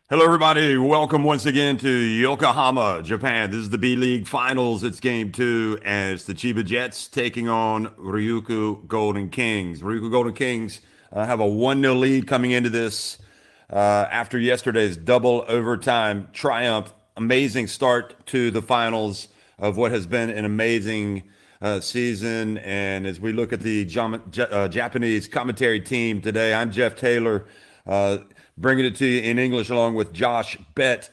Hello, everybody. Welcome once again to Yokohama, Japan. This is the B.LEAGUE Finals. It's game two, and it's the CHIBA Jets taking on RYUKYU Golden Kings. RYUKYU Golden Kings have a 1-0 lead coming into this after yesterday's double overtime triumph. Amazing start to the finals of what has been an amazing season. And as we look at the Japanese commentary team today, I'm Jeff Taylor. Bringing it to you in English along with Josh Bett.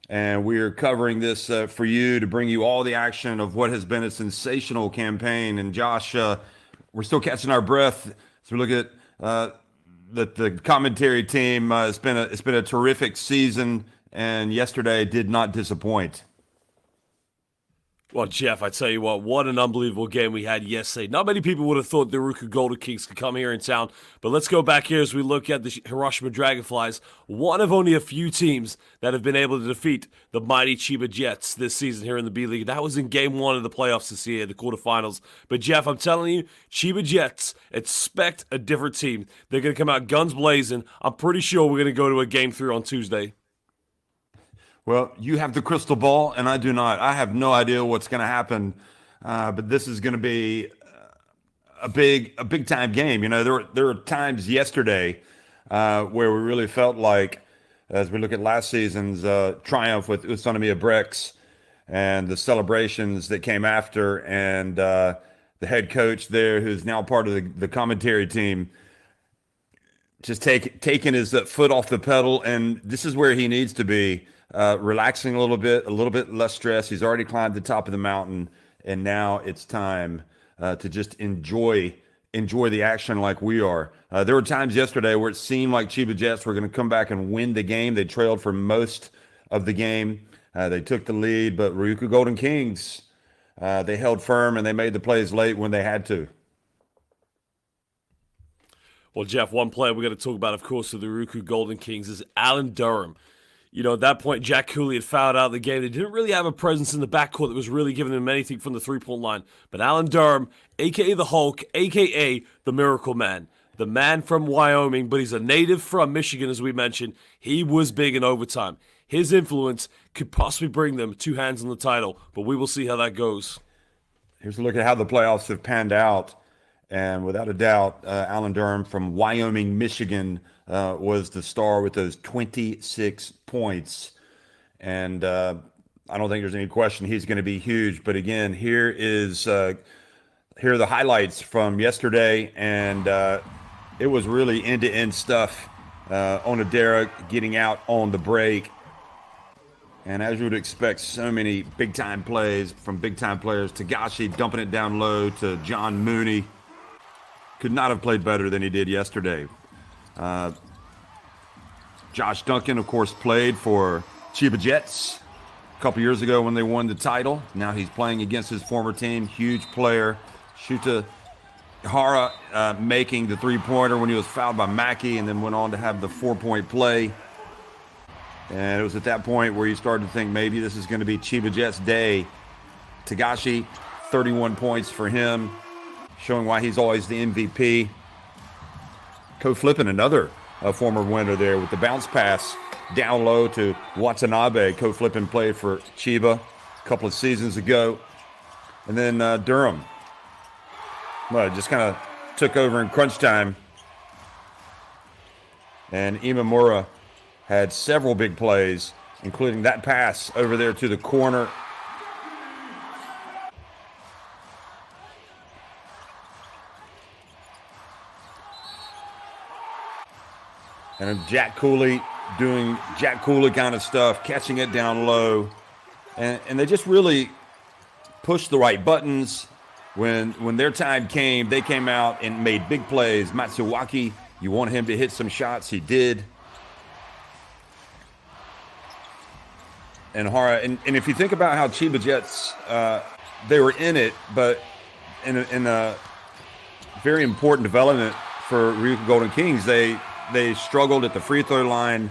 And we are covering this for you to bring you all the action of what has been a sensational campaign. And Josh, we're still catching our breath as we look at the commentary team. It's been a terrific season, and yesterday did not disappoint. Well, Jeff, I tell you what an unbelievable game we had yesterday. Not many people would have thought the RYUKYU Golden Kings could come here in town, but let's go back here as we look at the Hiroshima Dragonflies, one of only a few teams that have been able to defeat the mighty Chiba Jets this season here in the B-League. That was in game one of the playoffs this year, the quarterfinals. But Jeff, I'm telling you, Chiba Jets, expect a different team. They're going to come out guns blazing. I'm pretty sure we're going to go to a game three on Tuesday. Well, you have the crystal ball, and I do not. I have no idea what's going to happen, but this is going to be a big time game. You know, there were times yesterday where we really felt like, as we look at last season's triumph with Utsunomiya Brex and the celebrations that came after, and the head coach there, who's now part of the commentary team, just taking his foot off the pedal, and this is where he needs to be. Relaxing a little bit less stress. He's already climbed the top of the mountain, and now it's time to just enjoy the action like we are. There were times yesterday where it seemed like Chiba Jets were going to come back and win the game. They trailed for most of the game. They took the lead, but RYUKYU Golden Kings, they held firm and they made the plays late when they had to. Well, Jeff, one player we're going to talk about, of course, for the RYUKYU Golden Kings is Alan Durham. You know, at that point, Jack Cooley had fouled out of the game. They didn't really have a presence in the backcourt that was really giving them anything from the three-point line. But Alan Durham, a.k.a. the Hulk, a.k.a. the Miracle Man, the man from Wyoming, but he's a native from Michigan, as we mentioned. He was big in overtime. His influence could possibly bring them two hands on the title, but we will see how that goes. Here's a look at how the playoffs have panned out. And without a doubt, Alan Durham from Wyoming, Michigan, was the star with those 26 points. And I don't think there's any question he's going to be huge. But again, here are the highlights from yesterday. And it was really end-to-end stuff. Onodera getting out on the break. And as you would expect, so many big-time plays from big-time players. Tagashi dumping it down low to John Mooney. Could not have played better than he did yesterday. Josh Duncan, of course, played for Chiba Jets a couple years ago when they won the title. Now he's playing against his former team. Huge player. Shuta Hara making the three-pointer when he was fouled by Mackey, and then went on to have the four-point play. And it was at that point where you started to think maybe this is going to be Chiba Jets' day. Tagashi, 31 points for him, showing why he's always the MVP. Co-flipping another former winner there with the bounce pass down low to Watanabe. Co-flipping played for Chiba a couple of seasons ago. And then Durham. Well, just kind of took over in crunch time. And Imamura had several big plays, including that pass over there to the corner. And Jack Cooley doing Jack Cooley kind of stuff, catching it down low. And they just really pushed the right buttons. When their time came, they came out and made big plays. Matsuwaki, you want him to hit some shots. He did. And Hara, and if you think about how Chiba Jets, they were in it, but in a very important development for RYUKYU Golden Kings, they struggled at the free throw line.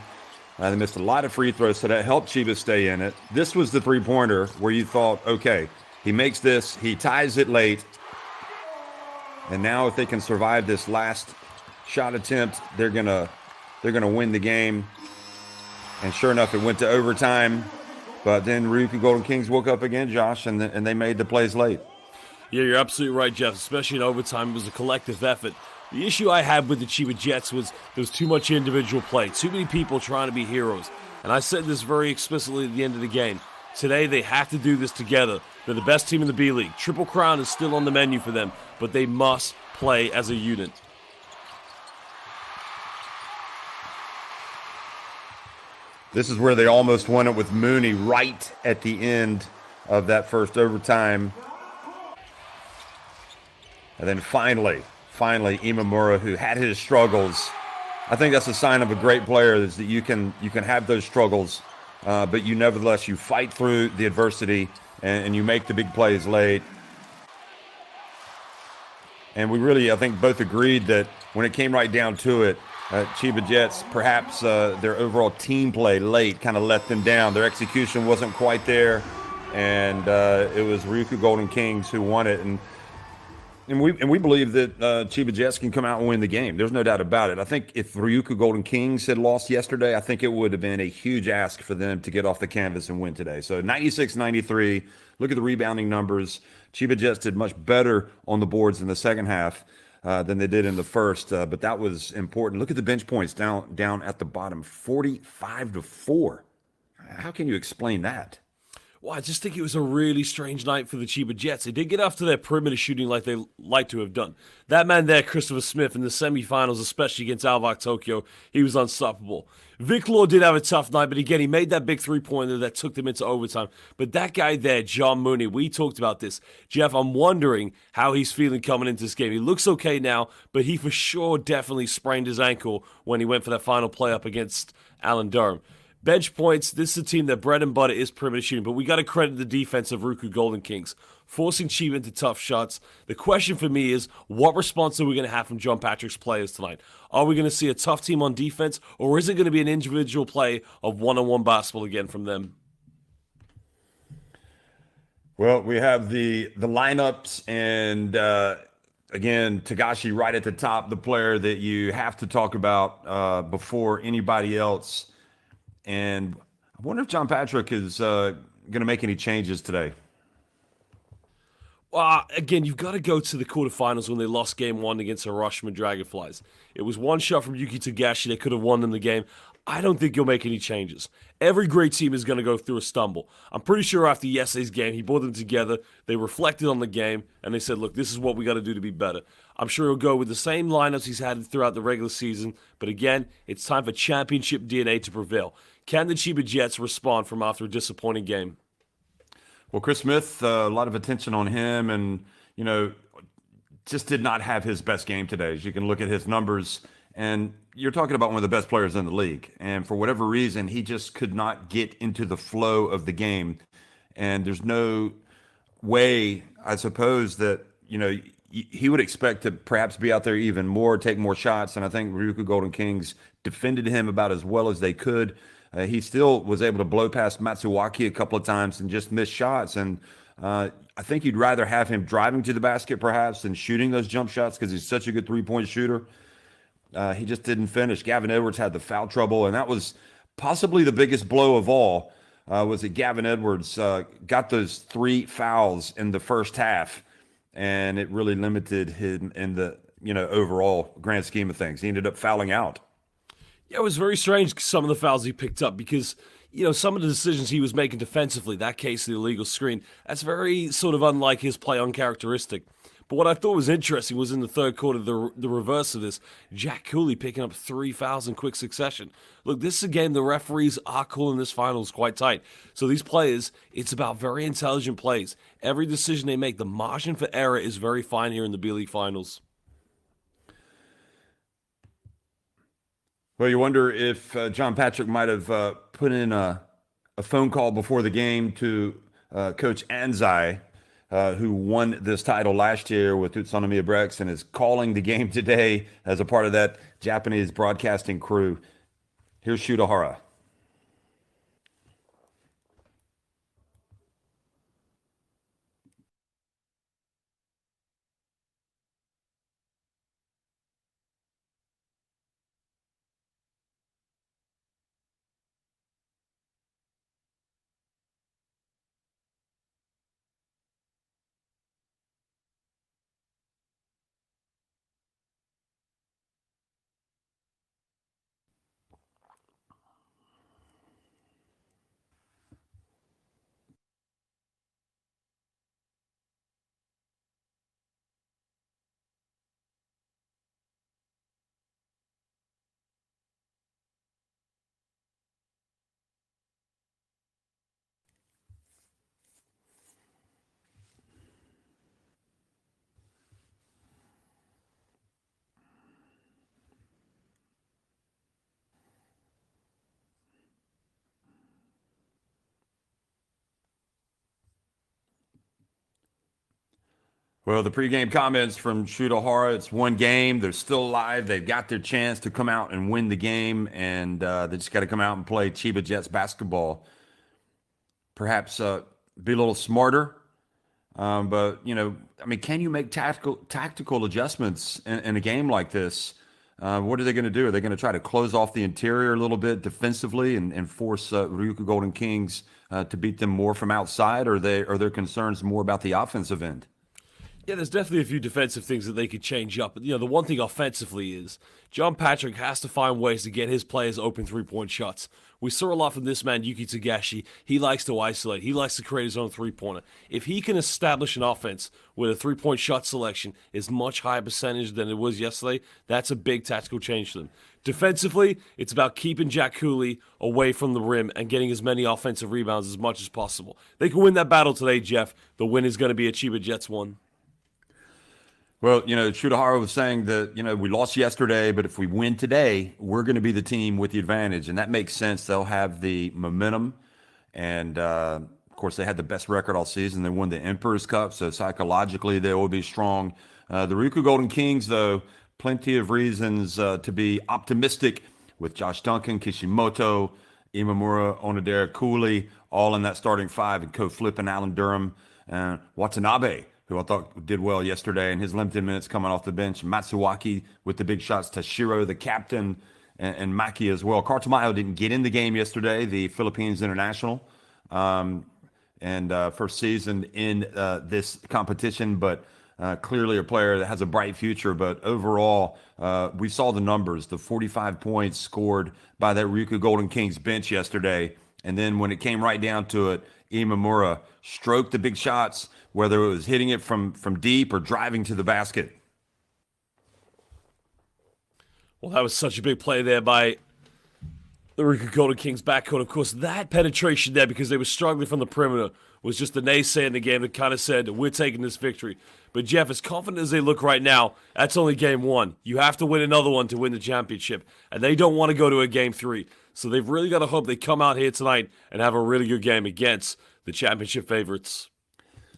They missed a lot of free throws, so that helped Chiba stay in it. This was the three-pointer where you thought, okay, he makes this, he ties it late, and now if they can survive this last shot attempt, they're gonna win the game. And sure enough, it went to overtime. But then Ryukyu Golden Kings woke up again, Josh, and they made the plays late. Yeah, you're absolutely right, Jeff. Especially in overtime, it was a collective effort. The issue I had with the Chiba Jets was there was too much individual play, too many people trying to be heroes. And I said this very explicitly at the end of the game. Today, they have to do this together. They're the best team in the B-League. Triple Crown is still on the menu for them, but they must play as a unit. This is where they almost won it with Mooney right at the end of that first overtime. And then finally, Imamura, who had his struggles. I think that's a sign of a great player, is that you can have those struggles, but you nevertheless, you fight through the adversity and you make the big plays late. And we really, I think, both agreed that when it came right down to it, Chiba Jets, perhaps their overall team play late kind of let them down. Their execution wasn't quite there, and it was Ryukyu Golden Kings who won it. And we believe that Chiba Jets can come out and win the game. There's no doubt about it. I think if Ryukyu Golden Kings had lost yesterday, I think it would have been a huge ask for them to get off the canvas and win today. So 96-93. Look at the rebounding numbers. Chiba Jets did much better on the boards in the second half than they did in the first, but that was important. Look at the bench points down at the bottom, 45-4. How can you explain that? Well, I just think it was a really strange night for the Chiba Jets. They did get after their perimeter shooting like they like to have done. That man there, Christopher Smith, in the semifinals, especially against Alvak Tokyo, he was unstoppable. Vic Law did have a tough night, but again, he made that big three-pointer that took them into overtime. But that guy there, John Mooney, we talked about this. Jeff, I'm wondering how he's feeling coming into this game. He looks okay now, but he for sure definitely sprained his ankle when he went for that final play up against Alan Durham. Bench points, this is a team that bread and butter is perimeter shooting, but we got to credit the defense of Ryukyu Golden Kings, forcing Chiba into tough shots. The question for me is, what response are we going to have from John Patrick's players tonight? Are we going to see a tough team on defense, or is it going to be an individual play of one-on-one basketball again from them? Well, we have the lineups, and again, Tagashi right at the top, the player that you have to talk about before anybody else. And I wonder if John Patrick is going to make any changes today. Well, again, you've got to go to the quarterfinals when they lost game one against Hiroshima Dragonflies. It was one shot from Yuki Tagashi. They could have won in the game. I don't think you'll make any changes. Every great team is going to go through a stumble. I'm pretty sure after yesterday's game, he brought them together. They reflected on the game, and they said, look, this is what we got to do to be better. I'm sure he'll go with the same lineups he's had throughout the regular season. But again, it's time for championship DNA to prevail. Can the Chiba Jets respond from after a disappointing game? Well, Chris Smith, a lot of attention on him, and just did not have his best game today. As you can look at his numbers, and you're talking about one of the best players in the league, and for whatever reason, he just could not get into the flow of the game. And there's no way, I suppose, that he would expect to perhaps be out there even more, take more shots. And I think Ryukyu Golden Kings defended him about as well as they could. He still was able to blow past Matsuwaki a couple of times and just miss shots. And I think you'd rather have him driving to the basket perhaps than shooting those jump shots because he's such a good three-point shooter. He just didn't finish. Gavin Edwards had the foul trouble, and that was possibly the biggest blow of all, was that Gavin Edwards got those 3 fouls in the first half, and it really limited him in the overall grand scheme of things. He ended up fouling out. Yeah, it was very strange, some of the fouls he picked up, because, some of the decisions he was making defensively, that case, the illegal screen, that's very sort of unlike his play uncharacteristic. But what I thought was interesting was in the third quarter, the reverse of this, Jack Cooley picking up 3 fouls in quick succession. Look, this is a game the referees are calling this finals quite tight. So these players, it's about very intelligent plays. Every decision they make, the margin for error is very fine here in the B-League finals. Well, you wonder if John Patrick might have put in a phone call before the game to Coach Anzai, who won this title last year with Utsunomiya Brex and is calling the game today as a part of that Japanese broadcasting crew. Here's Shutahara. Well, the pregame comments from Shudahara, it's one game. They're still alive. They've got their chance to come out and win the game, and they just got to come out and play Chiba Jets basketball. Perhaps be a little smarter. But I mean, can you make tactical adjustments in a game like this? What are they going to do? Are they going to try to close off the interior a little bit defensively and force Ryukyu Golden Kings to beat them more from outside? Or are their concerns more about the offensive end? Yeah, there's definitely a few defensive things that they could change up. But, the one thing offensively is John Patrick has to find ways to get his players open three-point shots. We saw a lot from this man, Yuki Tagashi. He likes to isolate. He likes to create his own three-pointer. If he can establish an offense where the three-point shot selection is much higher percentage than it was yesterday, that's a big tactical change for them. Defensively, it's about keeping Jack Cooley away from the rim and getting as many offensive rebounds as much as possible. They can win that battle today, Jeff. The win is going to be a Chiba Jets one. Well, Shudahara was saying that, we lost yesterday, but if we win today, we're going to be the team with the advantage. And that makes sense. They'll have the momentum. And, of course, they had the best record all season. They won the Emperor's Cup, so psychologically they will be strong. The Ryukyu Golden Kings, though, plenty of reasons to be optimistic with Josh Duncan, Kishimoto, Imamura, Onodera, Cooley, all in that starting five, and Ko Flip and Alan Durham, and Watanabe, who I thought did well yesterday in his limited minutes coming off the bench. Matsuwaki with the big shots. Tashiro, the captain, and Maki as well. Cartamayo didn't get in the game yesterday, the Philippines international, and first season in this competition, but clearly a player that has a bright future. But overall, we saw the numbers, the 45 points scored by that Ryukyu Golden Kings bench yesterday. And then when it came right down to it, Imamura stroked the big shots, whether it was hitting it from deep or driving to the basket. Well, that was such a big play there by the Ryukyu Golden Kings backcourt. Of course, that penetration there, because they were struggling from the perimeter, was just the naysay in the game that kind of said, we're taking this victory. But Jeff, as confident as they look right now, that's only game one. You have to win another one to win the championship. And they don't want to go to a game three. So they've really got to hope they come out here tonight and have a really good game against the championship favorites.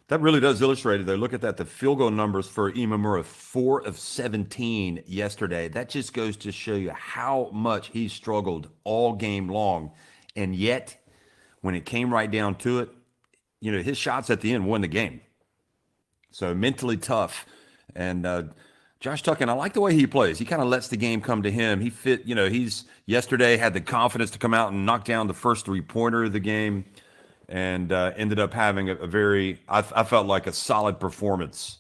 That really does illustrate it, though. Look at that. The field goal numbers for Imamura, 4 of 17 yesterday. That just goes to show you how much he struggled all game long. And yet, when it came right down to it, his shots at the end won the game. So mentally tough. And Josh Tucken, I like the way he plays. He kind of lets the game come to him. He he's yesterday had the confidence to come out and knock down the first three-pointer of the game, and ended up having a very, I felt like a solid performance.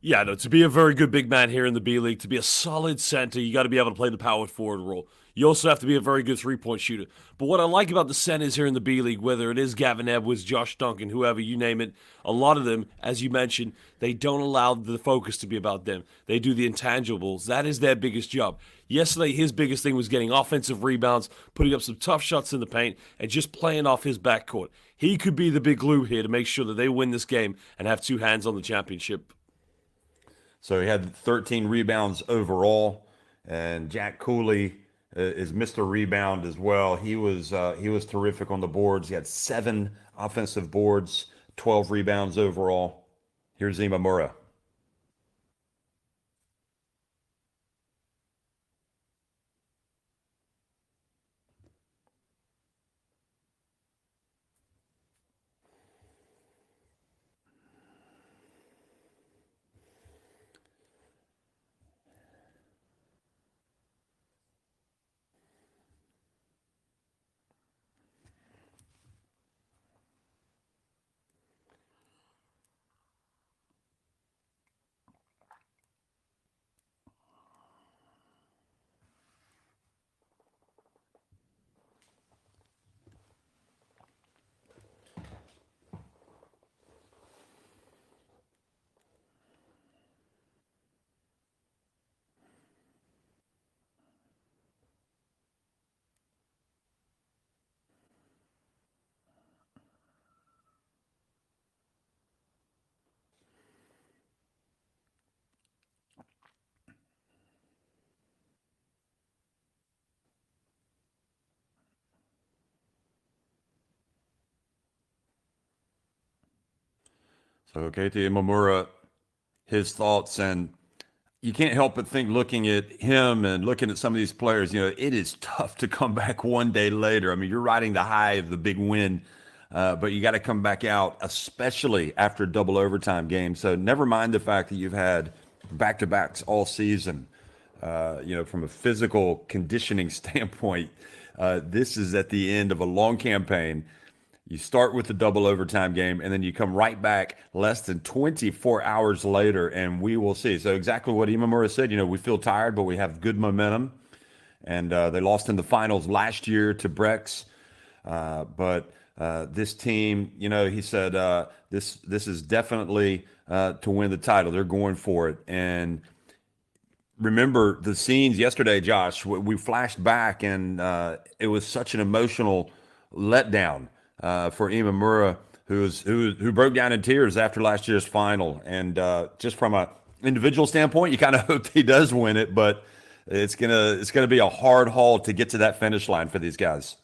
Yeah, no, to be a very good big man here in the B-League, to be a solid center, you got to be able to play the power forward role. You also have to be a very good three-point shooter. But what I like about the centers here in the B-League, whether it is Gavin Edwards, Josh Duncan, whoever, you name it, a lot of them, as you mentioned, they don't allow the focus to be about them. They do the intangibles. That is their biggest job. Yesterday, his biggest thing was getting offensive rebounds, putting up some tough shots in the paint, and just playing off his backcourt. He could be the big glue here to make sure that they win this game and have two hands on the championship. So he had 13 rebounds overall, and Jack Cooley is Mr. Rebound as well. He was terrific on the boards. He had 7 offensive boards, 12 rebounds overall. Here's Imamura. So Keita Imamura his thoughts. And you can't help but think, looking at him and looking at some of these players, it is tough to come back one day later. I mean, you're riding the high of the big win, but you got to come back out, especially after a double overtime game. So never mind the fact that you've had back-to-backs all season. From a physical conditioning standpoint, this is at the end of a long campaign. You start with the double overtime game, and then you come right back less than 24 hours later, and we will see. So exactly what Imamura said, we feel tired, but we have good momentum. And they lost in the finals last year to Brex. But this team, he said, this is definitely to win the title. They're going for it. And remember the scenes yesterday, Josh, we flashed back, and it was such an emotional letdown for Imamura, who broke down in tears after last year's final. And just from a individual standpoint, you kind of hope he does win it, but it's gonna be a hard haul to get to that finish line for these guys.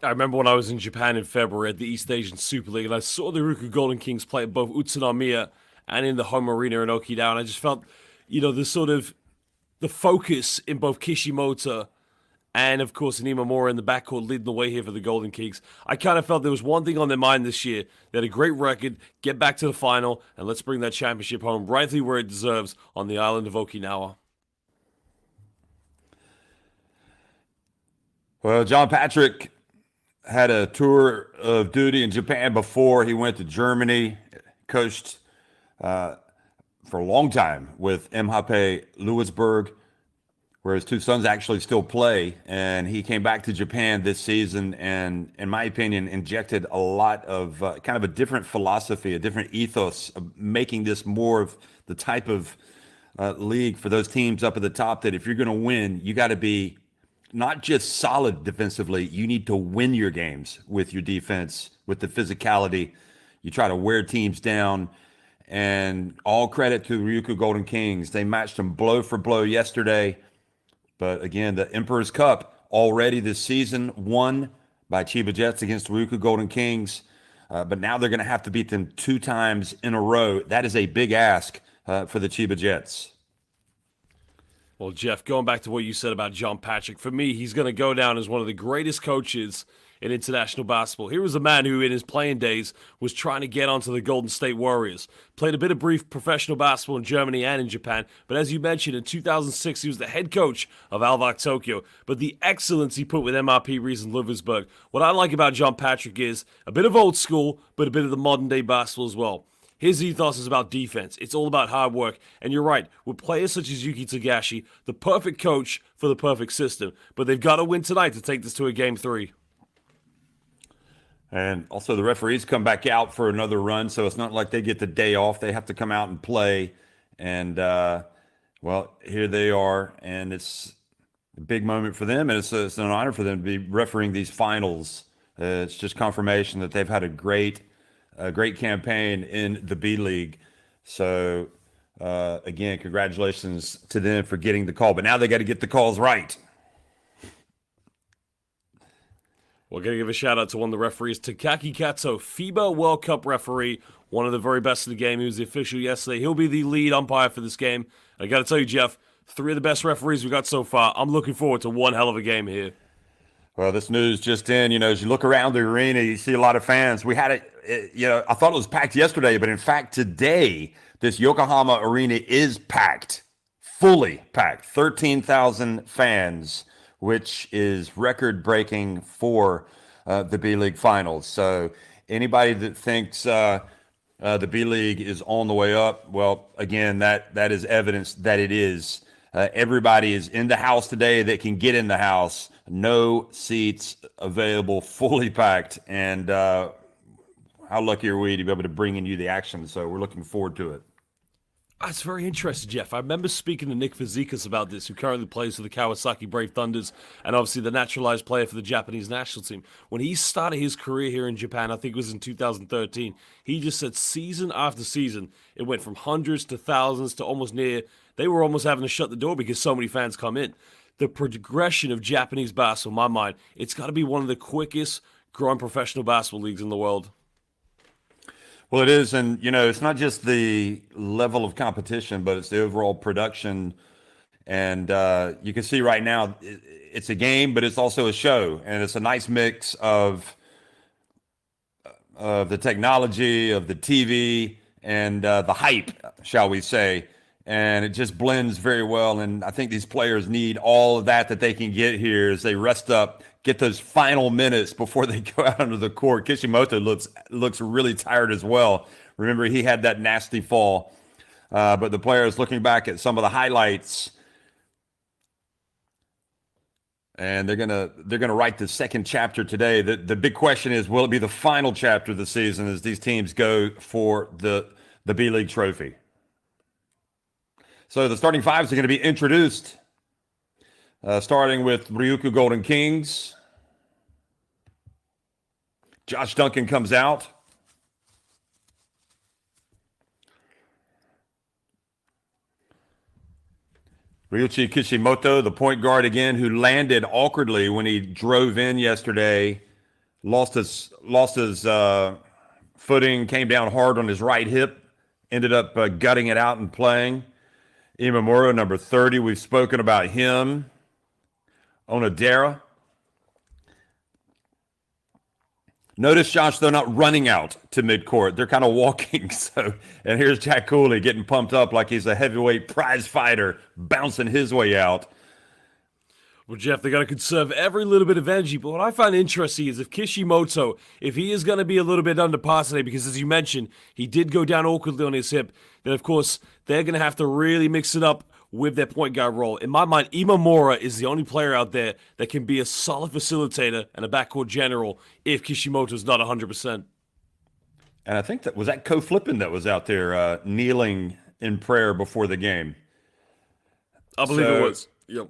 I remember when I was in Japan in February at the East Asian Super League, and I saw the RYUKYU Golden Kings play at both Utsunomiya and in the home arena in Okinawa, and I just felt, the focus in both Kishimoto and, of course, in Imamura in the backcourt leading the way here for the Golden Kings. I kind of felt there was one thing on their mind this year. They had a great record, get back to the final, and let's bring that championship home rightly where it deserves on the island of Okinawa. Well, John Patrick had a tour of duty in Japan before he went to Germany, coached for a long time with MHP Lewisburg, where his two sons actually still play. And he came back to Japan this season and, in my opinion, injected a lot of kind of a different philosophy, a different ethos of making this more of the type of league for those teams up at the top that if you're going to win, you got to be not just solid defensively, you need to win your games with your defense, with the physicality. You try to wear teams down. And all credit to the RYUKYU Golden Kings. They matched them blow for blow yesterday. But again, the Emperor's Cup already this season won by CHIBA Jets against the RYUKYU Golden Kings. But now they're going to have to beat them 2 times in a row. That is a big ask for the CHIBA Jets. Well, Jeff, going back to what you said about John Patrick, for me, he's going to go down as one of the greatest coaches in international basketball. Here was a man who, in his playing days, was trying to get onto the Golden State Warriors. Played a bit of brief professional basketball in Germany and in Japan. But as you mentioned, in 2006, he was the head coach of Alvac Tokyo. But the excellence he put with MRP Rees and Lewisburg. What I like about John Patrick is a bit of old school, but a bit of the modern day basketball as well. His ethos is about defense. It's all about hard work. And you're right, with players such as Yuki Tagashi, the perfect coach for the perfect system. But they've got to win tonight to take this to a Game 3. And also the referees come back out for another run, so it's not like they get the day off. They have to come out and play. And, here they are, and it's a big moment for them, and it's an honor for them to be refereeing these finals. It's just confirmation that they've had a great campaign in the B.LEAGUE. So, again, congratulations to them for getting the call. But now they got to get the calls right. We're going to give a shout out to one of the referees, Takaki Kato, FIBA World Cup referee, one of the very best of the game. He was the official yesterday. He'll be the lead umpire for this game. I got to tell you, Jeff, 3 of the best referees we got so far. I'm looking forward to one hell of a game here. Well, this news just in, as you look around the arena, you see a lot of fans. We had it, I thought it was packed yesterday, but in fact, today, this Yokohama arena is packed, fully packed, 13,000 fans, which is record-breaking for the B.LEAGUE finals. So anybody that thinks the B.LEAGUE is on the way up, well, again, that is evidence that it is. Everybody is in the house today that can get in the house. No seats available, fully packed. And how lucky are we to be able to bring in you the action? So we're looking forward to it. That's very interesting, Jeff. I remember speaking to Nick Fazekas about this, who currently plays for the Kawasaki Brave Thunders and obviously the naturalized player for the Japanese national team. When he started his career here in Japan, I think it was in 2013, he just said season after season, it went from hundreds to thousands to almost near, they were almost having to shut the door because so many fans come in. The progression of Japanese basketball, in my mind, it's got to be one of the quickest growing professional basketball leagues in the world. Well, it is, and it's not just the level of competition, but it's the overall production. And you can see right now, it's a game, but it's also a show, and it's a nice mix of the technology, of the TV, and the hype, shall we say. And it just blends very well. And I think these players need all of that they can get here as they rest up, get those final minutes before they go out onto the court. Kishimoto looks really tired as well. Remember, he had that nasty fall. But the players looking back at some of the highlights, and they're gonna write the second chapter today. The big question is, will it be the final chapter of the season as these teams go for the B-League trophy? So the starting fives are going to be introduced, starting with RYUKYU Golden Kings. Josh Duncan comes out. Ryuichi Kishimoto, the point guard again, who landed awkwardly when he drove in yesterday, lost his footing, came down hard on his right hip, ended up gutting it out and playing. Imamura, number 30, we've spoken about him. Onodera. Notice, Josh, they're not running out to midcourt. They're kind of walking. And here's Jack Cooley getting pumped up like he's a heavyweight prize fighter, bouncing his way out. Well, Jeff, they got to conserve every little bit of energy. But what I find interesting is if Kishimoto, if he is going to be a little bit under par today, because as you mentioned, he did go down awkwardly on his hip, then of course they're going to have to really mix it up with their point guard role. In my mind, Imamura is the only player out there that can be a solid facilitator and a backcourt general if Kishimoto's not 100%. And I think was that Ko Flippin that was out there kneeling in prayer before the game. I believe it was. Yep.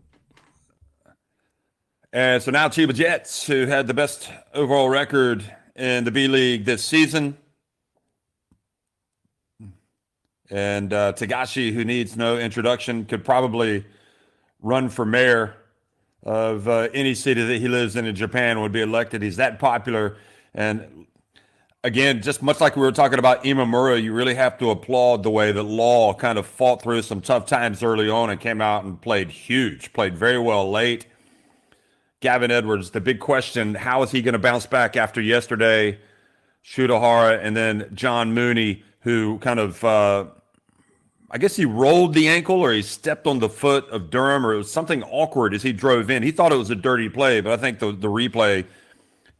And so now Chiba Jets, who had the best overall record in the B-League this season. And Tagashi, who needs no introduction, could probably run for mayor of any city that he lives in Japan, would be elected. He's that popular. And again, just much like we were talking about Imamura, you really have to applaud the way that Law kind of fought through some tough times early on and came out and played huge, played very well late. Gavin Edwards, the big question, how is he going to bounce back after yesterday? Shutahara, and then John Mooney, who kind of, I guess he rolled the ankle or he stepped on the foot of Durham, or it was something awkward as he drove in. He thought it was a dirty play, but I think the replay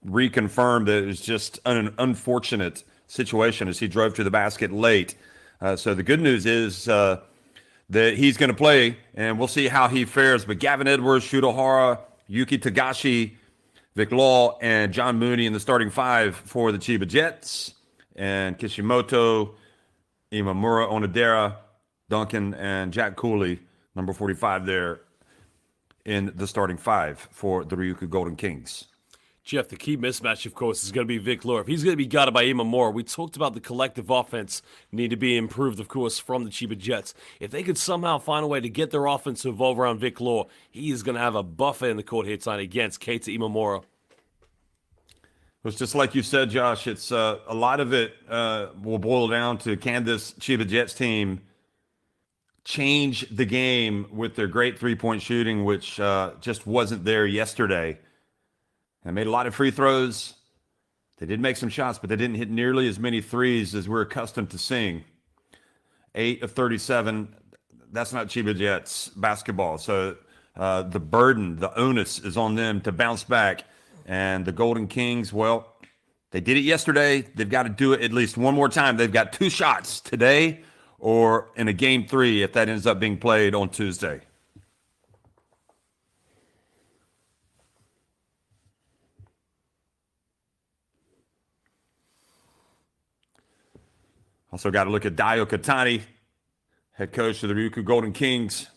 reconfirmed that it was just an unfortunate situation as he drove to the basket late. So the good news is that he's going to play, and we'll see how he fares. But Gavin Edwards, Shutahara, Yuki Tagashi, Vic Law, and John Mooney in the starting five for the Chiba Jets. And Kishimoto, Imamura, Onodera, Duncan, and Jack Cooley, number 45 there in the starting five for the RYUKYU Golden Kings. Jeff, the key mismatch, of course, is going to be Vic Law. If he's going to be guarded by Imamura, we talked about the collective offense need to be improved, of course, from the Chiba Jets. If they could somehow find a way to get their offense to evolve around Vic Law, he is going to have a buffet in the court here tonight against Keita Imamura. It's just like you said, Josh. It's a lot of it will boil down to, can this Chiba Jets team change the game with their great three-point shooting, which just wasn't there yesterday. They made a lot of free throws. They did make some shots, but they didn't hit nearly as many threes as we're accustomed to seeing. 8 of 37. That's not Chiba Jets basketball. So the burden, the onus is on them to bounce back. And the Golden Kings, well, they did it yesterday. They've got to do it at least one more time. They've got 2 shots today or in a game 3 if that ends up being played on Tuesday. Also got to look at Dayo Katani, head coach of the RYUKYU Golden Kings.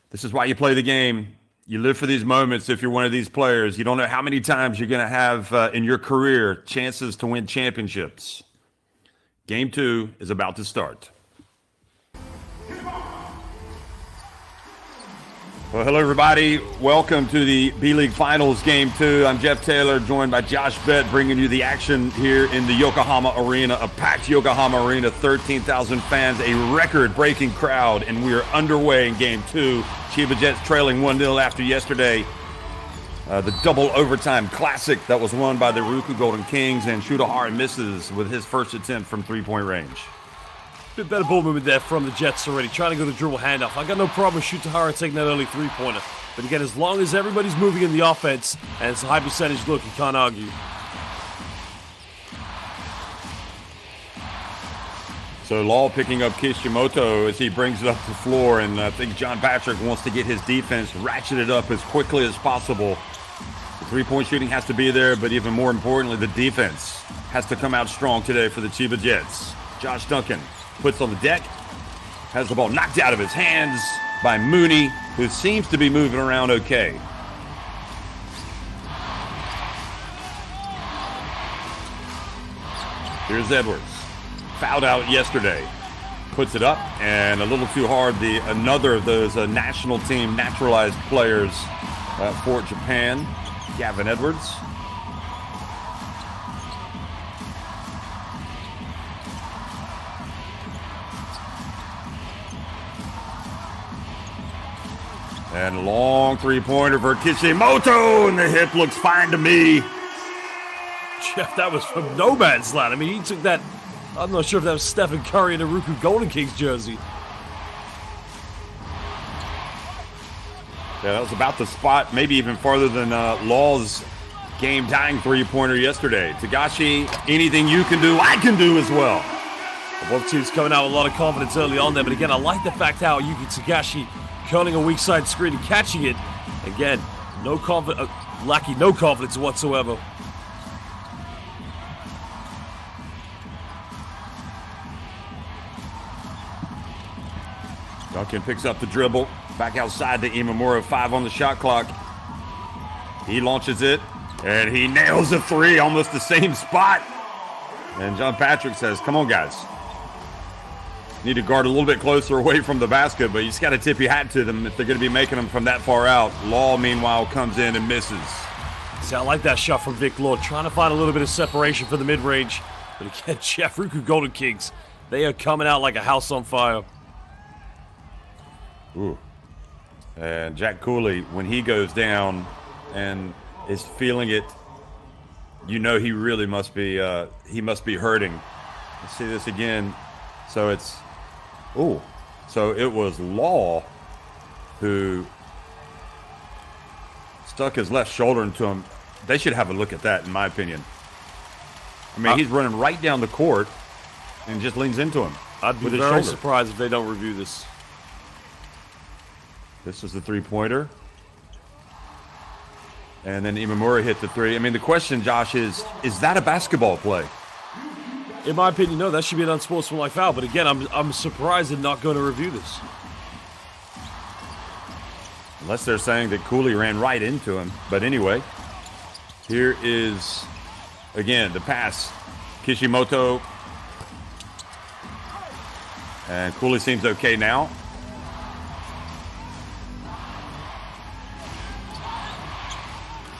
This is why you play the game. You live for these moments if you're one of these players. You don't know how many times you're going to have in your career chances to win championships. Game 2 is about to start. Well, hello, everybody. Welcome to the B-League Finals Game 2. I'm Jeff Taylor, joined by Josh Bett, bringing you the action here in the Yokohama Arena, a packed Yokohama Arena, 13,000 fans, a record-breaking crowd, and we are underway in Game 2. CHIBA Jets trailing 1-0 after yesterday. The double overtime classic that was won by the RYUKYU Golden Kings, and Shutahara misses with his first attempt from three-point range. Bit better ball movement there from the Jets already. Trying to go to dribble handoff. I got no problem with Shutahara taking that early three-pointer. But again, as long as everybody's moving in the offense and it's a high percentage look, you can't argue. So Law picking up Kishimoto as he brings it up the floor, and I think John Patrick wants to get his defense ratcheted up as quickly as possible. The three-point shooting has to be there, but even more importantly, the defense has to come out strong today for the CHIBA Jets. Josh Duncan puts on the deck, has the ball knocked out of his hands by Mooney, who seems to be moving around okay. Here's Edwards, fouled out yesterday, puts it up, and a little too hard. Another of those national team naturalized players for Japan, Gavin Edwards. And a long three-pointer for Kishimoto, and the hip looks fine to me. Jeff, that was from no man's land. I mean, he took that. I'm not sure if that was Stephen Curry in a RYUKYU Golden Kings jersey. Yeah, that was about the spot, maybe even farther than Law's game-tying three-pointer yesterday. Tagashi, anything you can do, I can do as well. Both teams coming out with a lot of confidence early on there, but again, I like the fact how Yuki Tagashi curling a weak side screen and catching it. Again, lacking no confidence whatsoever. Duncan picks up the dribble. Back outside to Imamura, 5 on the shot clock. He launches it, and he nails a three, almost the same spot. And John Patrick says, come on, guys. Need to guard a little bit closer away from the basket, but you just got to tip your hat to them if they're going to be making them from that far out. Law, meanwhile, comes in and misses. See, I like that shot from Vic Law, trying to find a little bit of separation for the mid-range. But again, Jeff, RYUKYU Golden Kings, they are coming out like a house on fire. Ooh. And Jack Cooley, when he goes down and is feeling it, you know he really must be hurting. Let's see this again. So it's, so it was Law who stuck his left shoulder into him. They should have a look at that, in my opinion. I mean, he's running right down the court and just leans into him. I'd be very surprised if they don't review this. This is the three-pointer. And then Imamura hit the three. I mean, the question, Josh, is that a basketball play? In my opinion, no, that should be an unsportsmanlike foul. But again, I'm surprised they're not going to review this. Unless they're saying that Cooley ran right into him. But anyway, here is, again, the pass. Kishimoto. And Cooley seems okay now.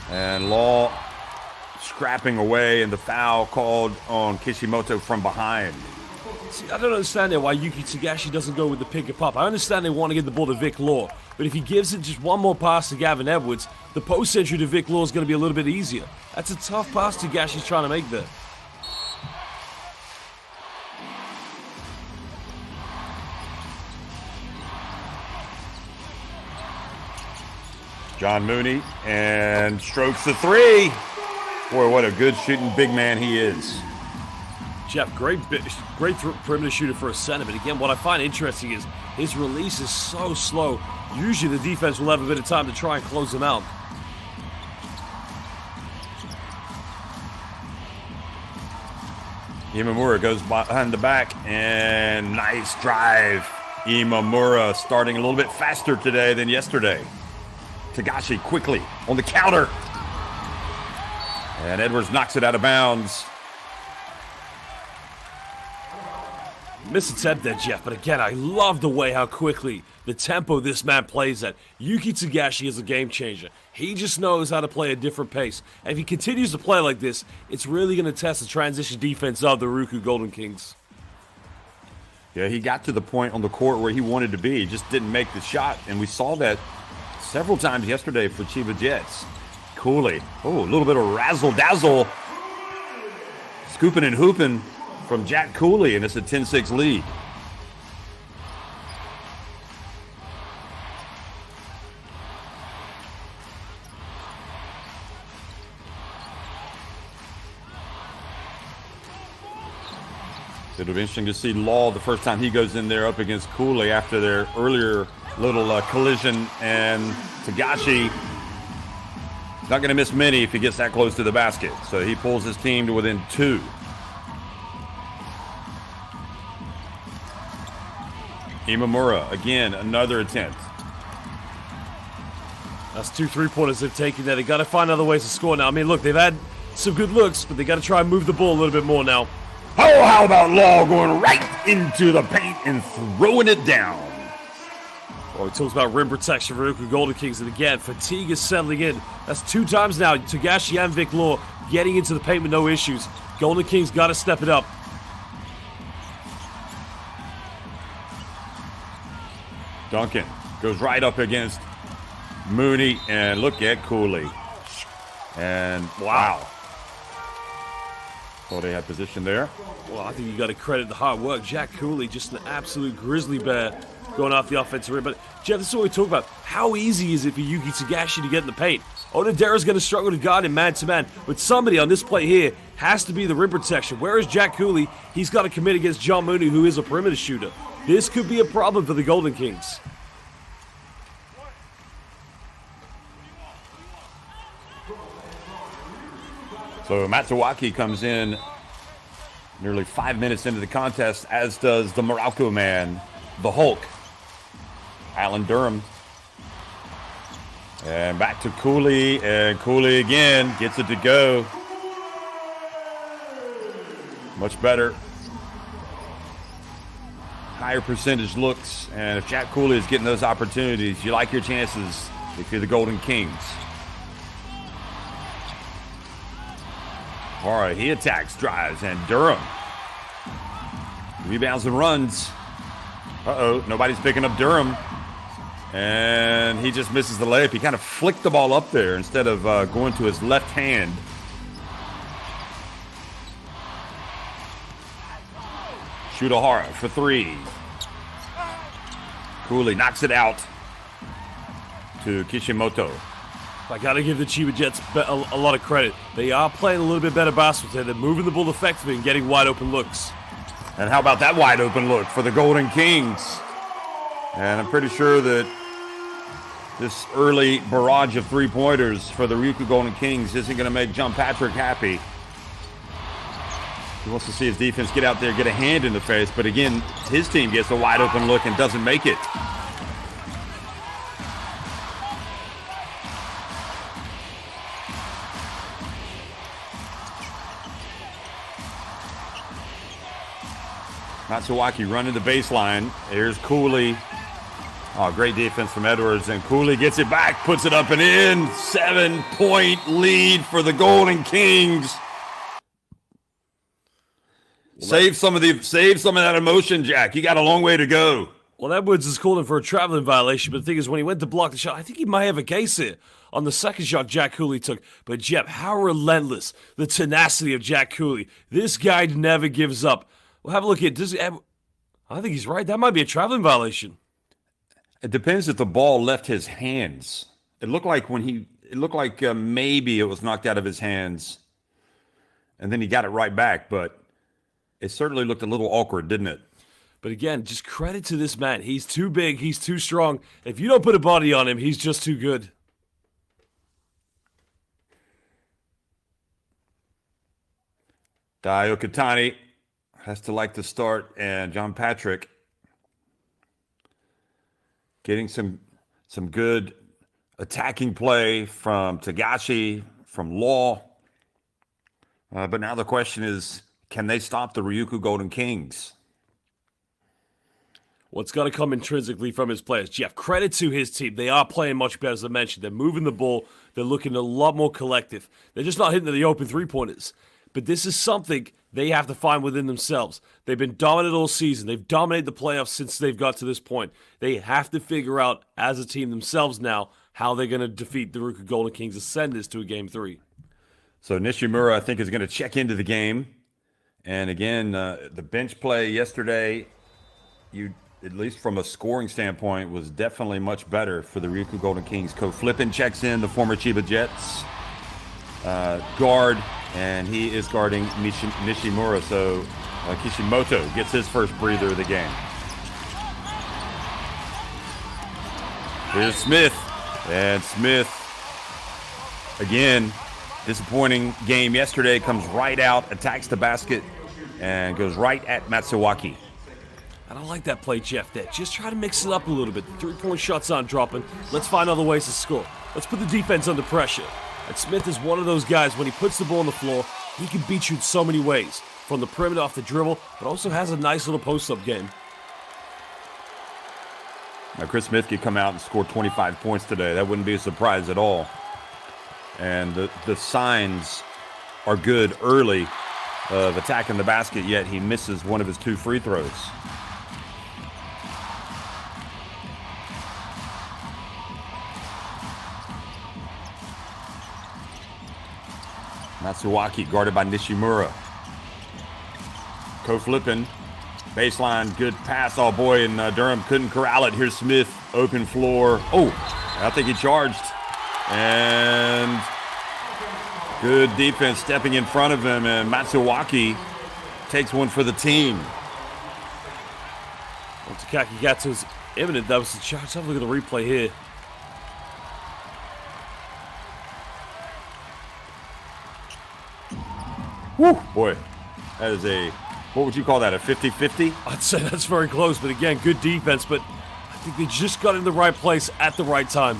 And Law scrapping away, and the foul called on Kishimoto from behind. See, I don't understand there why Yuki Tagashi doesn't go with the pick and pop. I understand they want to get the ball to Vic Law, but if he gives it just one more pass to Gavin Edwards, the post entry to Vic Law is going to be a little bit easier. That's a tough pass Tagashi's trying to make there. John Mooney, and strokes the three. Boy, what a good shooting big man he is. Jeff, great perimeter shooter for a center. But again, what I find interesting is his release is so slow. Usually the defense will have a bit of time to try and close him out. Imamura goes behind the back, and nice drive. Imamura starting a little bit faster today than yesterday. Tagashi quickly on the counter. And Edwards knocks it out of bounds. Missed attempt there, Jeff, but again, I love the way how quickly the tempo this man plays at. Yuki Tagashi is a game changer. He just knows how to play a different pace. And if he continues to play like this, it's really going to test the transition defense of the RYUKYU Golden Kings. Yeah, he got to the point on the court where he wanted to be. He just didn't make the shot. And we saw that several times yesterday for CHIBA Jets. Cooley. Oh, a little bit of razzle-dazzle. Scooping and hooping from Jack Cooley, and it's a 10-6 lead. It'll be interesting to see Law the first time he goes in there up against Cooley after their earlier little collision. And Tagashi not going to miss many if he gets that close to the basket. So he pulls his team to within 2. Imamura, again, another attempt. That's 2 3-pointers they've taken there. They got to find other ways to score now. I mean, look, they've had some good looks, but they got to try and move the ball a little bit more now. Oh, how about Law going right into the paint and throwing it down? Well, he talks about rim protection for RYUKYU Golden Kings, and again, fatigue is settling in. That's 2 times now. Tagashi and Vic Law getting into the paint with no issues. Golden Kings got to step it up. Duncan goes right up against Mooney, and look at Cooley. And wow. Oh, they had position there. Well, I think you got to credit the hard work. Jack Cooley, just an absolute grizzly bear going off the offensive rim. But, Jeff, this is what we talk about. How easy is it for Yuki Tagashi to get in the paint? Onodera's going to struggle to guard him man-to-man. But somebody on this play here has to be the rim protection. Whereas Jack Cooley, he's got to commit against John Mooney, who is a perimeter shooter. This could be a problem for the Golden Kings. So Matsawaki comes in nearly 5 minutes into the contest, as does the Morocco man, the Hulk, Alan Durham. And back to Cooley, and Cooley again gets it to go. Much better. Higher percentage looks, and if Jack Cooley is getting those opportunities, you like your chances if you're the Golden Kings. All right, he attacks, drives, and Durham rebounds and runs. Uh-oh, nobody's picking up Durham. And he just misses the layup. He kind of flicked the ball up there instead of going to his left hand. Shutahara for 3. Cooley knocks it out to Kishimoto. I got to give the CHIBA Jets a lot of credit. They are playing a little bit better basketball today. They're moving the ball effectively and getting wide open looks. And how about that wide open look for the Golden Kings? And I'm pretty sure that this early barrage of 3-pointers for the RYUKYU Golden Kings isn't going to make John Patrick happy. He wants to see his defense get out there, get a hand in the face. But again, his team gets a wide open look and doesn't make it. Matsuwaki running the baseline. Here's Cooley. Oh, great defense from Edwards. And Cooley gets it back, puts it up and in. 7-point lead for the Golden Kings. Save some of that emotion, Jack. You got a long way to go. Well, Edwards is calling for a traveling violation, but the thing is, when he went to block the shot, I think he might have a case here on the second shot Jack Cooley took. But, Jeff, how relentless the tenacity of Jack Cooley. This guy never gives up. Well, have a look at this. I think he's right. That might be a traveling violation. It depends if the ball left his hands. It looked like maybe it was knocked out of his hands, and then he got it right back. But it certainly looked a little awkward, didn't it? But again, just credit to this man. He's too big. He's too strong. If you don't put a body on him, he's just too good. Dio Katani has to like to start, and John Patrick getting some good attacking play from Tagashi, from Law. But now the question is, can they stop the RYUKYU Golden Kings? Well, it's got to come intrinsically from his players. Jeff, credit to his team. They are playing much better, as I mentioned. They're moving the ball. They're looking a lot more collective. They're just not hitting the open three-pointers. But this is something they have to find within themselves. They've been dominant all season. They've dominated the playoffs since they've got to this point. They have to figure out, as a team themselves now, how they're going to defeat the RYUKYU Golden Kings, ascend this to a Game 3. So Nishimura, I think, is going to check into the game. And again, the bench play yesterday, at least from a scoring standpoint, was definitely much better for the RYUKYU Golden Kings. Ko Flippin checks in, the former Chiba Jets guard, and he is guarding Nishimura. So Kishimoto gets his first breather of the game. Here's Smith. And Smith, again, disappointing game yesterday, comes right out, attacks the basket, and goes right at Matsuwaki. I don't like that play, Jeff, there. Just try to mix it up a little bit. The three-point shots aren't dropping. Let's find other ways to score. Let's put the defense under pressure. And Smith is one of those guys, when he puts the ball on the floor, he can beat you in so many ways. From the perimeter off the dribble, but also has a nice little post-up game. Now, Chris Smith could come out and score 25 points today. That wouldn't be a surprise at all. And the signs are good early of attacking the basket, yet he misses one of his 2 free throws. Matsuwaki guarded by Nishimura. Ko Flippin, baseline, good pass. Oh boy, and Durham couldn't corral it. Here's Smith, open floor. Oh, I think he charged. And good defense stepping in front of him, and Matsuwaki takes one for the team. Well, Takaki Gatsu's imminent. That was the charge. Have a look at the replay here. Woo, boy, that is what would you call that, a 50-50? I'd say that's very close, but again, good defense, but I think they just got in the right place at the right time.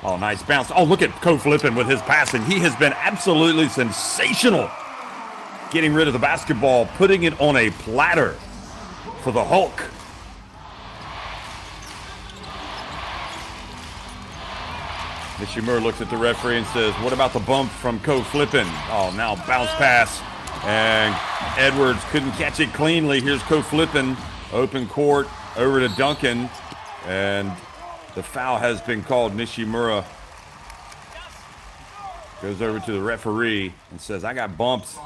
Oh, nice bounce. Oh, look at Ko Flippin with his passing. He has been absolutely sensational. Getting rid of the basketball, putting it on a platter for the Hulk. Nishimura looks at the referee and says, what about the bump from Ko Flippin? Oh, now bounce pass. And Edwards couldn't catch it cleanly. Here's Ko Flippin, open court, over to Duncan. And the foul has been called. Nishimura goes over to the referee and says, I got bumped.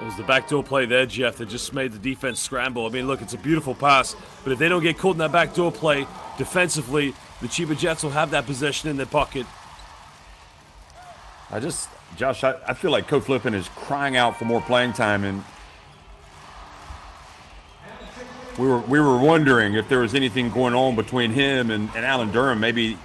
It was the backdoor play there, Jeff, that just made the defense scramble. I mean, look, it's a beautiful pass, but if they don't get caught in that backdoor play defensively, the Chiba Jets will have that possession in their pocket. Josh, I feel like Ko Flippin is crying out for more playing time, and we were wondering if there was anything going on between him and Alan Durham. Maybe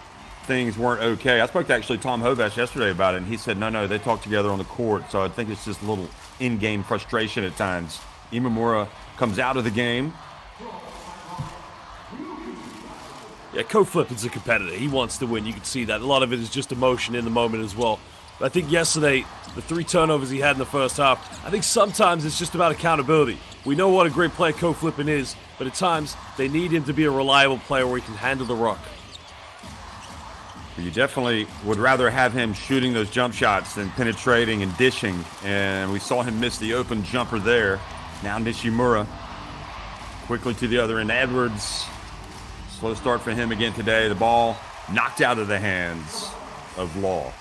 things weren't okay. I spoke to actually Tom Hovash yesterday about it, and he said, no, they talked together on the court, so I think it's just a little in-game frustration at times. Imamura comes out of the game. Yeah, Ko Flippin's a competitor. He wants to win. You can see that. A lot of it is just emotion in the moment as well. But I think yesterday, the 3 turnovers he had in the first half, I think sometimes it's just about accountability. We know what a great player Ko Flippin is, but at times they need him to be a reliable player where he can handle the rock. You definitely would rather have him shooting those jump shots than penetrating and dishing. And we saw him miss the open jumper there. Now Nishimura quickly to the other end. Edwards, slow start for him again today. The ball knocked out of the hands of Law.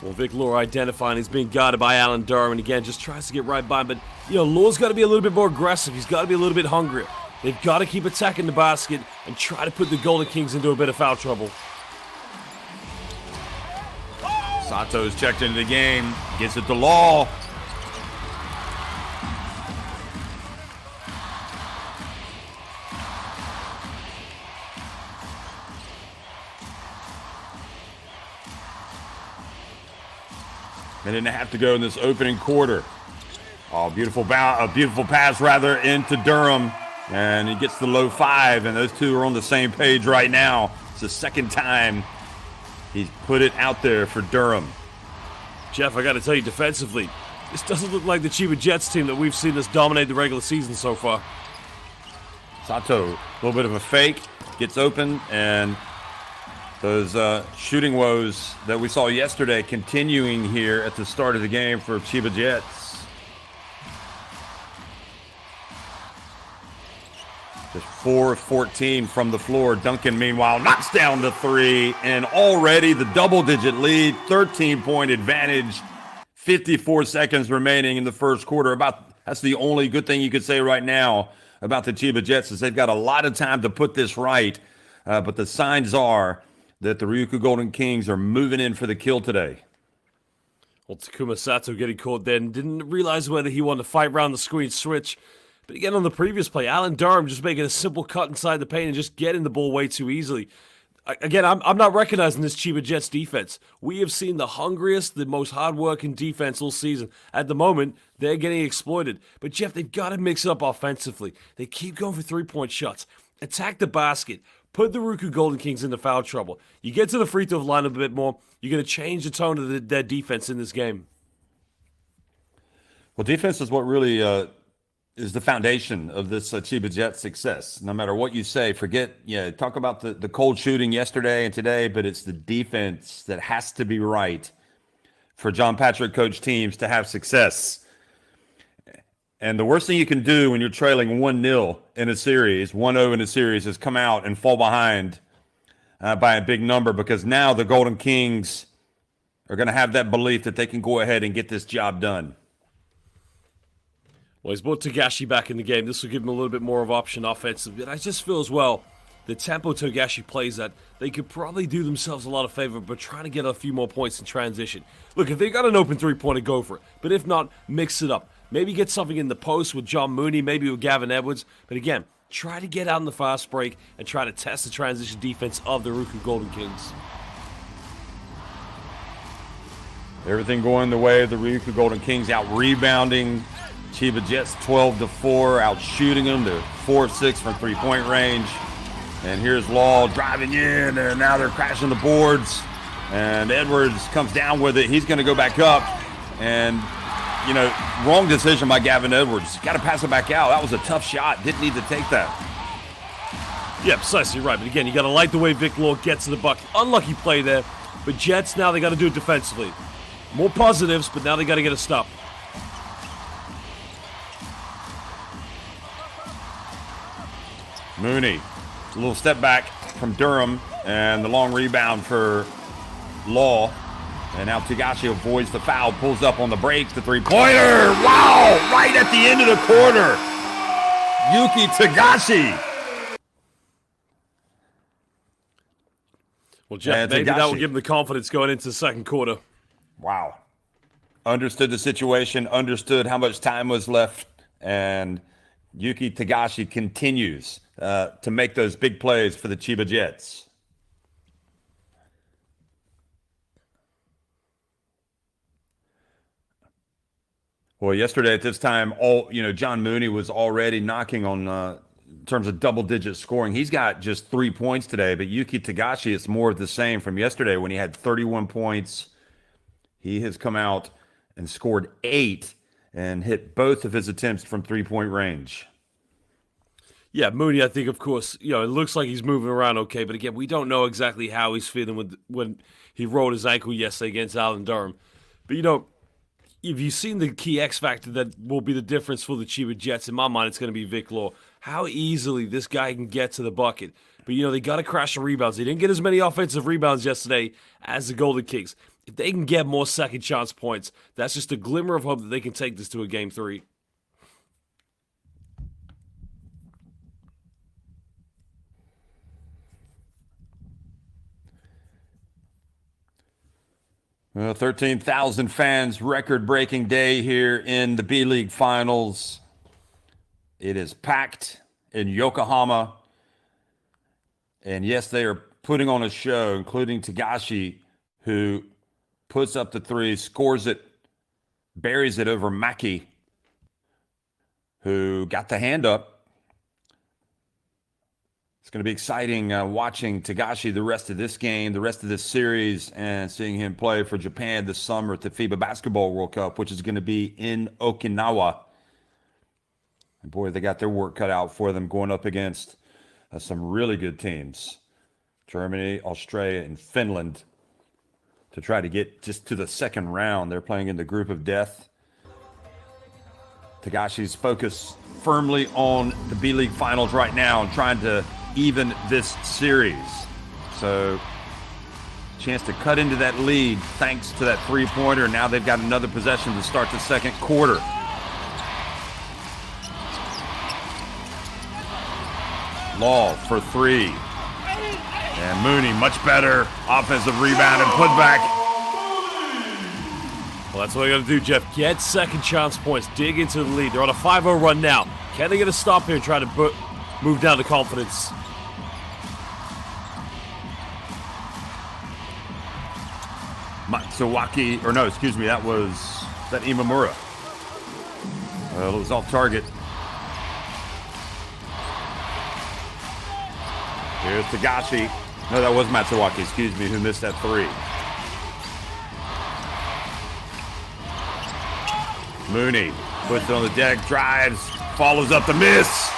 Well, Vic Law identifying he's being guarded by Alan Durham, and again, just tries to get right by him. But, Law's got to be a little bit more aggressive. He's got to be a little bit hungrier. They've got to keep attacking the basket and try to put the Golden Kings into a bit of foul trouble. Sato's checked into the game, gets it to Law. Minute and a half to go in this opening quarter. Oh, beautiful pass into Durham. And he gets the low 5, and those two are on the same page right now. It's the second time he's put it out there for Durham. Jeff, I got to tell you, defensively, This doesn't look like the Chiba Jets team that we've seen us dominate the regular season so far. Sato, a little bit of a fake, gets open, and those shooting woes that we saw yesterday continuing here at the start of the game for Chiba Jets. Just 4 of 14 from the floor. Duncan, meanwhile, knocks down the three, and already the double-digit lead, 13-point advantage, 54 seconds remaining in the first quarter. That's the only good thing you could say right now about the Chiba Jets is they've got a lot of time to put this right, but the signs are that the Ryukyu Golden Kings are moving in for the kill today. Well, Takuma Sato getting caught then. Didn't realize whether he wanted to fight around the screen switch. But again, on the previous play, Alan Durham just making a simple cut inside the paint and just getting the ball way too easily. Again, I'm not recognizing this Chiba Jets defense. We have seen the hungriest, the most hard-working defense all season. At the moment, they're getting exploited. But, Jeff, they've got to mix it up offensively. They keep going for three-point shots. Attack the basket. Put the Ryukyu Golden Kings into foul trouble. You get to the free throw line a bit more, you're going to change the tone of their defense in this game. Well, defense is what really is the foundation of this Chiba Jets success. No matter what you say, talk about the cold shooting yesterday and today, but it's the defense that has to be right for John Patrick coach teams to have success. And the worst thing you can do when you're trailing 1-0 in a series, 1-0 in a series, is come out and fall behind by a big number, because now the Golden Kings are going to have that belief that they can go ahead and get this job done. Well, he's brought Togashi back in the game. This will give him a little bit more of option offensive. But I just feel as well, the tempo Togashi plays at, they could probably do themselves a lot of favor by trying to get a few more points in transition. Look, if they got an open three-pointer, go for it. But if not, mix it up. Maybe get something in the post with John Mooney, maybe with Gavin Edwards. But again, try to get out in the fast break and try to test the transition defense of the Ryukyu Golden Kings. Everything going the way of the Ryukyu Golden Kings, out rebounding Chiba Jets 12-4, out shooting them to 4 of 6 from three-point range. And here's Law driving in, and now they're crashing the boards. And Edwards comes down with it. He's going to go back up. And, wrong decision by Gavin Edwards. Got to pass it back out. That was a tough shot. Didn't need to take that. Yeah, precisely right. But again, you got to like the way Vic Law gets to the bucket. Unlucky play there. But Jets, now they got to do it defensively. More positives, but now they got to get a stop. Mooney, a little step back from Durham, and the long rebound for Law. And now Togashi avoids the foul, pulls up on the break, the three-pointer. Wow! Right at the end of the quarter. Yuki Togashi. Well, Jeff, maybe that will give him the confidence going into the second quarter. Wow. Understood the situation, understood how much time was left, and Yuki Togashi continues to make those big plays for the Chiba Jets. Well, yesterday at this time, John Mooney was already knocking on in terms of double-digit scoring. He's got just 3 points today, but Yuki Togashi, it's more of the same from yesterday when he had 31 points. He has come out and scored 8 and hit both of his attempts from three-point range. Yeah, Mooney, I think, of course, it looks like he's moving around okay, but again, we don't know exactly how he's feeling when he rolled his ankle yesterday against Alan Durham. But, if you've seen the key X factor that will be the difference for the Chiba Jets, in my mind, it's going to be Vic Law. How easily this guy can get to the bucket. But, they got to crash the rebounds. They didn't get as many offensive rebounds yesterday as the Golden Kings. If they can get more second chance points, that's just a glimmer of hope that they can take this to a Game 3. Well, 13,000 fans, record-breaking day here in the B.LEAGUE Finals. It is packed in Yokohama. And yes, they are putting on a show, including Togashi, who puts up the three, scores it, buries it over Maki, who got the hand up. It's going to be exciting watching Tagashi the rest of this game, the rest of this series, and seeing him play for Japan this summer at the FIBA Basketball World Cup, which is going to be in Okinawa. And boy, they got their work cut out for them going up against some really good teams. Germany, Australia, and Finland to try to get just to the second round. They're playing in the group of death. Tagashi's focused firmly on the B-League finals right now and trying to even this series. So, chance to cut into that lead thanks to that three-pointer. Now they've got another possession to start the second quarter. Law for three. And Mooney, much better. Offensive rebound and putback. Well, that's what they got to do, Jeff. Get second chance points. Dig into the lead. They're on a 5-0 run now. Can they get a stop here and try to move down to confidence? Matsuwaki, or no, excuse me, that was Imamura. Well, it was off target. Here's Tagashi. No, that was Matsuwaki, excuse me, who missed that three. Mooney puts it on the deck, drives, follows up the miss.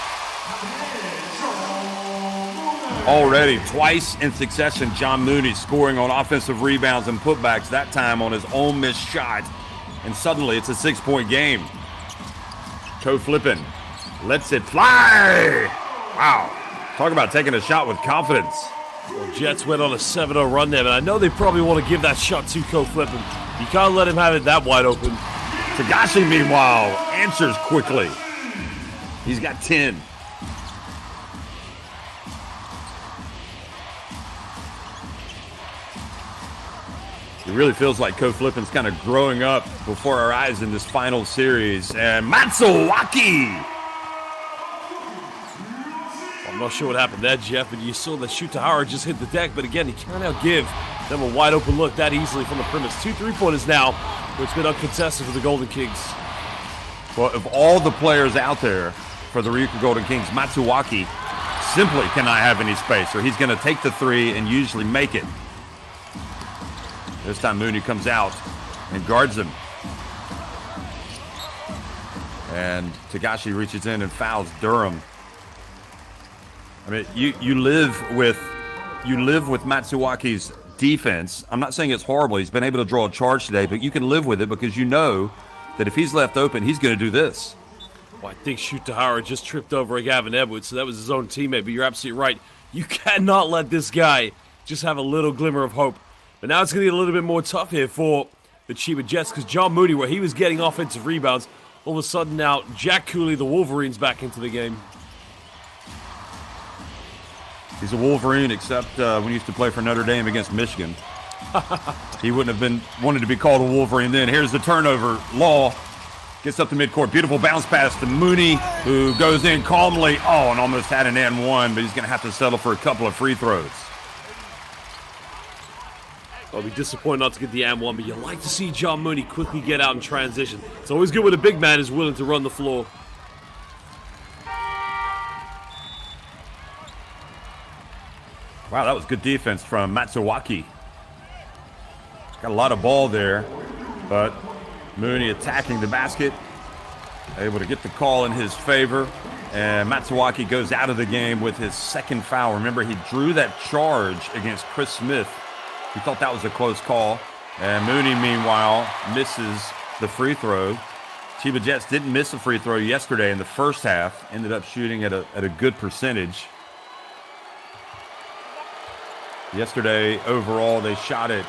Already, twice in succession, John Mooney scoring on offensive rebounds and putbacks, that time on his own missed shot. And suddenly, it's a 6-point game. Toe flipping, lets it fly. Wow. Talk about taking a shot with confidence. Well, Jets went on a 7-0 run there, but I know they probably want to give that shot to Ko Flippin. You can't let him have it that wide open. Tagashi, meanwhile, answers quickly. He's got 10. It really feels like Ko Flippin's kind of growing up before our eyes in this final series. And Matsuwaki! I'm not sure what happened there, Jeff, but you saw that Shutahara just hit the deck, but again, he can't now give them a wide open look that easily from the premise. 2 3-pointers now, which has been uncontested for the Golden Kings. Well, of all the players out there for the RYUKYU Golden Kings, Matsuwaki simply cannot have any space, or he's going to take the three and usually make it. This time Mooney comes out and guards him. And Tagashi reaches in and fouls Durham. I mean, you live with Matsuwaki's defense. I'm not saying it's horrible. He's been able to draw a charge today, but you can live with it because you know that if he's left open, he's going to do this. Well, I think Shutahara just tripped over Gavin Edwards, so that was his own teammate, but you're absolutely right. You cannot let this guy just have a little glimmer of hope. But now it's going to get a little bit more tough here for the Chiba Jets because John Mooney, where he was getting offensive rebounds, all of a sudden now Jack Cooley, the Wolverines, back into the game. He's a Wolverine, except when he used to play for Notre Dame against Michigan. He wouldn't have wanted to be called a Wolverine then. Here's the turnover. Law gets up to midcourt. Beautiful bounce pass to Mooney, who goes in calmly. Oh, and almost had an and-one, but he's going to have to settle for a couple of free throws. I'll be disappointed not to get the and-one, but you like to see John Mooney quickly get out in transition. It's always good when a big man is willing to run the floor. Wow, that was good defense from Matsuwaki. Got a lot of ball there, but Mooney attacking the basket, able to get the call in his favor, and Matsuwaki goes out of the game with his second foul. Remember, he drew that charge against Chris Smith. He thought that was a close call, and Mooney, meanwhile, misses the free throw. Chiba Jets didn't miss a free throw yesterday in the first half, ended up shooting at a good percentage. Yesterday, overall, they shot it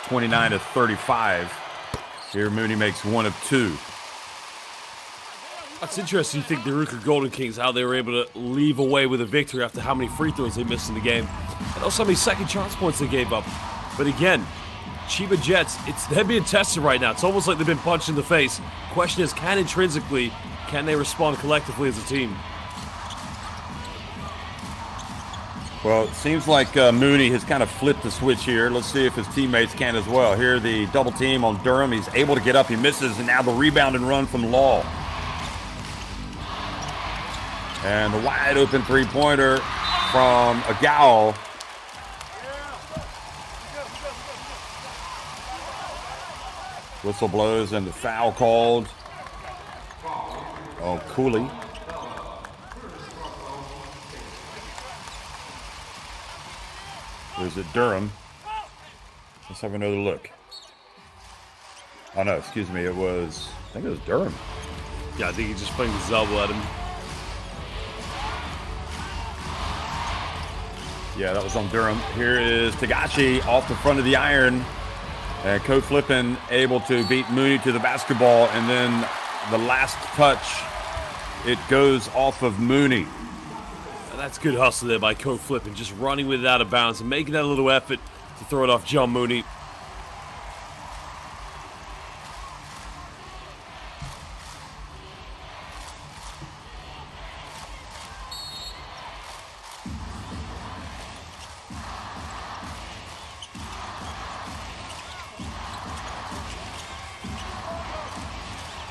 29-35. Here, Mooney makes 1 of 2. That's interesting. You think the RYUKYU Golden Kings, how they were able to leave away with a victory after how many free throws they missed in the game. And also how many second chance points they gave up. But again, Chiba Jets, they're being tested right now. It's almost like they've been punched in the face. Question is, can they respond collectively as a team? Well, it seems like Mooney has kind of flipped the switch here. Let's see if his teammates can as well. Here, the double team on Durham. He's able to get up. He misses, and now the rebound and run from Law. And the wide open three-pointer from Agal. Whistle blows and the foul called on Cooley. Is it Durham? Let's have another look. Oh no, excuse me, I think it was Durham. Yeah, I think he just flinged his elbow at him. Yeah, that was on Durham. Here is Tagashi off the front of the iron. And Coach Flippin able to beat Mooney to the basketball. And then the last touch, it goes off of Mooney. And that's good hustle there by Coach Flippin, just running with it out of bounds and making that little effort to throw it off John Mooney.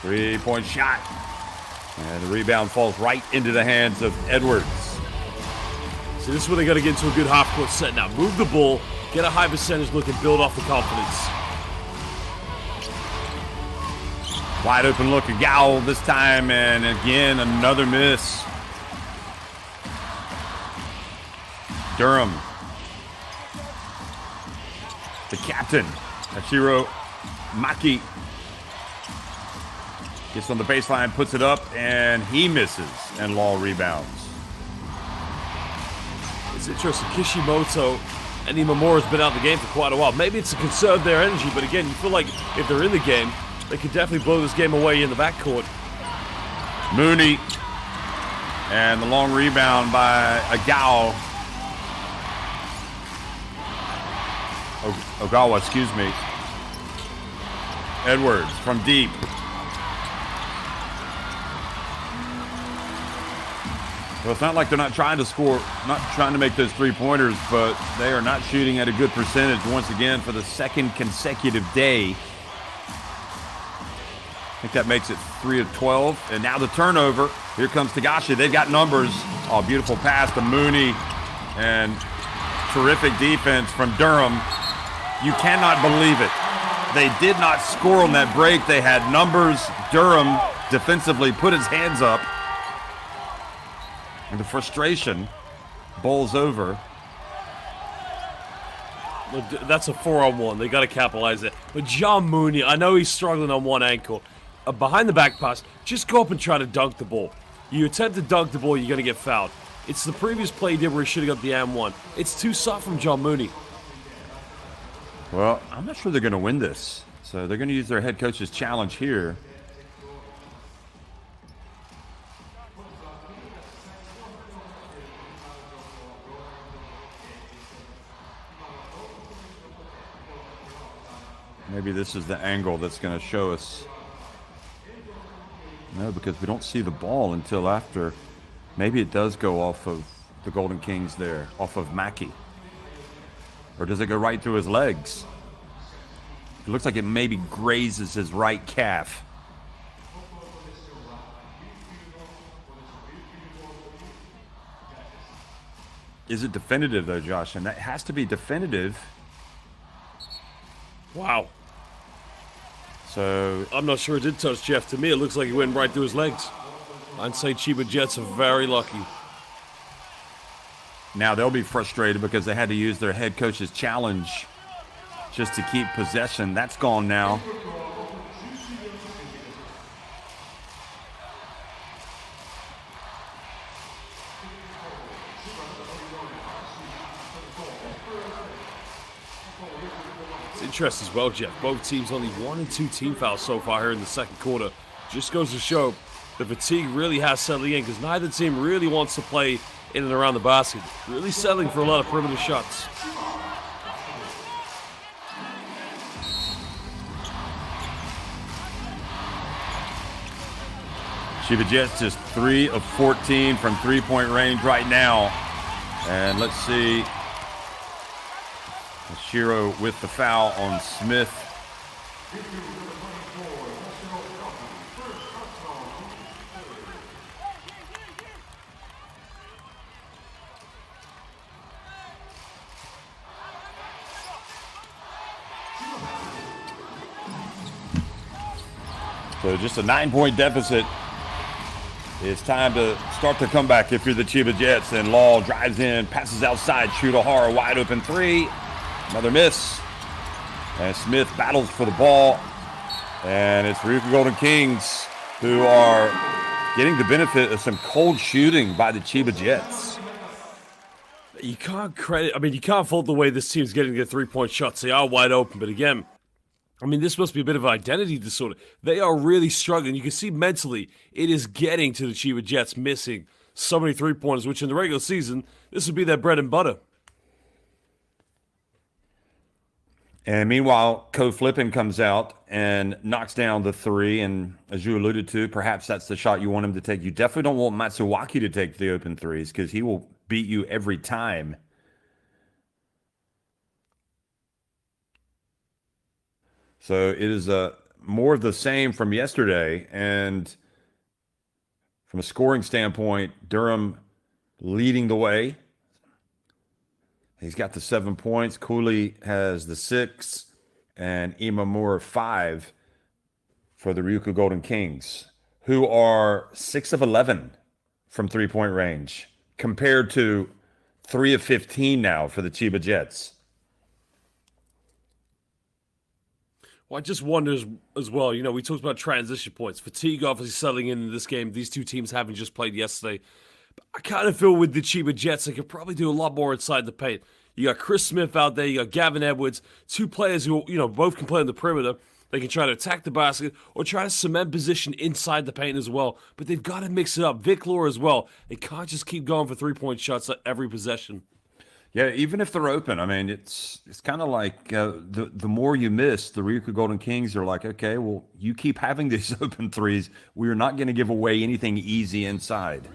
3-point shot. And the rebound falls right into the hands of Edwards. So this is where they got to get into a good half-court set now. Move the ball, get a high percentage look, and build off the confidence. Wide open look at Gowell this time, and again, another miss. Durham. The captain, Hashiro Maki, gets on the baseline, puts it up, and he misses, and Law rebounds. It's interesting, Kishimoto and Imamura's been out of the game for quite a while. Maybe it's to conserve their energy, but again, you feel like if they're in the game, they could definitely blow this game away in the backcourt. Mooney, and the long rebound by Ogawa. Ogawa, excuse me. Edwards from deep. Well, it's not like they're not trying to score, not trying to make those three-pointers, but they are not shooting at a good percentage once again for the second consecutive day. I think that makes it 3 of 12. And now the turnover. Here comes Tagashi. They've got numbers. Oh, beautiful pass to Mooney. And terrific defense from Durham. You cannot believe it. They did not score on that break. They had numbers. Durham defensively put his hands up. And the frustration bowls over. That's a 4-on-1. They got to capitalize it. But John Mooney, I know he's struggling on one ankle. Behind the back pass, just go up and try to dunk the ball. You attempt to dunk the ball, you're going to get fouled. It's the previous play he did where he should have got the M1. It's too soft from John Mooney. Well, I'm not sure they're going to win this. So they're going to use their head coach's challenge here. Maybe this is the angle that's going to show us. No, because we don't see the ball until after. Maybe it does go off of the Golden Kings there, off of Mackey. Or does it go right through his legs? It looks like it maybe grazes his right calf. Is it definitive though, Josh? And that has to be definitive. Wow. So I'm not sure it did touch Jeff. To me, it looks like it went right through his legs. I'd say Chiba Jets are very lucky. now they'll be frustrated because they had to use their head coach's challenge just to keep possession. That's gone now. Interest as well, Jeff. Both teams only 1 and 2 team fouls so far here in the second quarter. Just goes to show the fatigue really has settled in because neither team really wants to play in and around the basket. Really settling for a lot of perimeter shots. Chiba Jets just 3 of 14 from three-point range right now. And let's see. Shiro with the foul on Smith. So just a 9-point deficit. It's time to start the comeback if you're the Chiba Jets. And Law drives in, passes outside, Shooter wide open three. Another miss. And Smith battles for the ball. And it's RYUKYU Golden Kings who are getting the benefit of some cold shooting by the Chiba Jets. You can't you can't fault the way this team's getting their 3-point shots. They are wide open, but again, this must be a bit of an identity disorder. They are really struggling. You can see mentally, it is getting to the Chiba Jets missing so many 3-pointers, which in the regular season, this would be their bread and butter. And meanwhile, Ko Flippin comes out and knocks down the three. And as you alluded to, perhaps that's the shot you want him to take. You definitely don't want Matsuwaki to take the open threes because he will beat you every time. So it is more of the same from yesterday. And from a scoring standpoint, Durham leading the way. He's got the 7 points. Cooley has the 6. And Imamura 5 for the RYUKYU Golden Kings, who are 6 of 11 from 3-point range, compared to 3 of 15 now for the Chiba Jets. Well, I just wonder as well, we talked about transition points. Fatigue obviously settling in this game. These two teams having just played yesterday. But I kind of feel with the Chiba Jets, they could probably do a lot more inside the paint. You got Chris Smith out there. You got Gavin Edwards. Two players who, both can play on the perimeter. They can try to attack the basket or try to cement position inside the paint as well. But they've got to mix it up. Vic Law as well. They can't just keep going for 3-point shots at every possession. Yeah, even if they're open, it's kind of like the more you miss, the RYUKYU Golden Kings are like, okay, well, you keep having these open threes. We are not going to give away anything easy inside.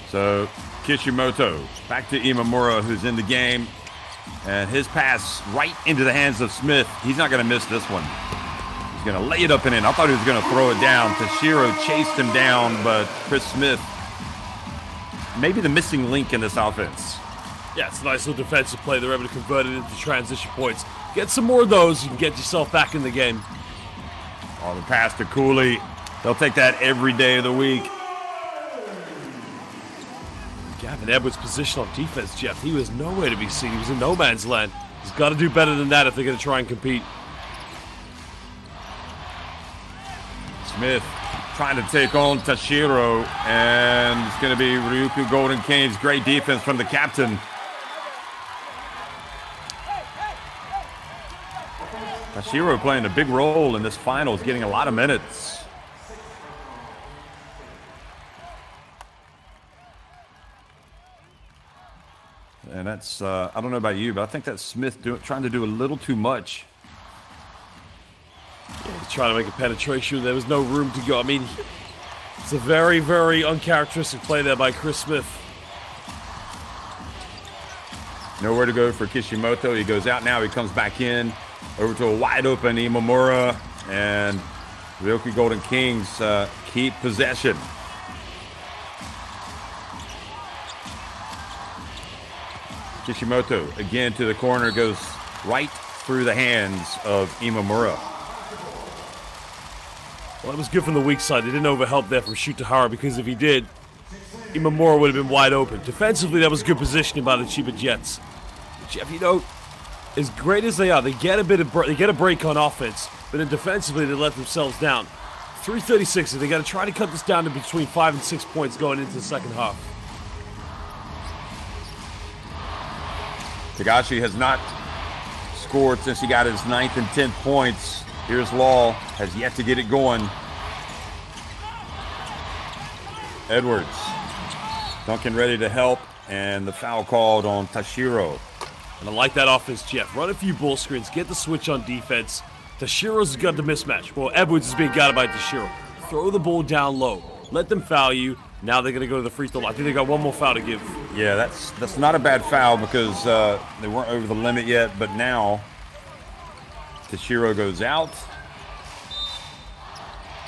So Kishimoto back to Imamura, who's in the game, and his pass right into the hands of Smith. He's not going to miss this one. He's going to lay it up and in. I thought he was going to throw it down. Tashiro chased him down, but Chris Smith, maybe the missing link in this offense. Yeah, it's a nice little defensive play. They're able to convert it into transition points. Get some more of those, you can get yourself back in the game. Oh, the pass to Cooley. They'll take that every day of the week. Gavin Edwards' position on defense, Jeff, he was nowhere to be seen. He was in no man's land. He's got to do better than that if they're going to try and compete. Smith trying to take on Tashiro, and it's going to be RYUKYU Golden Kings. Great defense from the captain. Tashiro playing a big role in this finals, getting a lot of minutes. And that's, I don't know about you, but I think that's Smith trying to do a little too much. Yeah, he's trying to make a penetration. There was no room to go. It's a very, very uncharacteristic play there by Chris Smith. Nowhere to go for Kishimoto. He goes out now. He comes back in over to a wide open Imamura. And the RYUKYU Golden Kings keep possession. Kishimoto again to the corner, goes right through the hands of Imamura. Well, that was good from the weak side. They didn't overhelp there from Shutahara, because if he did, Imamura would have been wide open. Defensively, that was good positioning by the Chiba Jets. Jeff, as great as they are, they get a break on offense, but then defensively they let themselves down. 3:36, and they got to try to cut this down to between 5 and 6 points going into the second half. Tagashi has not scored since he got his 9th and 10th points. Here's Law, has yet to get it going. Edwards. Duncan ready to help, and the foul called on Tashiro. And I like that offense, Jeff. Run a few ball screens, get the switch on defense. Tashiro's got the mismatch. Well, Edwards is being guarded by Tashiro. Throw the ball down low. Let them foul you. Now they're going to go to the free throw line. I think they got one more foul to give. Yeah, that's not a bad foul because they weren't over the limit yet, but now Tashiro goes out.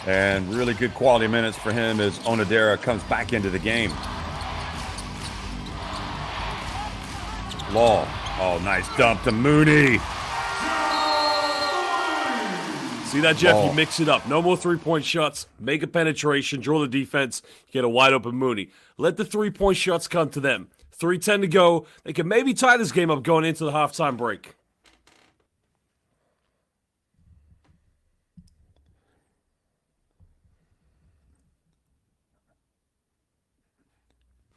And really good quality minutes for him as Onodera comes back into the game. Law. Oh, nice dump to Mooney. See that, Jeff? Law. You mix it up. No more three-point shots. Make a penetration. Draw the defense. Get a wide-open Mooney. Let the three-point shots come to them. 3:10 to go. They can maybe tie this game up going into the halftime break.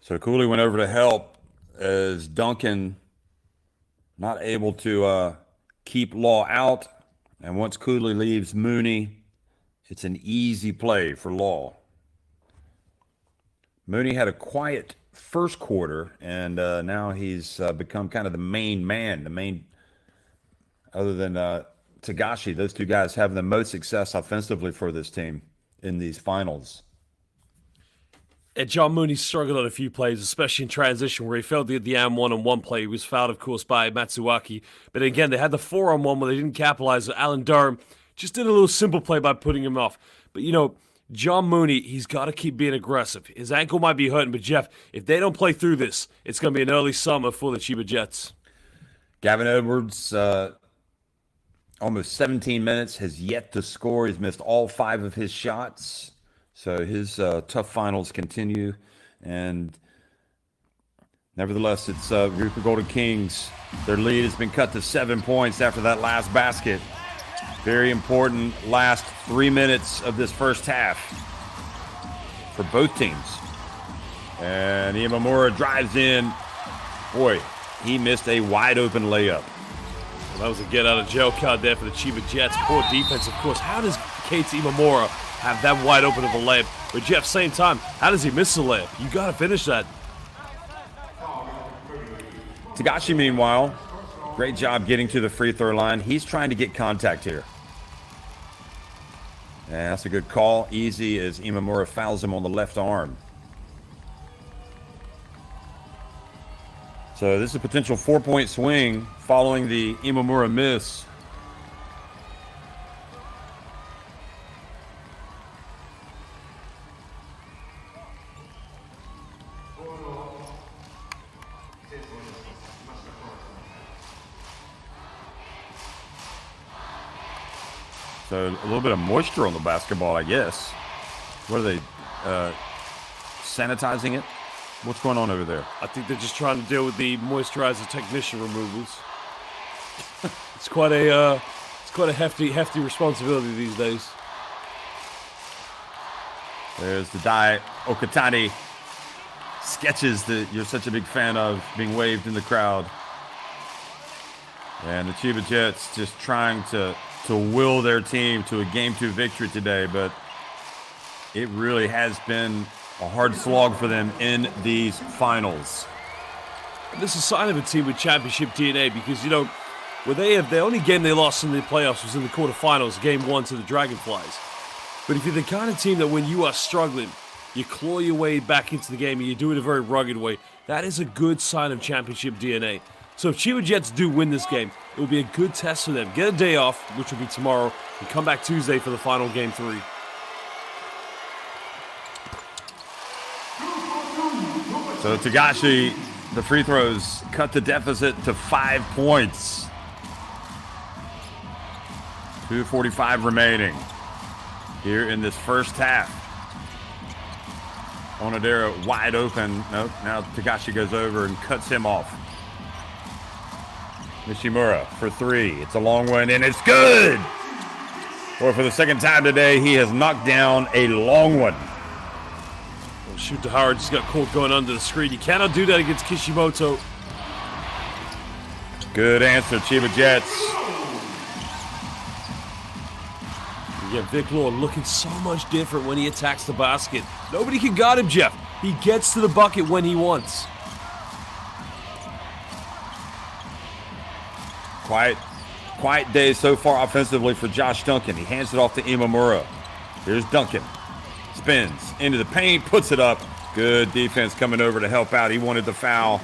So Cooley went over to help as Duncan not able to keep Law out. And once Cooley leaves Mooney, it's an easy play for Law. Mooney had a quiet first quarter, and now he's become kind of the main man, other than Tagashi. Those two guys having the most success offensively for this team in these finals. And John Mooney struggled on a few plays, especially in transition, where he failed the one-on-one play. He was fouled, of course, by Matsuaki. But again, they had the 4-on-1 where they didn't capitalize. Alan Durham just did a little simple play by putting him off. But, you know, John Mooney, he's got to keep being aggressive. His ankle might be hurting, but, Jeff, if they don't play through this, it's going to be an early summer for the Chiba Jets. Gavin Edwards, almost 17 minutes, has yet to score. He's missed all 5 of his shots. So his tough finals continue, and nevertheless, it's RYUKYU Golden Kings. Their lead has been cut to 7 points after that last basket. Very important last 3 minutes of this first half for both teams. And Imamura drives in. Boy, he missed a wide-open layup. Well, that was a get-out-of-jail card there for the Chiba Jets. Poor defense, of course. How does Kates Imamura have that wide open of a layup? But Jeff, same time, how does he miss the layup? You got to finish that. Tagashi, meanwhile, great job getting to the free throw line. He's trying to get contact here. And that's a good call. Easy as Imamura fouls him on the left arm. So this is a potential 4-point swing following the Imamura miss. So a little bit of moisture on the basketball, I guess. What are they, sanitizing it? What's going on over there? I think they're just trying to deal with the moisturizer technician removals. It's quite a hefty responsibility these days. There's the Dai Okatani sketches that you're such a big fan of being waved in the crowd. And the Chiba Jets just trying to will their team to a Game 2 victory today, but it really has been a hard slog for them in these finals. This is a sign of a team with championship DNA because, you know, where they have the only game they lost in the playoffs was in the quarterfinals, Game 1 to the Dragonflies. But if you're the kind of team that when you are struggling, you claw your way back into the game and you do it a very rugged way, that is a good sign of championship DNA. So if Chiba Jets do win this game, it will be a good test for them. Get a day off, which will be tomorrow, and come back Tuesday for the final Game 3. So Tagashi, the free throws cut the deficit to 5 points. 2:45 remaining here in this first half. Onodera wide open. Nope, now Tagashi goes over and cuts him off. Nishimura for 3. It's a long one, and it's good! Boy, for the second time today, he has knocked down a long one. Well, shoot to Howard just got caught going under the screen. You cannot do that against Kishimoto. Good answer, Chiba Jets. Yeah, Vic Lord looking so much different when he attacks the basket. Nobody can guard him, Jeff. He gets to the bucket when he wants. Quiet day so far offensively for Josh Duncan. He hands it off to Imamura. Here's Duncan. Spins into the paint, puts it up. Good defense coming over to help out. He wanted the foul.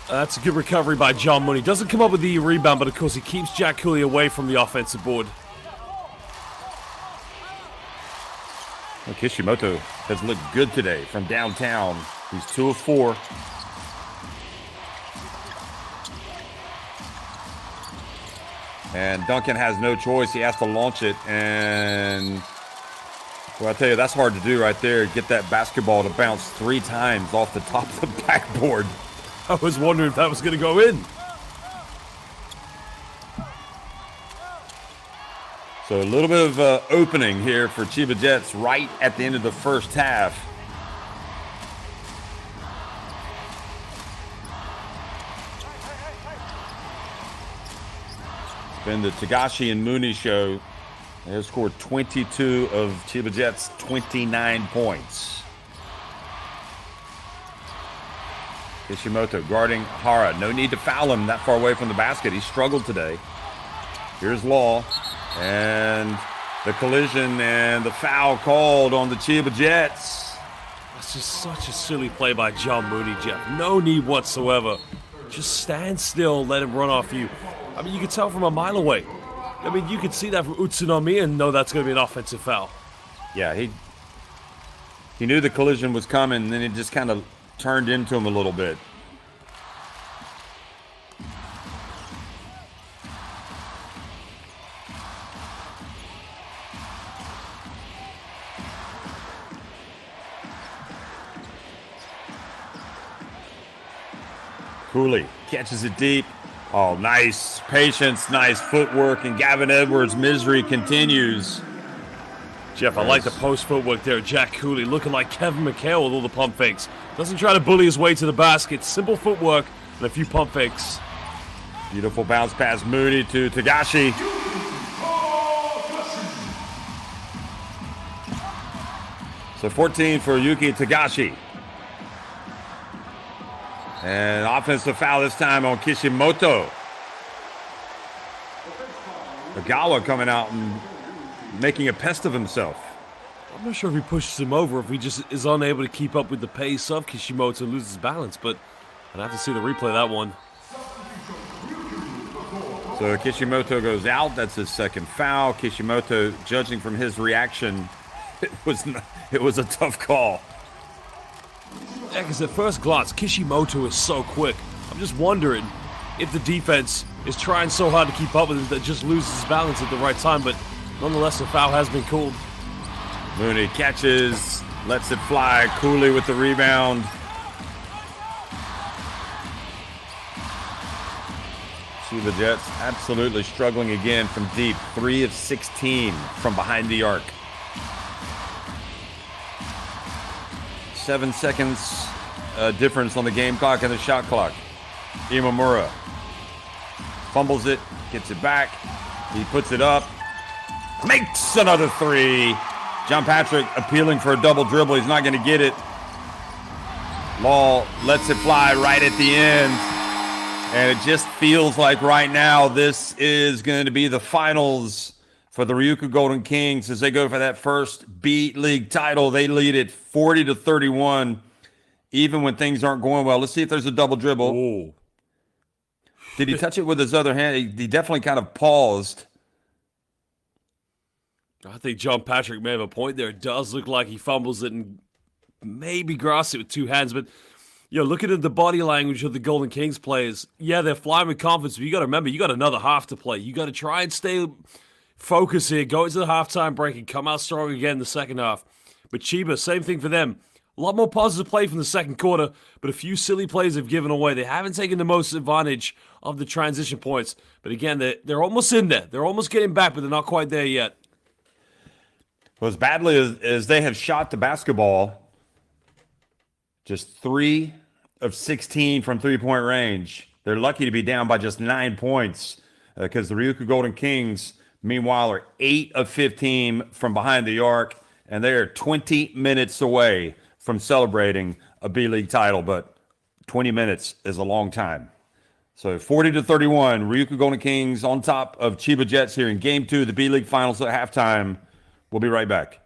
That's a good recovery by John Mooney. Doesn't come up with the rebound, but of course he keeps Jack Cooley away from the offensive board. Well, Kishimoto has looked good today from downtown. He's 2 of 4. And Duncan has no choice. He has to launch it. And, well, I tell you, that's hard to do right there. Get that basketball to bounce 3 times off the top of the backboard. I was wondering if that was going to go in. So a little bit of opening here for Chiba Jets right at the end of the first half. It's been the Tagashi and Mooney show. They have scored 22 of Chiba Jets' 29 points. Kishimoto guarding Hara. No need to foul him that far away from the basket. He struggled today. Here's Law. And the collision and the foul called on the Chiba Jets. That's just such a silly play by John Mooney, Jeff. No need whatsoever. Just stand still, let him run off you. I mean, you could tell from a mile away. I mean, you could see that from Utsunomiya and know that's going to be an offensive foul. Yeah, he knew the collision was coming, and then it just kind of turned into him a little bit. Cooley catches it deep. Oh, nice patience, nice footwork, and Gavin Edwards' misery continues. Jeff, I like the post footwork there. Jack Cooley looking like Kevin McHale with all the pump fakes. Doesn't try to bully his way to the basket. Simple footwork and a few pump fakes. Beautiful bounce pass, Mooney to Tagashi. So 14 for Yuki Tagashi. And offensive foul this time on Kishimoto. Ogawa coming out and making a pest of himself. I'm not sure if he pushes him over, if he just is unable to keep up with the pace of Kishimoto and loses balance, but I'd have to see the replay of that one. So Kishimoto goes out. That's his second foul. Kishimoto, judging from his reaction, it was a tough call. Yeah, because at first glance, Kishimoto is so quick. I'm just wondering if the defense is trying so hard to keep up with him that just loses his balance at the right time, but nonetheless, the foul has been called. Mooney catches, lets it fly. Cooley with the rebound. Chiba Jets absolutely struggling again from deep. 3 of 16 from behind the arc. 7 seconds difference on the game clock and the shot clock. Imamura fumbles it, gets it back. He puts it up, makes another 3. John Patrick appealing for a double dribble. He's not going to get it. Law lets it fly right at the end. And it just feels like right now this is going to be the finals for the RYUKYU Golden Kings as they go for that first B.LEAGUE title. They lead it 40-31, even when things aren't going well. Let's see if there's a double dribble. Ooh. Did he touch it with his other hand? He definitely kind of paused. I think John Patrick may have a point there. It does look like he fumbles it and maybe grasps it with 2 hands, but looking at the body language of the Golden Kings players, yeah, they're flying with confidence, but you got to remember, you got another half to play. You got to try and stay focused here, go into the halftime break and come out strong again in the second half. But Chiba, same thing for them. A lot more positive play from the second quarter, but a few silly plays have given away. They haven't taken the most advantage of the transition points. But again, they're almost in there. They're almost getting back, but they're not quite there yet. Well, as badly as they have shot the basketball, just 3 of 16 from three-point range. They're lucky to be down by just 9 points because the RYUKYU Golden Kings, meanwhile, are 8 of 15 from behind the arc, and they are 20 minutes away from celebrating a B.LEAGUE title, but 20 minutes is a long time. So 40-31, RYUKYU Golden Kings on top of Chiba Jets here in Game 2 of the B.LEAGUE Finals at halftime. We'll be right back.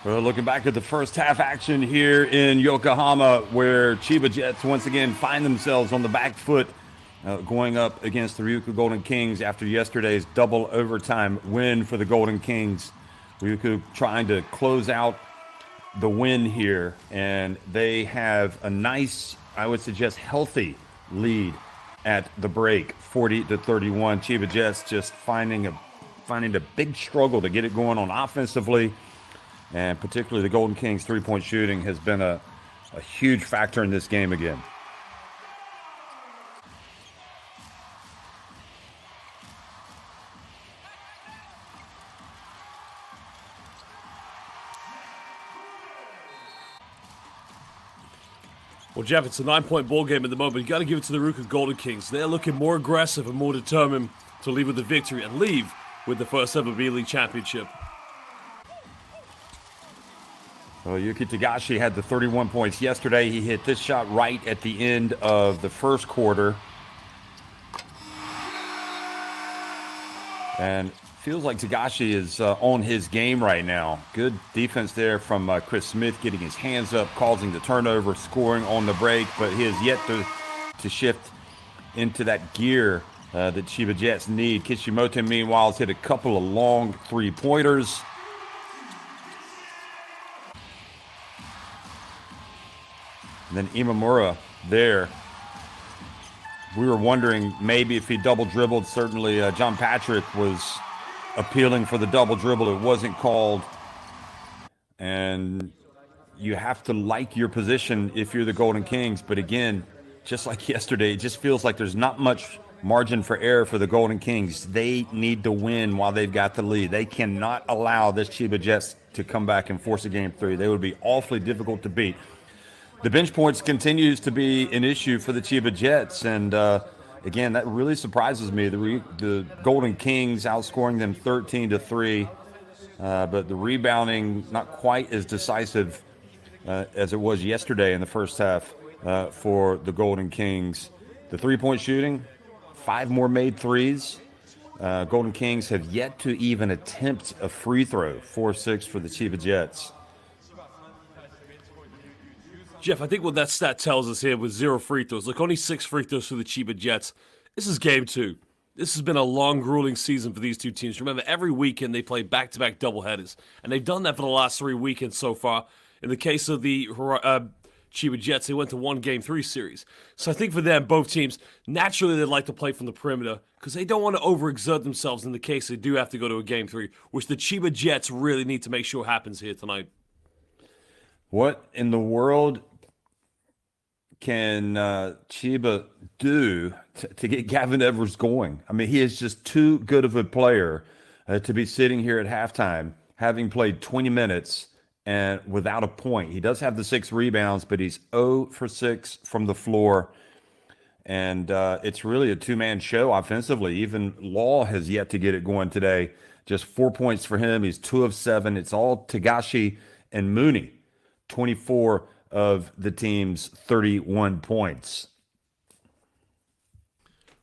Well, looking back at the first half action here in Yokohama, where Chiba Jets once again find themselves on the back foot, going up against the RYUKYU Golden Kings after yesterday's double overtime win for the Golden Kings. RYUKYU trying to close out the win here, and they have a nice, I would suggest, healthy lead at the break, 40-31. Chiba Jets just finding a big struggle to get it going on offensively. And particularly the Golden Kings' three-point shooting has been a huge factor in this game again. Well, Jeff, it's a 9-point ball game at the moment. You got to give it to the RYUKYU Golden Kings. They're looking more aggressive and more determined to leave with the victory and leave with the first ever B.LEAGUE championship. Well, Yuki Tagashi had the 31 points yesterday. He hit this shot right at the end of the first quarter. And feels like Tagashi is on his game right now. Good defense there from Chris Smith, getting his hands up, causing the turnover, scoring on the break. But he has yet to shift into that gear that Chiba Jets need. Kishimoto, meanwhile, has hit a couple of long three-pointers. And then Imamura there. We were wondering maybe if he double dribbled. Certainly John Patrick was appealing for the double dribble. It wasn't called. And you have to like your position if you're the Golden Kings. But again, just like yesterday, it just feels like there's not much margin for error for the Golden Kings. They need to win while they've got the lead. They cannot allow this Chiba Jets to come back and force a game three. They would be awfully difficult to beat. The bench points continues to be an issue for the Chiba Jets, and again, that really surprises me. The Golden Kings outscoring them 13-3, but the rebounding not quite as decisive as it was yesterday in the first half for the Golden Kings. The three-point shooting, 5 more made threes. Golden Kings have yet to even attempt a free throw, 4-6 for the Chiba Jets. Jeff, I think what that stat tells us here with 0 free throws. Look, only 6 free throws for the Chiba Jets. This is game 2. This has been a long, grueling season for these two teams. Remember, every weekend they play back-to-back doubleheaders, and they've done that for the last 3 weekends so far. In the case of the Chiba Jets, they went to 1 Game 3 series. So I think for them, both teams, naturally they'd like to play from the perimeter because they don't want to overexert themselves in the case they do have to go to a Game 3, which the Chiba Jets really need to make sure happens here tonight. What in the world can Chiba do to get Gavin Edwards going? I mean, he is just too good of a player to be sitting here at halftime, having played 20 minutes and without a point. He does have the 6 rebounds, but he's 0 for 6 from the floor. And it's really a two-man show offensively. Even Law has yet to get it going today. Just 4 points for him. He's 2 of 7. It's all Tagashi and Mooney, 24 of the team's 31 points.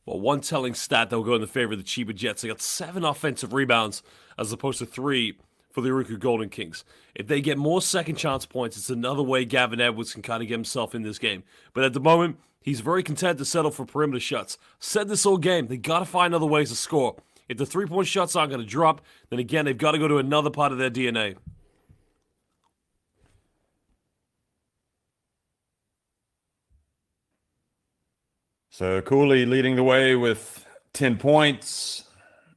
Well, one telling stat that will go in the favor of the Chiba Jets. They got 7 offensive rebounds as opposed to 3 for the RYUKYU Golden Kings. If they get more second chance points, it's another way Gavin Edwards can kind of get himself in this game. But at the moment, he's very content to settle for perimeter shots. Said this whole game, they got to find other ways to score. If the three-point shots aren't going to drop, then again, they've got to go to another part of their DNA. So Cooley leading the way with 10 points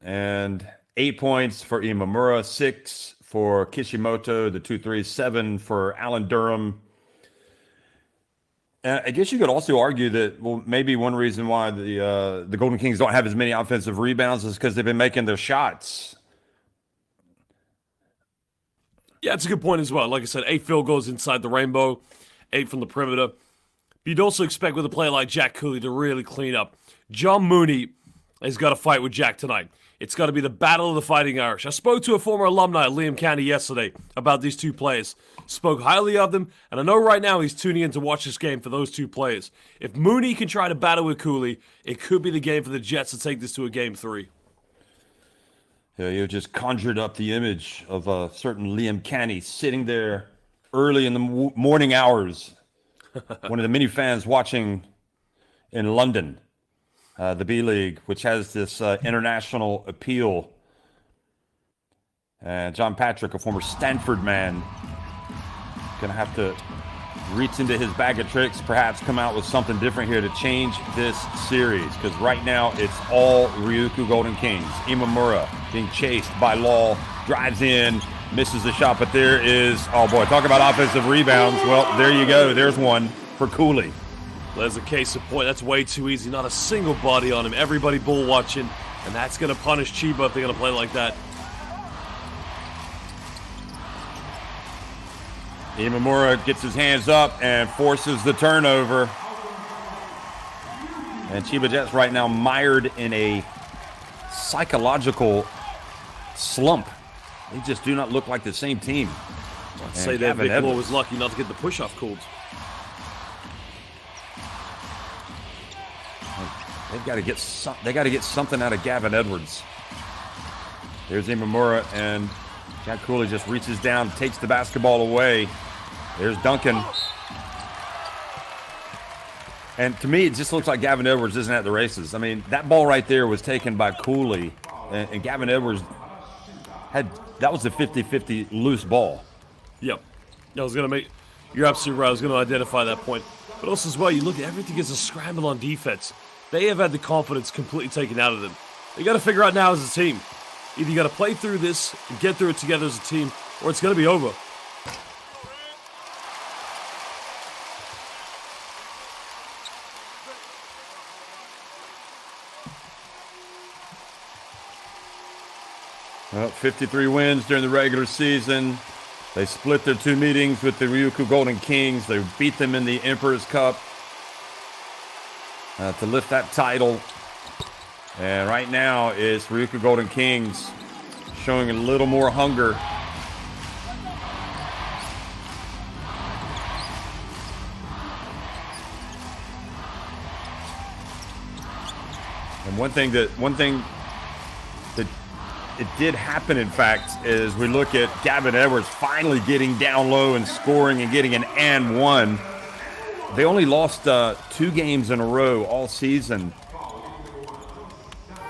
and 8 points for Imamura, 6 for Kishimoto, the 2-3, 7 for Alan Durham. And I guess you could also argue that, well, maybe one reason why the Golden Kings don't have as many offensive rebounds is because they've been making their shots. Yeah, it's a good point as well. Like I said, 8 field goals inside the rainbow, 8 from the perimeter. You'd also expect with a player like Jack Cooley to really clean up. John Mooney has got to fight with Jack tonight. It's got to be the battle of the Fighting Irish. I spoke to a former alumni at Liam County yesterday about these two players. Spoke highly of them, and I know right now he's tuning in to watch this game for those two players. If Mooney can try to battle with Cooley, it could be the game for the Jets to take this to a Game 3. Yeah, you just conjured up the image of a certain Liam Canny sitting there early in the morning hours. One of the many fans watching in London, the B-League, which has this international appeal. And John Patrick, a former Stanford man, going to have to reach into his bag of tricks, perhaps come out with something different here to change this series. Because right now, it's all Ryukyu Golden Kings. Imamura being chased by Law, drives in, misses the shot, but there is, oh boy, talk about offensive rebounds. Well, there you go. There's one for Cooley. There's a case in point. That's way too easy. Not a single body on him. Everybody bull watching, and that's going to punish Chiba if they're going to play like that. Imamura gets his hands up and forces the turnover. And Chiba Jets right now mired in a psychological slump. They just do not look like the same team. I'd say that Vic Law was lucky not to get the push-off called. They got to get something out of Gavin Edwards. There's Imamura, and Jack Cooley just reaches down, takes the basketball away. There's Duncan. And to me, it just looks like Gavin Edwards isn't at the races. I mean, that ball right there was taken by Cooley, and Gavin Edwards that was a 50-50 loose ball. Yep. You're absolutely right. I was going to identify that point. But also as well, you look at everything as a scramble on defense. They have had the confidence completely taken out of them. They got to figure out now as a team. Either you got to play through this and get through it together as a team, or it's going to be over. Well, 53 wins during the regular season. They split their 2 meetings with the Ryukyu Golden Kings. They beat them in the Emperor's Cup to lift that title. And right now it's Ryukyu Golden Kings showing a little more hunger. And one thing that it did happen, in fact, is we look at Gavin Edwards finally getting down low and scoring and getting an and one. They only lost 2 games in a row all season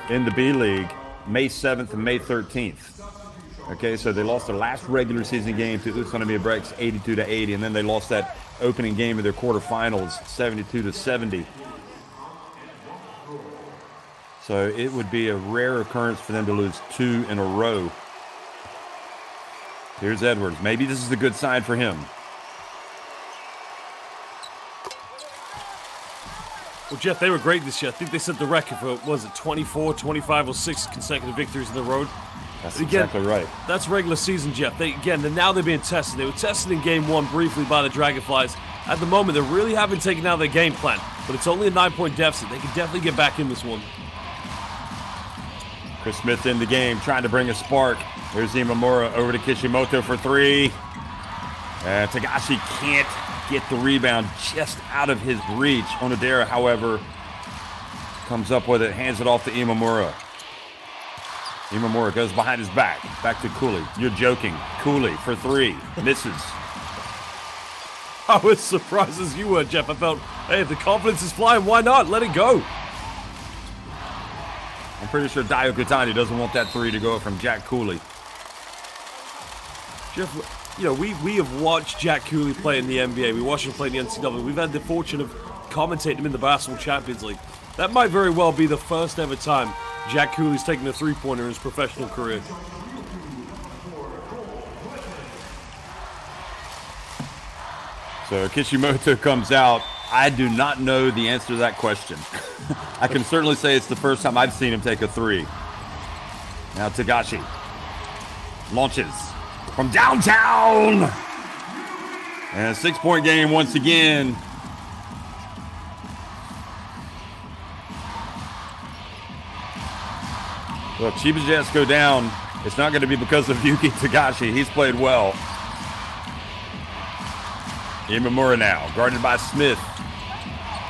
in the B-League, May 7th and May 13th. Okay, so they lost their last regular season game to Utsunomiya Breaks 82-80, and then they lost that opening game of their quarterfinals 72-70. So it would be a rare occurrence for them to lose 2 in a row. Here's Edwards. Maybe this is a good sign for him. Well, Jeff, they were great this year. I think they set the record for, was it 24, 25, or 6 consecutive victories in the road. That's exactly right. That's regular season, Jeff. Now they're being tested. They were tested in game 1 briefly by the Dragonflies. At the moment, they really haven't taken out their game plan, but it's only a 9-point deficit. They can definitely get back in this one. Chris Smith in the game, trying to bring a spark. There's Imamura over to Kishimoto for 3. And Tagashi can't get the rebound, just out of his reach. Onodera, however, comes up with it, hands it off to Imamura. Imamura goes behind his back to Cooley. You're joking. Cooley for 3, misses. I was surprised as you were, Jeff. I felt, hey, if the confidence is flying, why not? Let it go. I'm pretty sure Dio Katani doesn't want that 3 to go from Jack Cooley. Jeff, we have watched Jack Cooley play in the NBA. We watched him play in the NCAA. We've had the fortune of commentating him in the Basketball Champions League. That might very well be the first ever time Jack Cooley's taken a 3-pointer in his professional career. So Kishimoto comes out. I do not know the answer to that question. I can certainly say it's the first time I've seen him take a 3. Now Tagashi launches from downtown. And a 6-point game once again. Well, Chiba Jets go down. It's not going to be because of Yuki Tagashi. He's played well. Imamura now, guarded by Smith.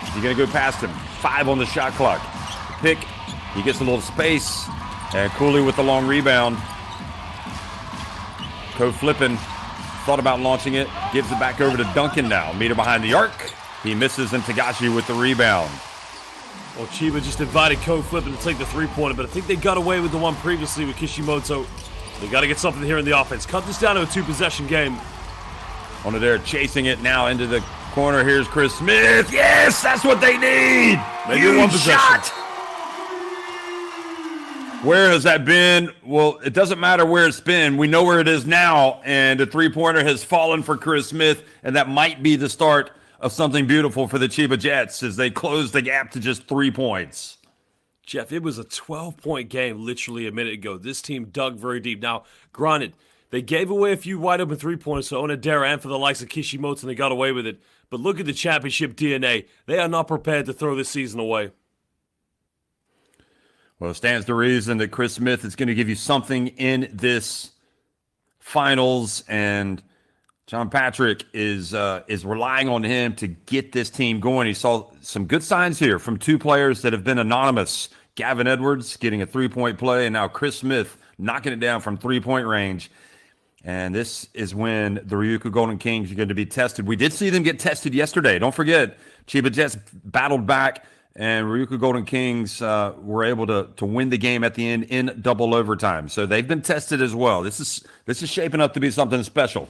Is he going to go past him? 5 on the shot clock. Pick. He gets a little space. And Cooley with the long rebound. Flipping. Thought about launching it. Gives it back over to Duncan now. Meter behind the arc. He misses, and Tagashi with the rebound. Well, Chiba just invited Flipping to take the three-pointer, but I think they got away with the one previously with Kishimoto. They got to get something here in the offense. Cut this down to a two-possession game. Under there, chasing it now into the corner. Here's Chris Smith. Yes, that's what they need. Maybe one possession. Shot. Where has that been? Well, it doesn't matter where it's been. We know where it is now, and the three-pointer has fallen for Chris Smith, and that might be the start of something beautiful for the Chiba Jets as they close the gap to just 3 points. Jeff, it was a 12-point game literally a minute ago. This team dug very deep. Now, granted, they gave away a few wide-open three-pointers for Onodera and for the likes of Kishimoto, and they got away with it. But look at the championship DNA. They are not prepared to throw this season away. Well, it stands to reason that Chris Smith is going to give you something in this finals, and John Patrick is relying on him to get this team going. He saw some good signs here from 2 players that have been anonymous. Gavin Edwards getting a 3-point play, and now Chris Smith knocking it down from 3-point range. And this is when the Ryukyu Golden Kings are going to be tested. We did see them get tested yesterday. Don't forget, Chiba Jets battled back, and Ryukyu Golden Kings were able to win the game at the end in double overtime. So they've been tested as well. This is shaping up to be something special.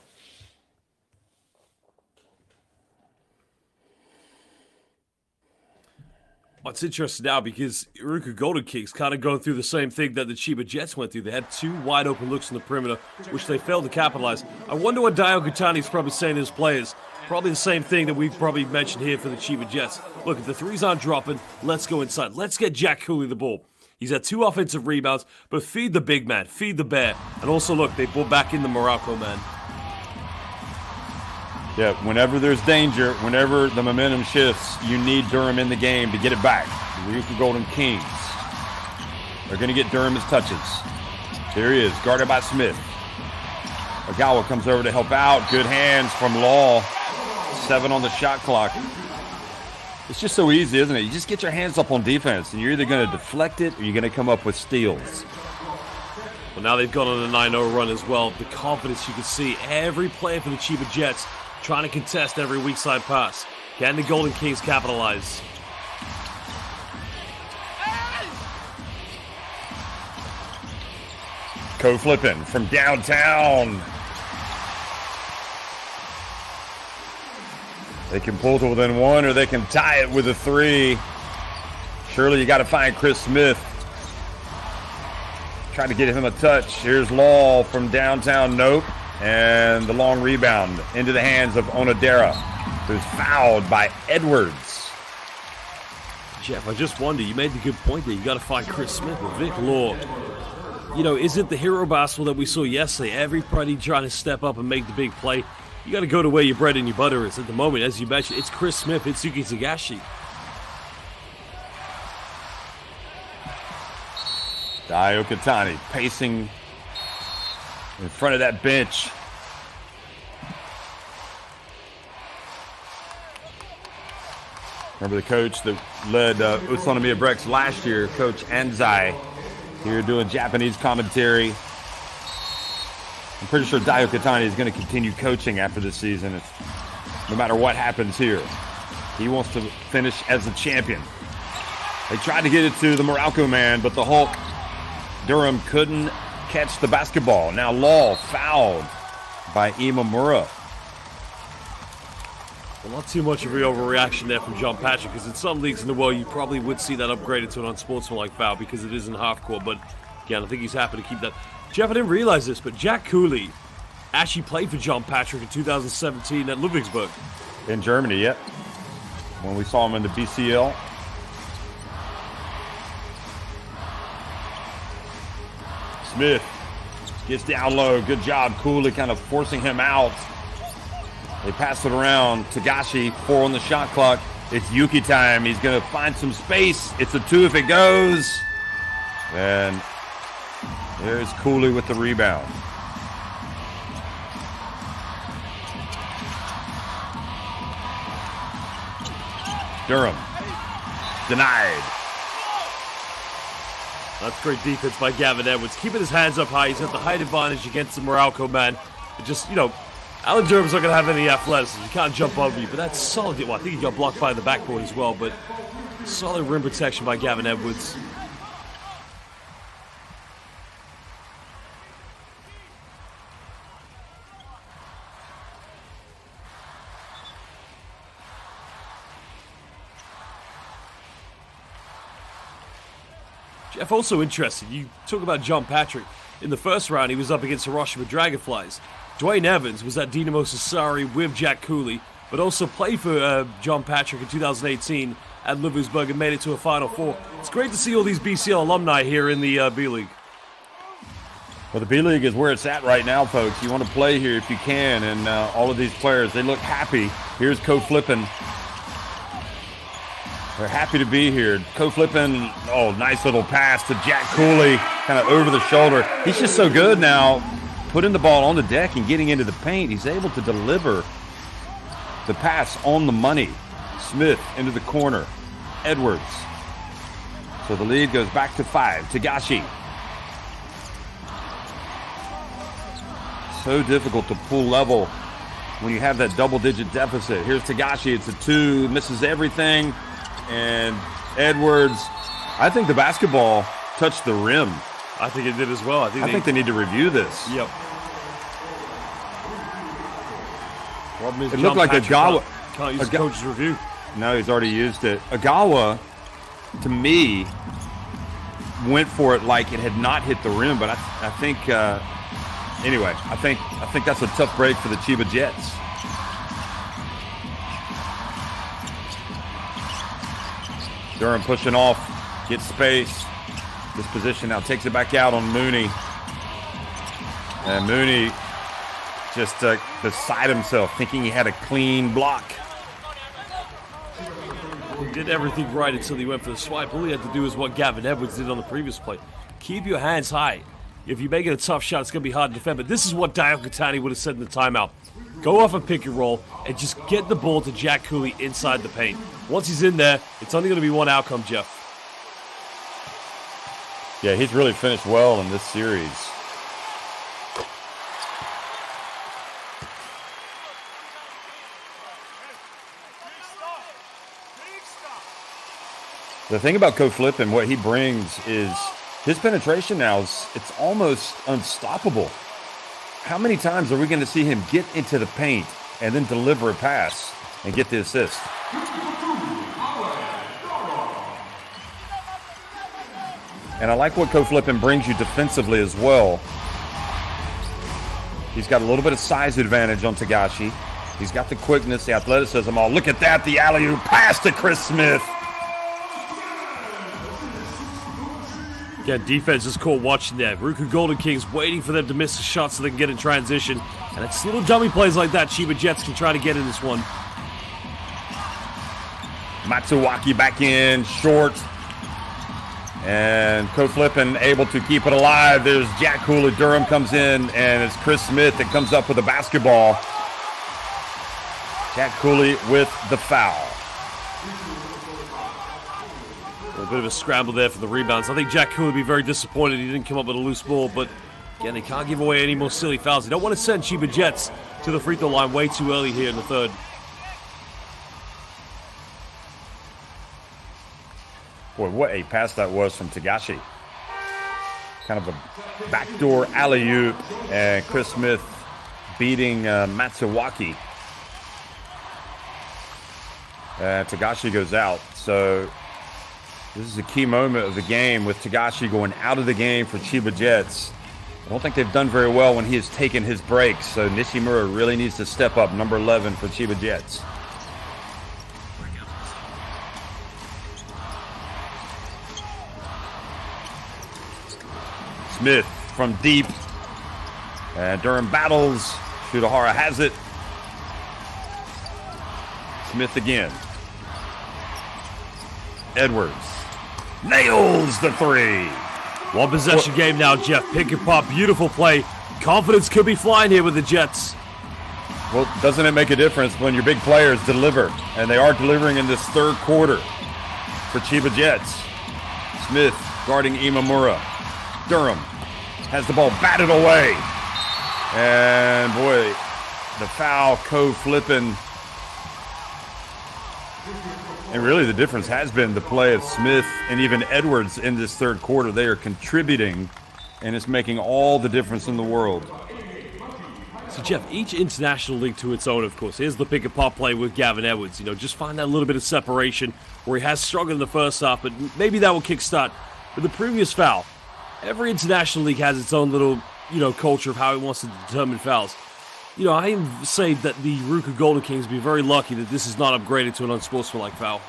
It's interesting now because Ryukyu Golden Kings kind of going through the same thing that the Chiba Jets went through. They had 2 wide open looks in the perimeter, which they failed to capitalize. I wonder what Dio Gutani's probably saying to his players. Probably the same thing that we've probably mentioned here for the Chiba Jets. Look, if the threes aren't dropping, let's go inside. Let's get Jack Cooley the ball. He's had 2 offensive rebounds, but feed the big man, feed the bear. And also, look, they brought back in the Morocco man. Yeah, whenever there's danger, whenever the momentum shifts, you need Durham in the game to get it back. The Ryukyu Golden Kings are going to get Durham his touches. There he is, guarded by Smith. Ogawa comes over to help out. Good hands from Law. 7 on the shot clock. It's just so easy, isn't it? You just get your hands up on defense, and you're either going to deflect it or you're going to come up with steals. Well, now they've gone on a 9-0 run as well. The confidence you can see. Every player for the Chiba Jets trying to contest every weak side pass. Can the Golden Kings capitalize? Flipping from downtown. They can pull to within 1, or they can tie it with a 3. Surely you got to find Chris Smith. Trying to get him a touch. Here's Law from downtown. Nope. And the long rebound into the hands of Onodera, who's fouled by Edwards. Jeff, I just wonder, you made the good point there. You got to find Chris Smith or Vic Law. You know, is it the hero basketball that we saw yesterday? Everybody trying to step up and make the big play. You got to go to where your bread and your butter is. At the moment, as you mentioned, it's Chris Smith, it's Yuki Tagashi. Dio Katani pacing in front of that bench. Remember the coach that led Utsunomiya Brex last year, Coach Anzai, here doing Japanese commentary. I'm pretty sure Dio Katani is going to continue coaching after this season, no matter what happens here. He wants to finish as a champion. They tried to get it to the Morocco man, but the Hulk, Durham, couldn't catch the basketball. Now Law fouled by Imamura. Well, not too much of an overreaction there from John Patrick, because in some leagues in the world, you probably would see that upgraded to an unsportsmanlike foul because it is in half court. But again, I think he's happy to keep that. Jeff, I didn't realize this, but Jack Cooley actually played for John Patrick in 2017 at Ludwigsburg. In Germany, yep. When we saw him in the BCL. Smith gets down low. Good job, Cooley kind of forcing him out. They pass it around. Tagashi, 4 on the shot clock. It's Yuki time. He's going to find some space. It's a 2 if it goes. And there's Cooley with the rebound. Durham. Denied. That's great defense by Gavin Edwards. Keeping his hands up high. He's got the height advantage against the RYUKYU man. It just, Alan Durham's not going to have any athleticism. He can't jump over you, but that's solid. Well, I think he got blocked by the backboard as well, but solid rim protection by Gavin Edwards. Jeff, also interested, you talk about John Patrick. In the first round, he was up against Hiroshima Dragonflies. Dwayne Evans was at Dinamo Sassari with Jack Cooley, but also played for John Patrick in 2018 at Livingsburg and made it to a Final Four. It's great to see all these BCL alumni here in the B-League. Well, the B-League is where it's at right now, folks. You want to play here if you can, and all of these players, they look happy. Here's Co-Flippin'. They're happy to be here. Co-Flippin', nice little pass to Jack Cooley, kind of over the shoulder. He's just so good now, putting the ball on the deck and getting into the paint. He's able to deliver the pass on the money. Smith into the corner. Edwards. So the lead goes back to 5. Tagashi. So difficult to pull level when you have that double-digit deficit. Here's Tagashi. It's a 2. Misses everything. And Edwards, I think the basketball touched the rim. I think it did as well. I think they need to review this. Yep. It looked like Agawa can't use the coach's review. No, he's already used it. Agawa, to me, went for it like it had not hit the rim. But I think, anyway, I think that's a tough break for the Chiba Jets. Durham pushing off, gets space. This position now takes it back out on Mooney. And Mooney just beside himself, thinking he had a clean block. He did everything right until he went for the swipe. All he had to do is what Gavin Edwards did on the previous play. Keep your hands high. If you make it a tough shot, it's going to be hard to defend. But this is what Dio Katani would have said in the timeout. Go off a pick and roll and just get the ball to Jack Cooley inside the paint. Once he's in there, it's only going to be one outcome, Jeff. Yeah, he's really finished well in this series. The thing about Co-Flip and what he brings is his penetration now it's almost unstoppable. How many times are we going to see him get into the paint and then deliver a pass and get the assist? And I like what Co-Flippin' brings you defensively as well. He's got a little bit of size advantage on Tagashi. He's got the quickness, the athleticism. Oh, look at that, the alley-oop pass to Chris Smith. Again, defense is caught watching there. RYUKYU Golden Kings waiting for them to miss a shot so they can get in transition. And it's little dummy plays like that Chiba Jets can try to get in this one. Matsuwaki back in, short. And Co-Flippin' able to keep it alive. There's Jack Cooley. Durham comes in, and it's Chris Smith that comes up with a basketball. Jack Cooley with the foul. A bit of a scramble there for the rebounds. I think Jack Cooley would be very disappointed he didn't come up with a loose ball, but again, they can't give away any more silly fouls. They don't want to send Chiba Jets to the free throw line way too early here in the third. Boy, what a pass that was from Tagashi. Kind of a backdoor alley-oop, and Chris Smith beating Matsuwaki. Tagashi goes out, so this is a key moment of the game with Tagashi going out of the game for Chiba Jets. I don't think they've done very well when he has taken his breaks, so Nishimura really needs to step up, number 11 for Chiba Jets. Smith from deep, and Durham battles. Shudahara has it. Smith again. Edwards nails the three. One possession game now, Jeff. Pick and pop, beautiful play. Confidence could be flying here with the Jets. Well, doesn't it make a difference when your big players deliver? And they are delivering in this third quarter for Chiba Jets. Smith guarding Imamura. Durham has the ball batted away. And boy, the foul, co-flipping. And really the difference has been the play of Smith and even Edwards in this third quarter. They are contributing, and it's making all the difference in the world. So, Jeff, each international league to its own, of course. Here's the pick and pop play with Gavin Edwards. Just find that little bit of separation where he has struggled in the first half, but maybe that will kickstart. But the previous foul, every international league has its own little, culture of how it wants to determine fouls. I say that the RYUKYU Golden Kings be very lucky that this is not upgraded to an unsportsmanlike foul.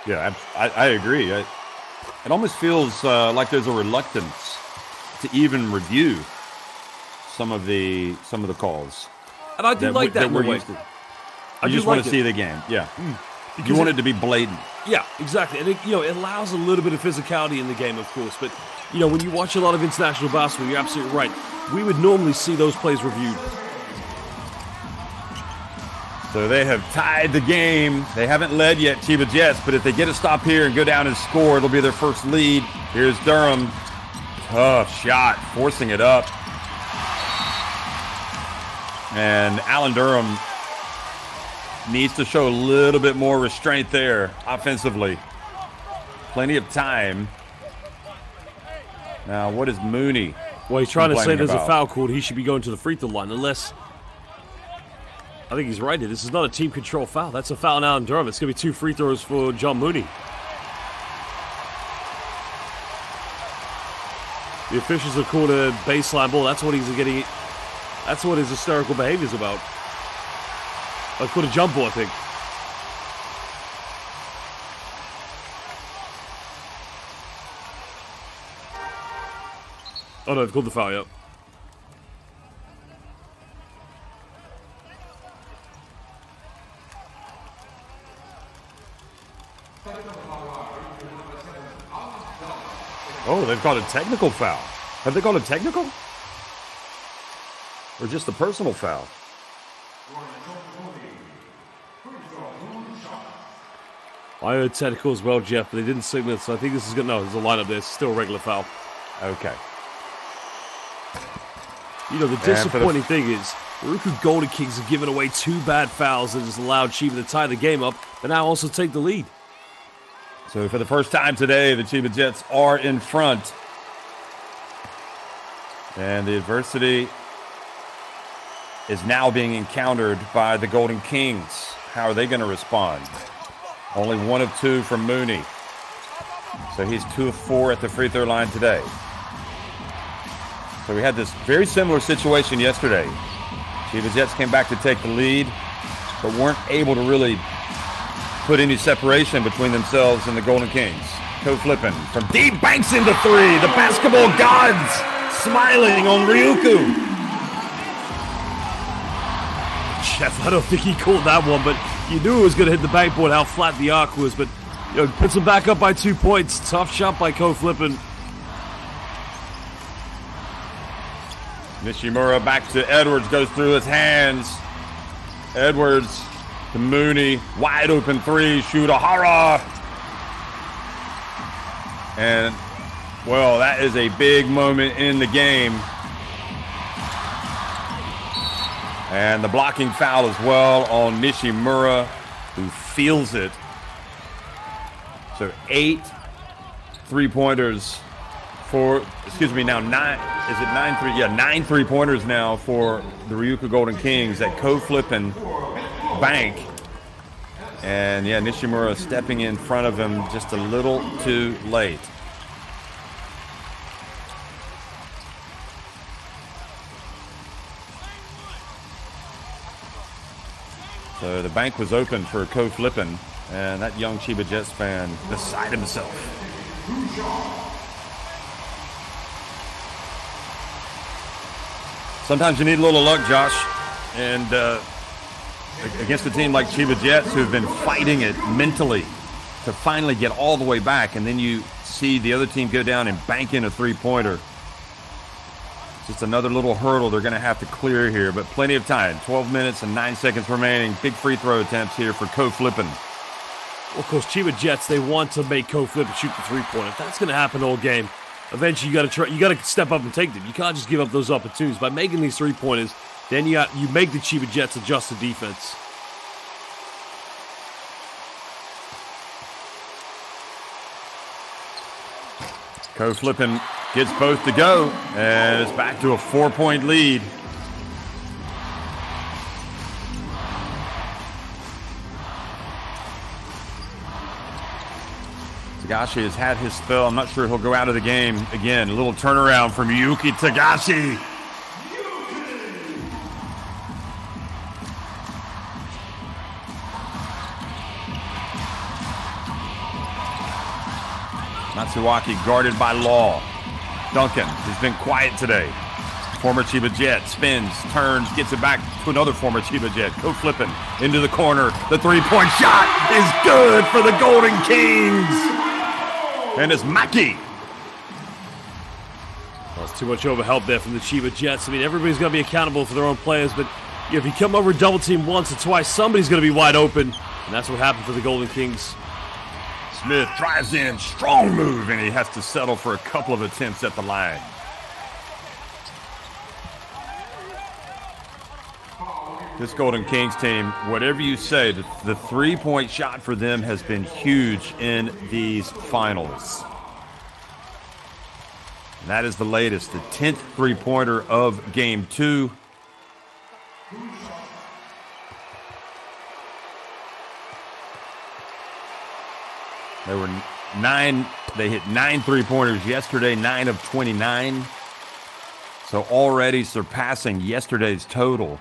Yeah, I agree. It almost feels like there's a reluctance to even review some of the calls. And I do like that in a way. You just want to see the game. Yeah. Because you want it to be blatant. Yeah, exactly. And it allows a little bit of physicality in the game, of course. But, when you watch a lot of international basketball, you're absolutely right. We would normally see those plays reviewed. So they have tied the game. They haven't led yet, Chiba Jets, but if they get a stop here and go down and score, it'll be their first lead. Here's Durham. Tough shot, forcing it up. And Alan Durham needs to show a little bit more restraint there offensively. Plenty of time. Now, what is Mooney? Well, he's trying to say there's a foul called. He should be going to the free throw line, unless I think he's right here. This is not a team control foul. That's a foul now in Durham. It's going to be 2 free throws for John Mooney. The officials have called a baseline ball. That's what he's getting. That's what his hysterical behavior is about. I called a jump ball, I think. Oh no, they've called the foul, yep. Oh, they've called a technical foul. Have they called a technical? Or just a personal foul? I heard technical as well, Jeff, but they didn't signal it, so I think this is good. No, there's a lineup there. It's still a regular foul. Okay. The disappointing thing is, the RYUKYU Golden Kings have given away 2 bad fouls that has allowed Chiba to tie the game up, but now also take the lead. So for the first time today, the Chiba Jets are in front. And the adversity is now being encountered by the Golden Kings. How are they going to respond? Only 1 of 2 from Mooney. So he's 2 of 4 at the free throw line today. So we had this very similar situation yesterday. Chiba Jets came back to take the lead, but weren't able to really put any separation between themselves and the Golden Kings. Co-flipping from deep, banks into 3. The basketball gods smiling on Ryukyu. Jeff, I don't think he caught that one, but you knew it was going to hit the backboard, how flat the arc was. But puts them back up by 2 points. Tough shot by co-flipping. Nishimura back to Edwards, goes through his hands. Edwards to Mooney, wide open 3, Shudahara. And, well, that is a big moment in the game. And the blocking foul as well on Nishimura, who feels it. So 8 3-pointers for, now 9, is it 9 3? Yeah, 9 3-pointers now for the RYUKYU Golden Kings at co-flipping bank. And yeah, Nishimura stepping in front of him just a little too late. So the bank was open for co-flipping, and that young Chiba Jets fan beside himself. Sometimes you need a little luck, Josh, and against a team like Chiba Jets who've been fighting it mentally to finally get all the way back, and then you see the other team go down and bank in a 3-pointer. Just another little hurdle they're going to have to clear here, but plenty of time. 12 minutes and 9 seconds remaining. Big free throw attempts here for co-flipping. Well, of course, Chiba Jets, they want to make flip and shoot the three-pointer. If that's going to happen all game, eventually you got to step up and take them. You can't just give up those opportunities. By making these three-pointers, then you make the Chiba Jets adjust the defense. Flipping gets both to go, and it's back to a 4-point lead. Tagashi has had his spell. I'm not sure he'll go out of the game again. A little turnaround from Yuki Tagashi. Matsuwaki guarded by Law. Duncan has been quiet today. Former Chiba Jet spins, turns, gets it back to another former Chiba Jet. Flipping into the corner. The three-point shot is good for the Golden Kings. And it's Maki. Well, it's too much overhelp there from the Chiba Jets. I mean, everybody's going to be accountable for their own players, but if you come over double team once or twice, somebody's going to be wide open, and that's what happened for the Golden Kings. Smith drives in, strong move, and he has to settle for a couple of attempts at the line. This Golden Kings team, whatever you say, the three-point shot for them has been huge in these finals. And that is the latest, the 10th three-pointer of Game 2. They hit 9 three-pointers yesterday, 9 of 29. So already surpassing yesterday's total.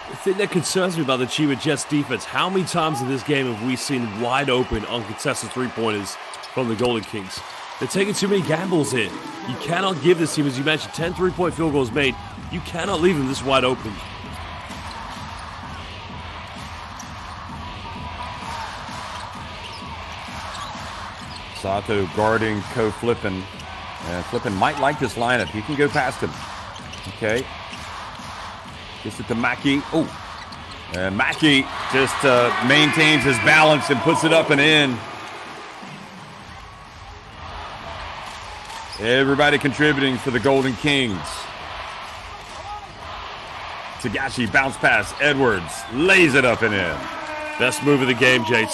The thing that concerns me about the Chiba Jets defense, how many times in this game have we seen wide open, uncontested three-pointers from the Golden Kings? They're taking too many gambles in. You cannot give this team, as you mentioned, 10 three-point field goals made. You cannot leave them this wide open. Sato guarding Flippin. And Flippin might like this lineup. He can go past him. Okay. Gets it to Maki. Oh. And Maki just maintains his balance and puts it up and in. Everybody contributing for the Golden Kings. Tagashi bounce pass. Edwards lays it up and in. Best move of the game, Jay.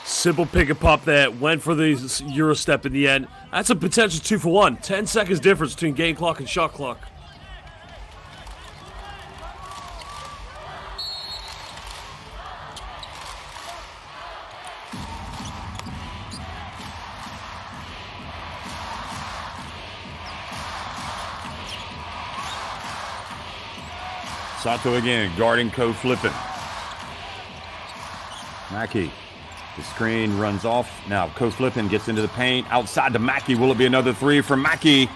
Simple pick and pop there. Went for the Euro step in the end. That's a potential 2-for-1. 10 seconds difference between game clock and shot clock. Sato again, guarding Flippin. Maki, the screen runs off. Now Flippin gets into the paint. Outside to Maki. Will it be another three from Maki?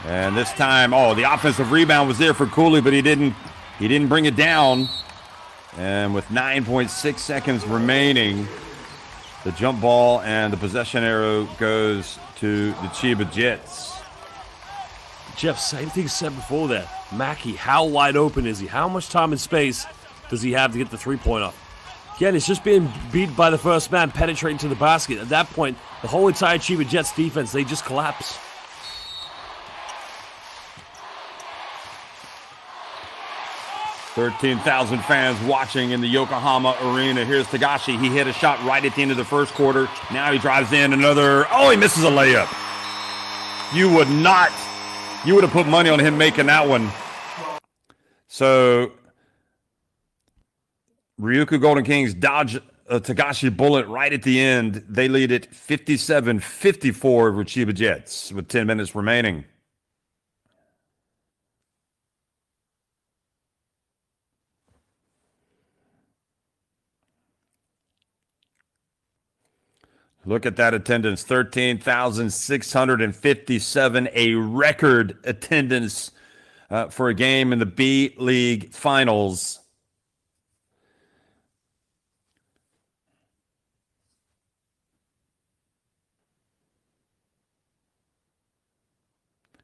And this time, the offensive rebound was there for Cooley, but he didn't bring it down. And with 9.6 seconds remaining, the jump ball and the possession arrow goes to the Chiba Jets. Jeff, same thing said before that. Maki, how wide open is he? How much time and space does he have to get the three-point up? Again, it's just being beat by the first man, penetrating to the basket. At that point, the whole entire Chiba Jets defense, they just collapse. $13,000 fans watching in the Yokohama Arena. Here's Tagashi. He hit a shot right at the end of the first quarter. Now he drives in another. He misses a layup. You would have put money on him making that one. So, RYUKYU Golden Kings dodge a Tagashi bullet right at the end. They lead it 57-54 over Chiba Jets with 10 minutes remaining. Look at that attendance, 13,657, a record attendance for a game in the B.LEAGUE finals.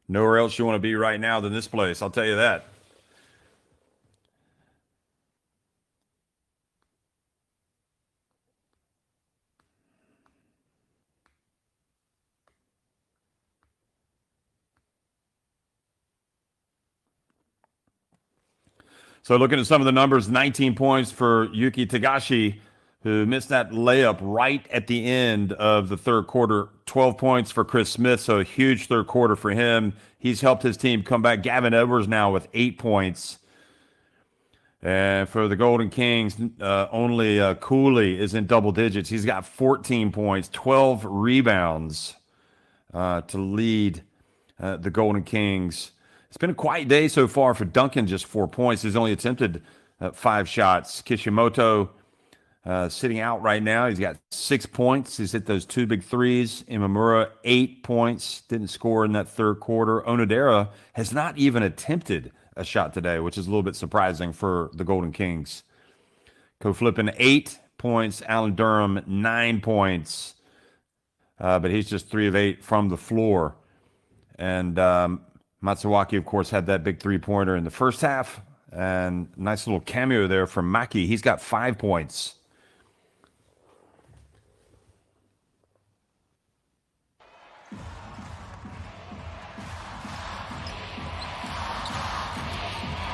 Nowhere else you want to be right now than this place, I'll tell you that. So looking at some of the numbers, 19 points for Yuki Tagashi, who missed that layup right at the end of the third quarter. 12 points for Chris Smith, so a huge third quarter for him. He's helped his team come back. Gavin Edwards now with 8 points. And for the Golden Kings, only Cooley is in double digits. He's got 14 points, 12 rebounds to lead the Golden Kings. It's been a quiet day so far for Duncan, just 4 points. He's only attempted 5 shots. Kishimoto sitting out right now. He's got 6 points. He's hit those 2 big threes. Imamura, 8 points. Didn't score in that third quarter. Onodera has not even attempted a shot today, which is a little bit surprising for the Golden Kings. Flippin, 8 points. Alan Durham, 9 points. But he's just 3 of 8 from the floor. And Matsuwaki, of course, had that big three-pointer in the first half. And nice little cameo there from Maki. He's got 5 points.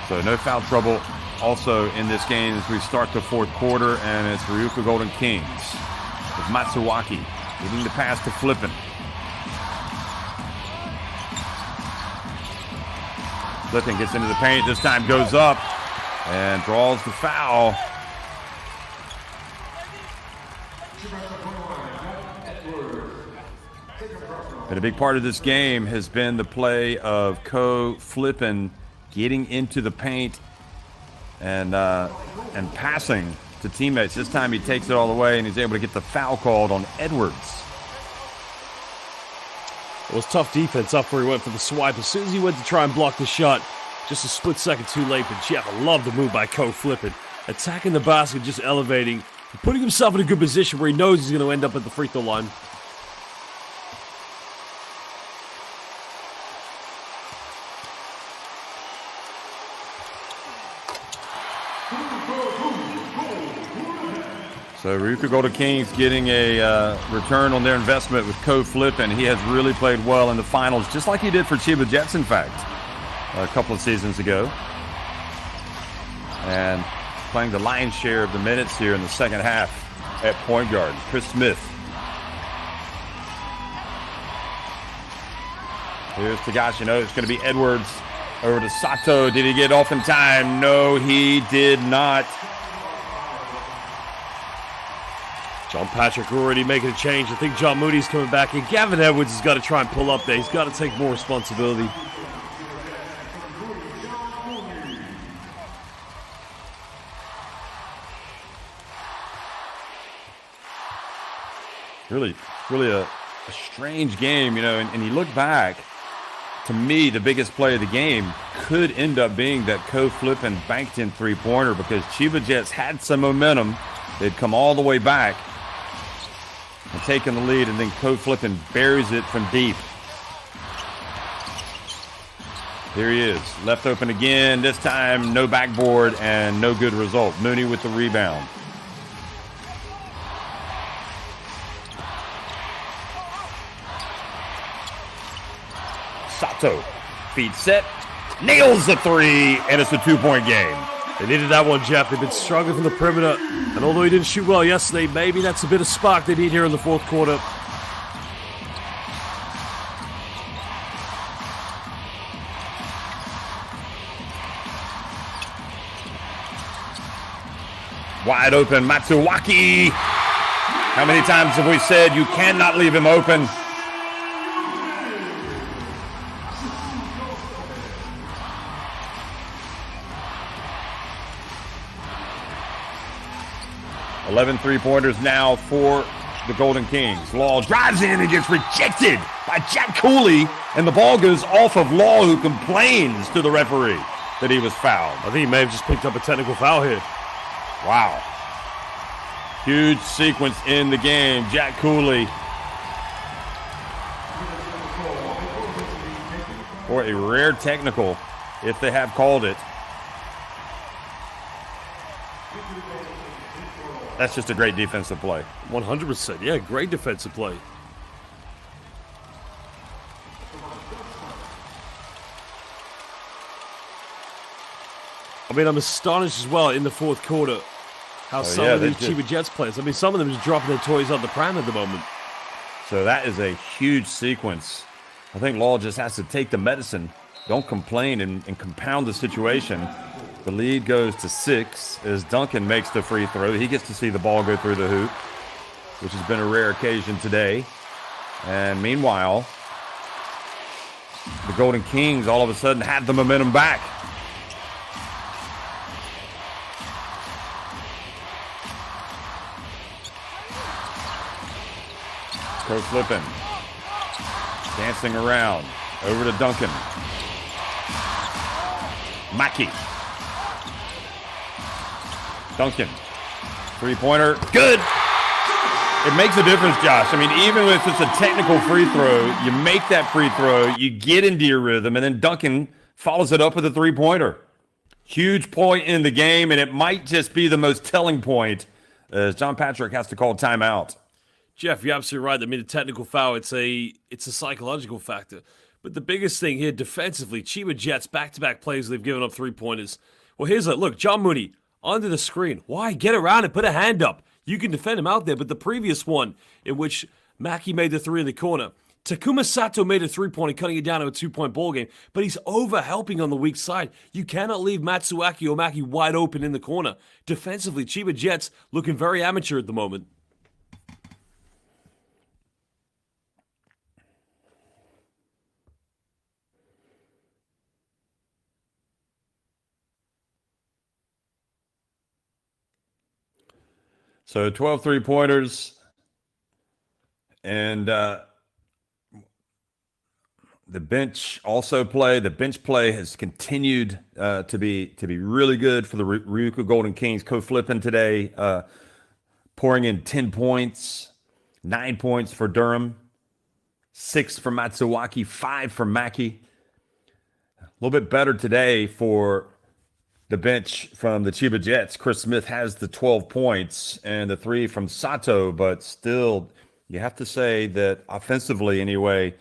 So no foul trouble also in this game as we start the fourth quarter. And it's RYUKYU Golden Kings with Matsuwaki giving the pass to Flippin. Flippin gets into the paint. This time goes up and draws the foul. But a big part of this game has been the play of Flippin getting into the paint and passing to teammates. This time he takes it all the way and he's able to get the foul called on Edwards. It was tough defense up where he went for the swipe. As soon as he went to try and block the shot, just a split second too late. But Jeff, I love the move by Flippin. Attacking the basket, just elevating, putting himself in a good position where he knows he's going to end up at the free throw line. So RYUKYU Golden Kings getting a return on their investment with Flippin. He has really played well in the finals, just like he did for Chiba Jets, in fact, a couple of seasons ago. And playing the lion's share of the minutes here in the second half at point guard. Chris Smith. Here's Tagashi. No, it's going to be Edwards over to Sato. Did he get off in time? No, he did not. John Patrick already making a change. I think John Moody's coming back in. Gavin Edwards has got to try and pull up there. He's got to take more responsibility. Really a strange game, you know, and you look back, to me, the biggest play of the game could end up being that Flippin banked in three-pointer because Chiba Jets had some momentum. They'd come all the way back and taken the lead, and then Flippin buries it from deep. Here he is, left open again. This time, no backboard and no good result. Mooney with the rebound. Sato, feet set, nails the three, and it's a two-point game. They needed that one, Jeff. They've been struggling from the perimeter. And although he didn't shoot well yesterday, maybe that's a bit of spark they need here in the fourth quarter. Wide open, Matsuwaki. How many times have we said you cannot leave him open? Eleven three-pointers now for the Golden Kings. Law drives in and gets rejected by Jack Cooley, and the ball goes off of Law, who complains to the referee that he was fouled. I think he may have just picked up a technical foul here. Wow. Huge sequence in the game. Jack Cooley for a rare technical, if they have called it. That's just a great defensive play. 100%. Yeah, great defensive play. I mean, I'm astonished as well in the fourth quarter how some of these Chiba Jets players, I mean, some of them are just dropping their toys on the pram at the moment. So that is a huge sequence. I think Law just has to take the medicine, don't complain, and compound the situation. The lead goes to 6 as Duncan makes the free throw. He gets to see the ball go through the hoop, which has been a rare occasion today. And meanwhile, the Golden Kings all of a sudden had the momentum back. Coach flipping, dancing around, over to Duncan. Mackey. Duncan, three-pointer, good. It makes a difference, Josh. I mean, even if it's a technical free throw, you make that free throw, you get into your rhythm, and then Duncan follows it up with a three-pointer. Huge point in the game, and it might just be the most telling point as John Patrick has to call timeout. Jeff, you're absolutely right. I mean, the technical foul, it's a psychological factor. But the biggest thing here defensively, Chiba Jets, back-to-back plays, they've given up three-pointers. Well, here's a look, John Mooney, under the screen. Why? Get around and put a hand up. You can defend him out there. But the previous one, in which Mackey made the three in the corner, Takuma Sato made a three-pointer, cutting it down to a two-point ball game. But he's over-helping on the weak side. You cannot leave Matsuaki or Mackey wide open in the corner. Defensively, Chiba Jets looking very amateur at the moment. So 12 three-pointers, and the bench also play. The bench play has continued to be really good for the Ryukyu Golden Kings. Co-flipping today, pouring in 10 points, 9 points for Durham, 6 for Matsuaki, 5 for Mackey. A little bit better today for the bench from the Chiba Jets. Chris Smith has the 12 points and the 3 from Sato, but still, you have to say that offensively anyway,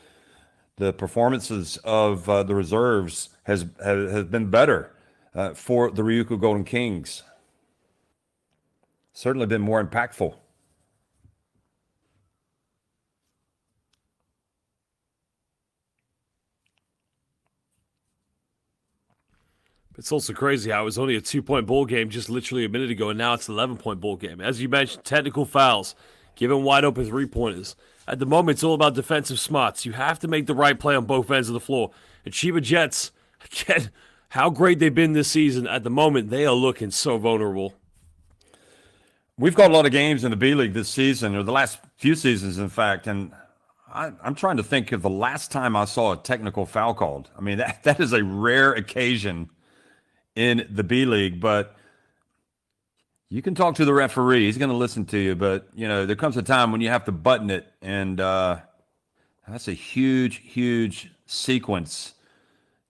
the performances of the reserves has been better for the Ryukyu Golden Kings. Certainly been more impactful. It's also crazy how it was only a 2-point ball game just literally a minute ago, and now it's an 11-point ball game. As you mentioned, technical fouls, giving wide open three-pointers. At the moment, it's all about defensive smarts. You have to make the right play on both ends of the floor. And Chiba Jets, again, how great they've been this season. At the moment, they are looking so vulnerable. We've got a lot of games in the B-League this season, or the last few seasons, in fact, and I'm trying to think of the last time I saw a technical foul called. I mean, that is a rare occasion in the B-League, but you can talk to the referee. He's going to listen to you, but, you know, there comes a time when you have to button it, and that's a huge, huge sequence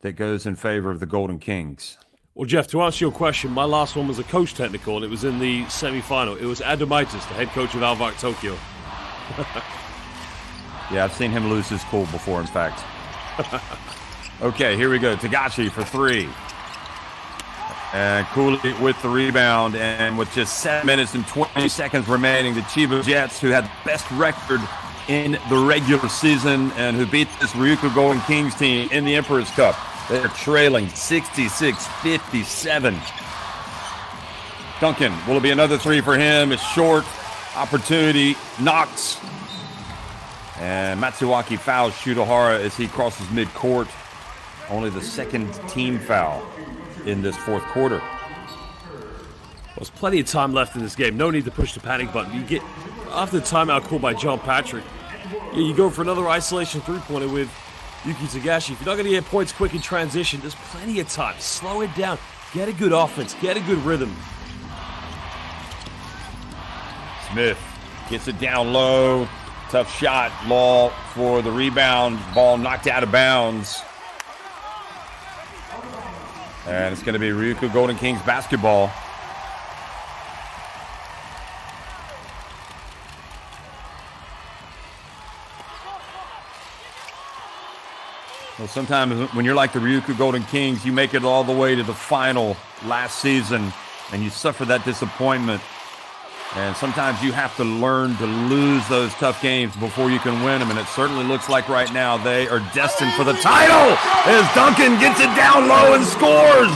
that goes in favor of the Golden Kings. Well, Jeff, to answer your question, my last one was a coach technical, and it was in the semifinal. It was Adomaitis, the head coach of Alvark Tokyo. Yeah, I've seen him lose his cool before, in fact. Okay, here we go. Tagashi for 3. And Cooley with the rebound, and with just 7 minutes and 20 seconds remaining, the Chiba Jets, who had the best record in the regular season and who beat this Ryukyu Golden Kings team in the Emperor's Cup, they're trailing 66-57. Duncan, will it be another 3 for him? It's short. Opportunity knocks. And Matsuaki fouls Shutahara as he crosses midcourt. Only the second team foul in this fourth quarter. Well, there's plenty of time left in this game. No need to push the panic button. You get, after the timeout called by John Patrick, you go for another isolation three-pointer with Yuki Tagashi. If you're not going to get points quick in transition, there's plenty of time. Slow it down. Get a good offense. Get a good rhythm. Smith gets it down low. Tough shot. Law for the rebound. Ball knocked out of bounds. And it's going to be Ryukyu Golden Kings basketball. Well, sometimes when you're like the Ryukyu Golden Kings, you make it all the way to the final last season and you suffer that disappointment. And sometimes you have to learn to lose those tough games before you can win them. And it certainly looks like right now they are destined for the title as Duncan gets it down low and scores.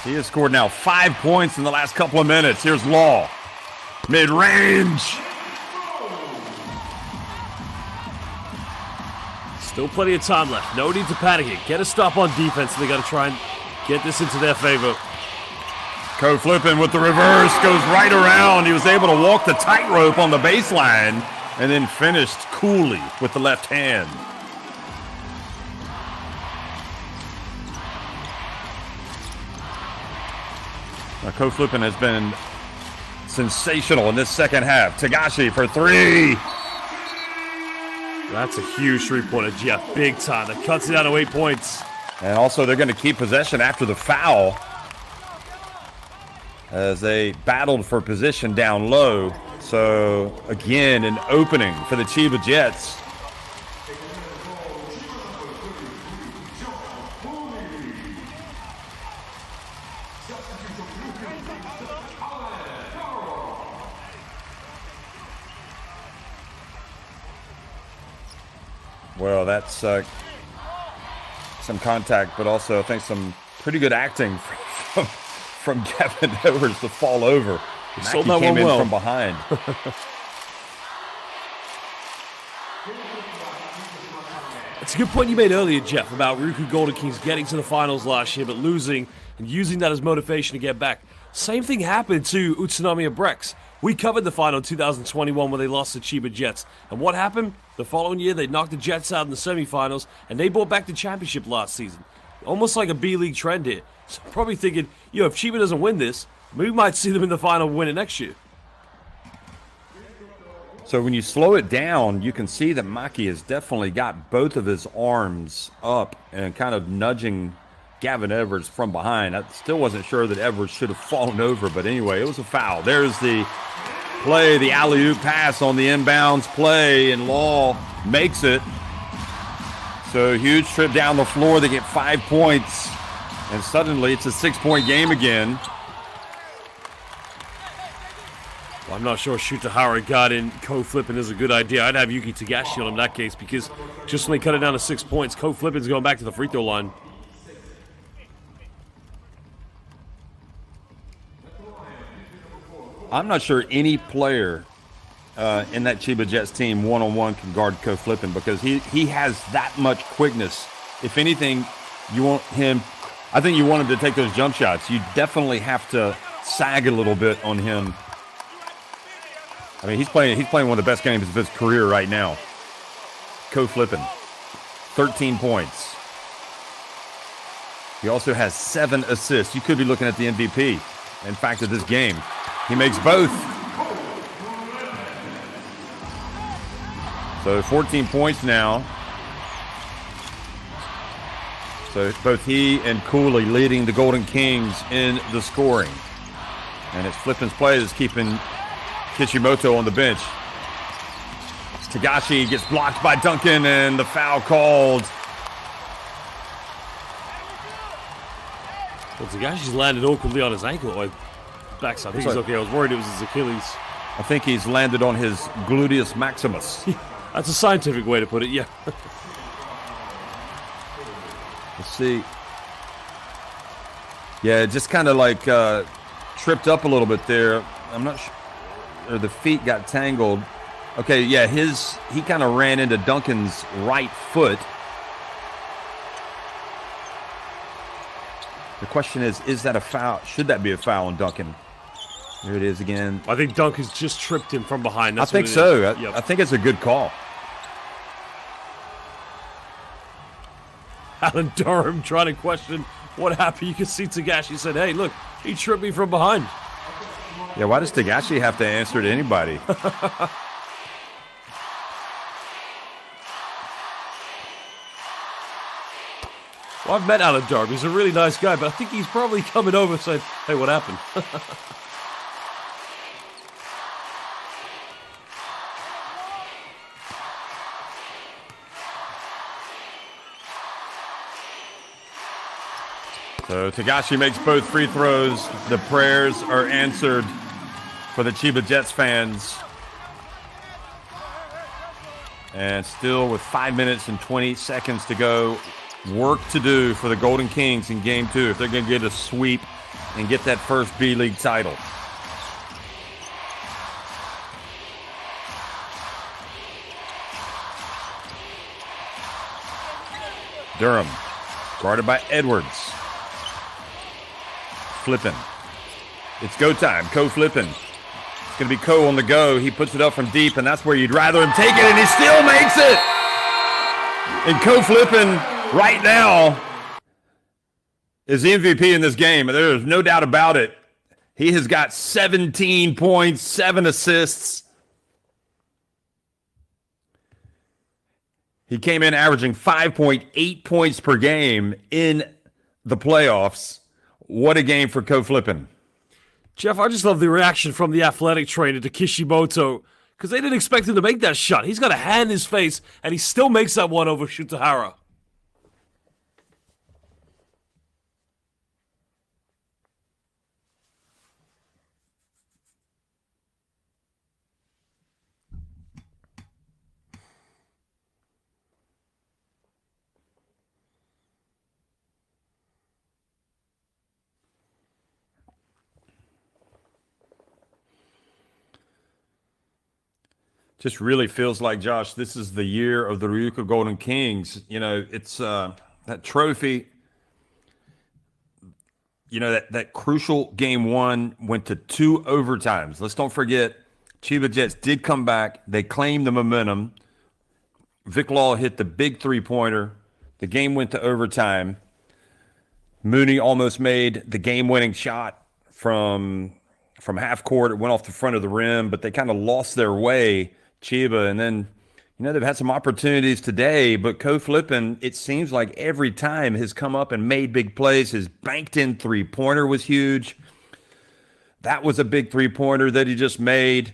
He has scored now 5 points in the last couple of minutes. Here's Law. Mid-range. Still plenty of time left. No need to panic it. Get a stop on defense. They got to try and get this into their favor. Flipping with the reverse, goes right around. He was able to walk the tightrope on the baseline and then finished coolly with the left hand. Now, Flipping has been sensational in this second half. Tagashi for 3. That's a huge three-pointer, Jeff. Big time. That cuts it down to 8 points. And also, they're going to keep possession after the foul as they battled for position down low. So, again, an opening for the Chiba Jets. Well, that's some contact, but also I think some pretty good acting from Kevin Edwards to fall over. He sold that one came in well. from behind. It's a good point you made earlier, Jeff, about RYUKYU Golden Kings getting to the finals last year, but losing and using that as motivation to get back. Same thing happened to Utsunomiya Brex. We covered the final in 2021 when they lost to Chiba Jets. And what happened? The following year, they knocked the Jets out in the semifinals, and they brought back the championship last season. Almost like a B-League trend here. So probably thinking, if Chiba doesn't win this, we might see them in the final win it next year. So when you slow it down, you can see that Maki has definitely got both of his arms up and kind of nudging Gavin Edwards from behind. I still wasn't sure that Edwards should have fallen over, but anyway, it was a foul. There's the play, the alley-oop pass on the inbounds play, and Law makes it. So huge trip down the floor. They get 5 points, and suddenly it's a 6-point game again. Well, I'm not sure Shutahara got in. Flipping is a good idea. I'd have Yuki Tagashi on him in that case because just when they cut it down to 6 points, Flipping's going back to the free throw line. I'm not sure any player in that Chiba Jets team one-on-one can guard Flippin because he has that much quickness. If anything, you want him. I think you want him to take those jump shots. You definitely have to sag a little bit on him. I mean, he's playing one of the best games of his career right now. Flippin, 13 points. He also has 7 assists. You could be looking at the MVP. In fact, of this game. He makes both. So 14 points now. So both he and Cooley leading the Golden Kings in the scoring. And it's Flippin's play that's keeping Kishimoto on the bench. Tagashi gets blocked by Duncan and the foul called. Well, Tagashi's landed awkwardly on his ankle. Backside. I think he's okay. I was worried it was his Achilles. I think he's landed on his gluteus maximus. That's a scientific way to put it, yeah. Let's see. Yeah, just kind of like tripped up a little bit there. I'm not sure. Or the feet got tangled. Okay, yeah, he kind of ran into Duncan's right foot. The question is that a foul? Should that be a foul on Duncan? Here it is again. I think Duncan's just tripped him from behind. That's I think so. I think it's a good call. Alan Durham trying to question what happened. You can see Tagashi said, hey, look, he tripped me from behind. Yeah, why does Tagashi have to answer to anybody? Well, I've met Alan Durham. He's a really nice guy, but I think he's probably coming over and saying, hey, what happened? So Tagashi makes both free throws. The prayers are answered for the Chiba Jets fans. And still with 5 minutes and 20 seconds to go, work to do for the Golden Kings in Game 2 if they're going to get a sweep and get that first B-League title. Durham, guarded by Edwards. Flippin. It's go time. Ko flipping. It's going to be Ko on the go. He puts it up from deep, and that's where you'd rather him take it, and he still makes it. And Ko flipping right now is the MVP in this game. There's no doubt about it. He has got 17 points, 7 assists. He came in averaging 5.8 points per game in the playoffs. What a game for Ko flipping. Jeff, I just love the reaction from the athletic trainer to Kishimoto because they didn't expect him to make that shot. He's got a hand in his face, and he still makes that one over Shutahara. Just really feels like, Josh, this is the year of the RYUKYU Golden Kings. You know, it's that trophy, you know, that crucial Game 1 went to 2 overtimes. Let's don't forget, Chiba Jets did come back. They claimed the momentum. Vic Law hit the big three-pointer. The game went to overtime. Mooney almost made the game-winning shot from half court. It went off the front of the rim, but they kind of lost their way, Chiba. And then, you know, they've had some opportunities today, but Ko flipping, it seems like every time has come up and made big plays. His banked-in three-pointer was huge. That was a big three-pointer that he just made.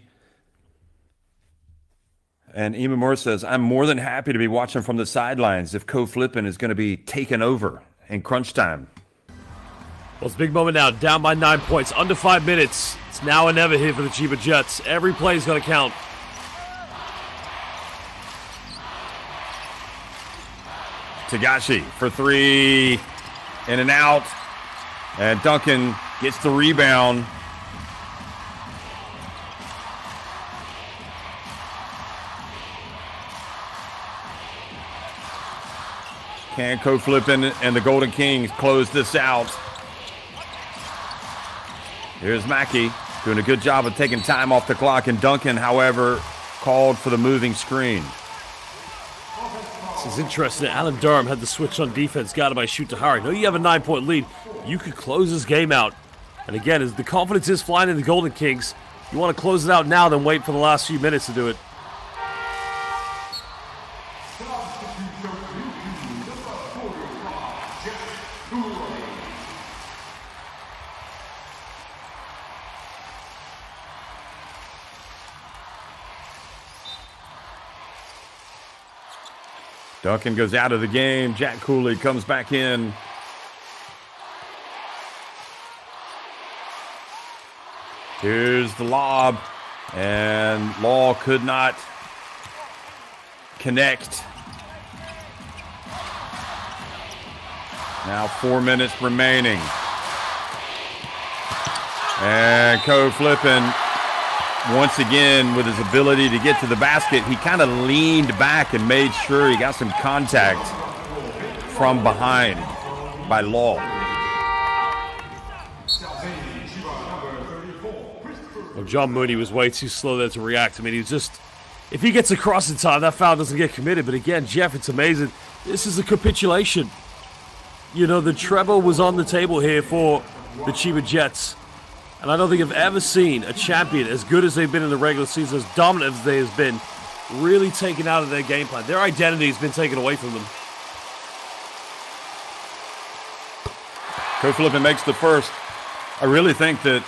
And Imamura says, I'm more than happy to be watching from the sidelines if Ko flipping is going to be taken over in crunch time. Well, it's a big moment now. Down by 9 points. Under 5 minutes. It's now or never here for the Chiba Jets. Every play is going to count. Tagashi for 3. In and out. And Duncan gets the rebound. Can Ko flipping and the Golden Kings close this out? Here's Mackey doing a good job of taking time off the clock, and Duncan, however, called for the moving screen. This is interesting. Alan Durham had the switch on defense, got it by Shutahara. No, you have a 9-point lead. You could close this game out. And again, as the confidence is flying in the Golden Kings, you want to close it out now than wait for the last few minutes to do it. Duncan goes out of the game. Jack Cooley comes back in. Here's the lob. And Law could not connect. Now 4 minutes remaining. And Ko flipping. Once again, with his ability to get to the basket, he kind of leaned back and made sure he got some contact from behind by Law. Well, John Mooney was way too slow there to react. I mean, he's just, if he gets across in time, that foul doesn't get committed. But again, Jeff, it's amazing. This is a capitulation. You know, the treble was on the table here for the Chiba Jets. And I don't think I've ever seen a champion as good as they've been in the regular season, as dominant as they have been, really taken out of their game plan. Their identity has been taken away from them. Ko flipping makes the first. I really think that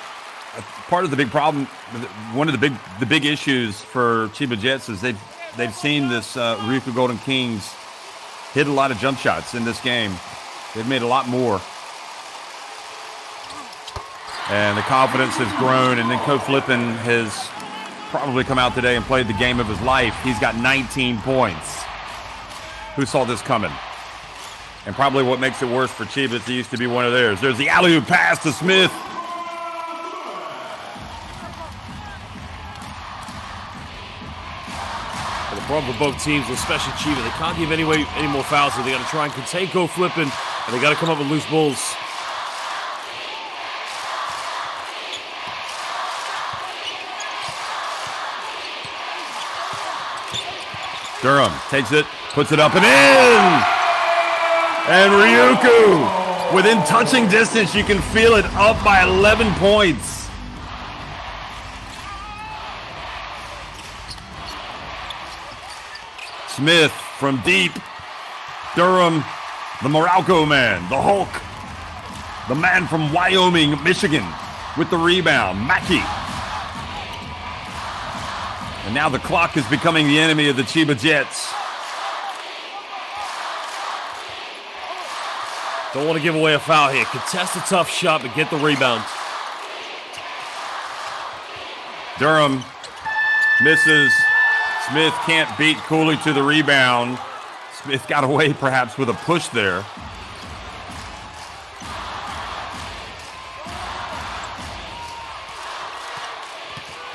part of the big problem, one of the big issues for Chiba Jets is they've seen this RYUKYU Golden Kings hit a lot of jump shots in this game. They've made a lot more. And the confidence has grown. And then Ko Flippin has probably come out today and played the game of his life. He's got 19 points. Who saw this coming? And probably what makes it worse for Chiba is he used to be one of theirs. There's the alley-oop pass to Smith. The problem for both teams, especially Chiba, they can't give any more fouls, so they got to try and contain Ko Flippin, and they got to come up with loose balls. Durham takes it, puts it up and in! And RYUKYU, within touching distance, you can feel it, up by 11 points. Smith from deep. Durham, the Morocco man, the Hulk. The man from Wyoming, Michigan, with the rebound, Mackey. And now the clock is becoming the enemy of the Chiba Jets. Don't want to give away a foul here. Contest a tough shot, but get the rebound. Durham misses. Smith can't beat Cooley to the rebound. Smith got away perhaps with a push there.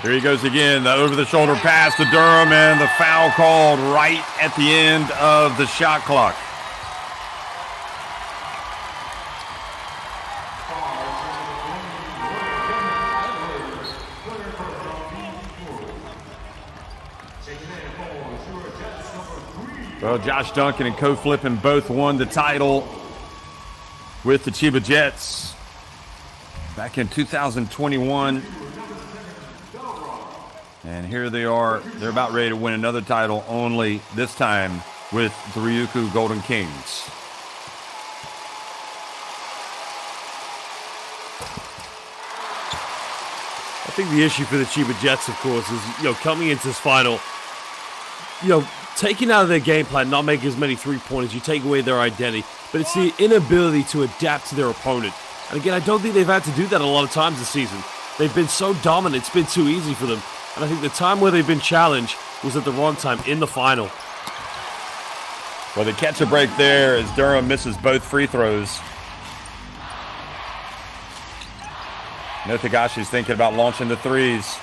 Here he goes again, the over-the-shoulder pass to Durham, and the foul called right at the end of the shot clock. Well, Josh Duncan and Ko Flippin both won the title with the Chiba Jets back in 2021. And here they are. They're about ready to win another title, only this time with the RYUKYU Golden Kings. I think the issue for the Chiba Jets, of course, is, coming into this final, taking out of their game plan, not making as many three-pointers, you take away their identity, but it's the inability to adapt to their opponent. And again, I don't think they've had to do that a lot of times this season. They've been so dominant, it's been too easy for them. And I think the time where they've been challenged was at the wrong time in the final. Well, they catch a break there as Durham misses both free throws. Notagashi's thinking about launching the threes.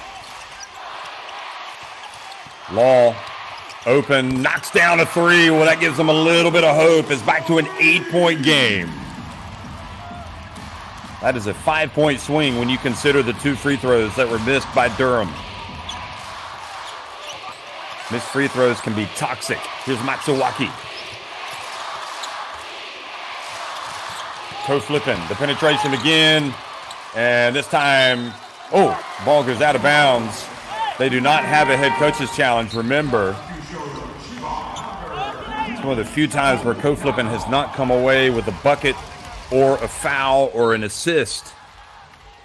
Law, open, knocks down a three. Well, that gives them a little bit of hope. It's back to an 8-point game. That is a 5-point swing when you consider the 2 free throws that were missed by Durham. Missed free throws can be toxic. Here's Matsuwaki. Ko Flippin, the penetration again. And this time, ball goes out of bounds. They do not have a head coach's challenge, remember. It's one of the few times where Ko Flippin has not come away with a bucket or a foul or an assist.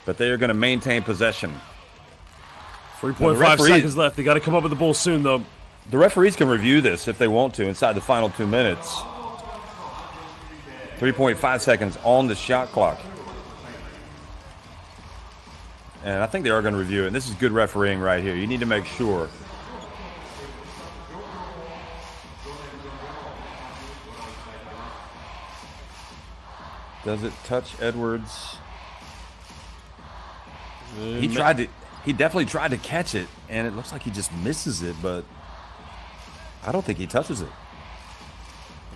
But they are going to maintain possession. 3.5 seconds left. They got to come up with the ball soon, though. The referees can review this if they want to inside the final 2 minutes. 3.5 seconds on the shot clock. And I think they are going to review it. And this is good refereeing right here. You need to make sure. Does it touch Edwards? He definitely tried to catch it, and it looks like he just misses it, but I don't think he touches it.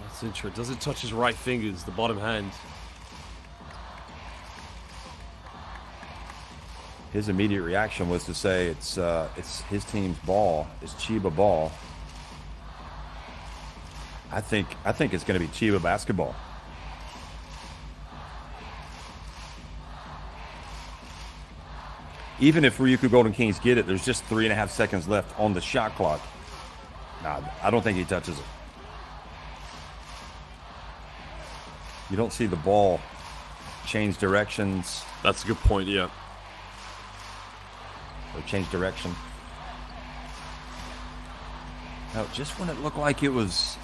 That's interesting. Does it touch his right fingers, the bottom hand? His immediate reaction was to say it's his team's ball, it's Chiba ball. I think it's going to be Chiba basketball. Even if RYUKYU Golden Kings get it, there's just 3.5 seconds left on the shot clock. Nah, I don't think he touches it. You don't see the ball change directions. That's a good point, yeah. Or change direction. Now, just when it looked like it was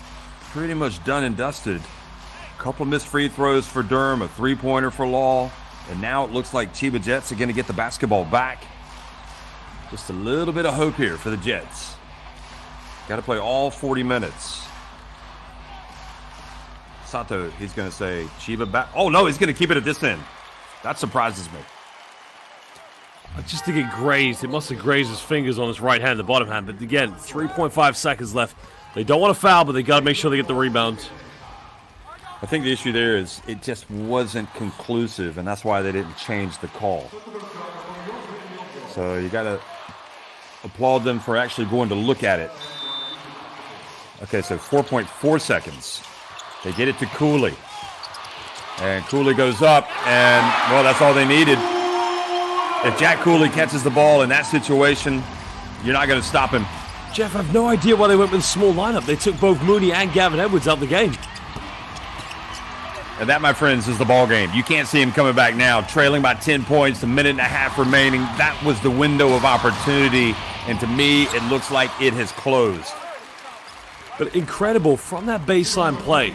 pretty much done and dusted, a couple missed free throws for Durham, a 3-pointer for Law. And now it looks like Chiba Jets are going to get the basketball back. Just a little bit of hope here for the Jets. Got to play all 40 minutes. Sato, he's going to say Chiba back. Oh, no, he's going to keep it at this end. That surprises me. I just think it grazed. It must have grazed his fingers on his right hand, the bottom hand. But again, 3.5 seconds left. They don't want to foul, but they got to make sure they get the rebound. I think the issue there is it just wasn't conclusive, and that's why they didn't change the call. So you got to applaud them for actually going to look at it. Okay, so 4.4 seconds. They get it to Cooley. And Cooley goes up, and, well, that's all they needed. If Jack Cooley catches the ball in that situation, you're not going to stop him. Jeff, I have no idea why they went with a small lineup. They took both Mooney and Gavin Edwards out the game. And that, my friends, is the ball game. You can't see him coming back now. Trailing by 10 points, a minute and a half remaining. That was the window of opportunity. And to me, it looks like it has closed. But incredible, from that baseline play,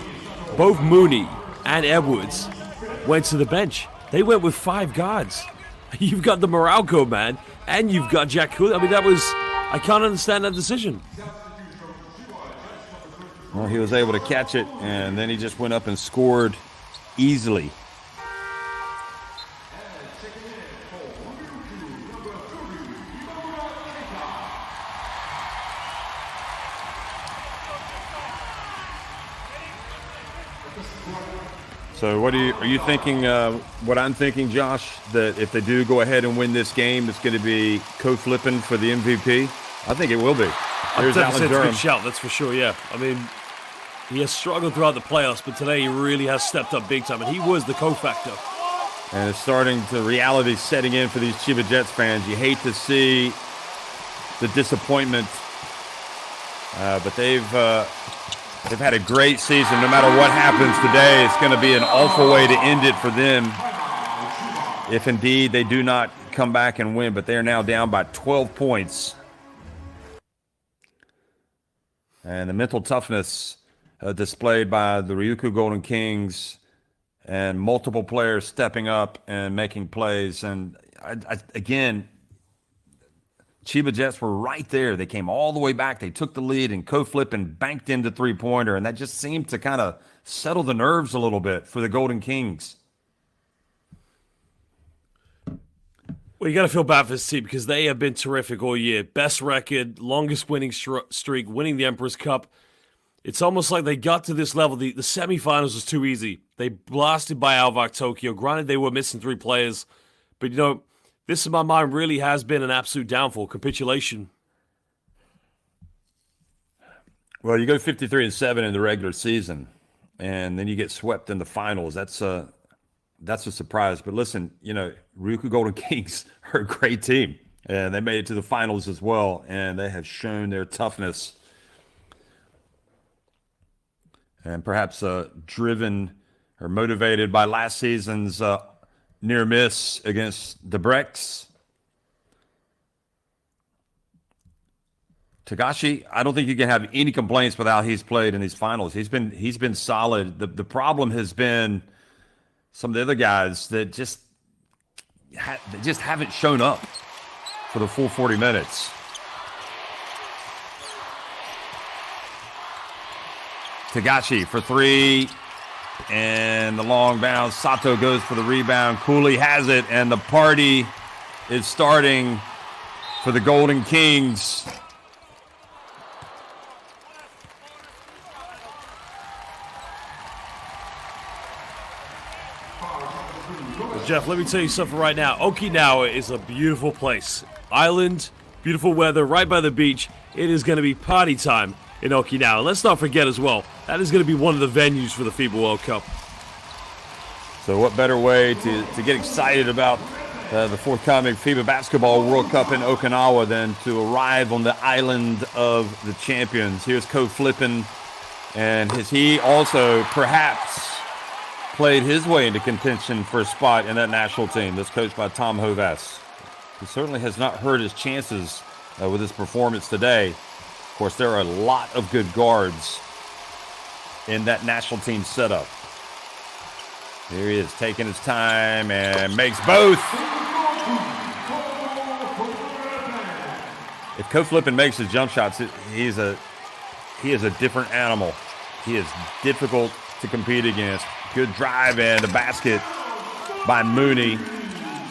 both Mooney and Edwards went to the bench. They went with 5 guards. You've got the Moralco man, and you've got Jack Cooley. I mean, I can't understand that decision. Well, he was able to catch it, and then he just went up and scored easily. So are you thinking, what I'm thinking, Josh, that if they do go ahead and win this game, it's going to be co-flipping for the MVP? I think it will be. I'd say it's a good shout, that's for sure, yeah. I mean, he has struggled throughout the playoffs, but today he really has stepped up big time, and he was the co-factor. And it's starting to, reality setting in for these Chiba Jets fans. You hate to see the disappointment, but they've had a great season. No matter what happens today, it's going to be an awful way to end it for them if indeed they do not come back and win. But they are now down by 12 points. And the mental toughness displayed by the RYUKYU Golden Kings and multiple players stepping up and making plays. And again, Chiba Jets were right there. They came all the way back. They took the lead and co-flip and banked into three-pointer. And that just seemed to kind of settle the nerves a little bit for the Golden Kings. Well, you got to feel bad for this team because they have been terrific all year. Best record, longest winning streak, winning the Emperor's Cup. It's almost like they got to this level. The semifinals was too easy. They blasted by Alvac Tokyo. Granted, they were missing 3 players. But, you know, this in my mind really has been an absolute downfall, capitulation. Well, you go 53-7 in the regular season, and then you get swept in the finals. That's a surprise. But listen, you know, RYUKYU Golden Kings are a great team, and they made it to the finals as well, and they have shown their toughness and perhaps driven or motivated by last season's near miss against the Brex. Tagashi, I don't think you can have any complaints with how he's played in these finals. He's been solid. The problem has been some of the other guys that just haven't shown up for the full 40 minutes. Tagashi for 3, and the long bounce. Sato goes for the rebound. Cooley has it, and the party is starting for the Golden Kings. Jeff, let me tell you something right now. Okinawa is a beautiful place. Island, beautiful weather, right by the beach. It is going to be party time in Okinawa. Let's not forget as well, that is going to be one of the venues for the FIBA World Cup. So what better way to get excited about the forthcoming FIBA Basketball World Cup in Okinawa than to arrive on the island of the champions. Here's Ko Flippin, and has he also perhaps played his way into contention for a spot in that national team that's coached by Tom Hovass. He certainly has not hurt his chances with his performance today. Of course, there are a lot of good guards in that national team setup. Here he is, taking his time and makes both. If Ko-Flippin makes his jump shots, he is a different animal. He is difficult to compete against. Good drive and a basket by Mooney.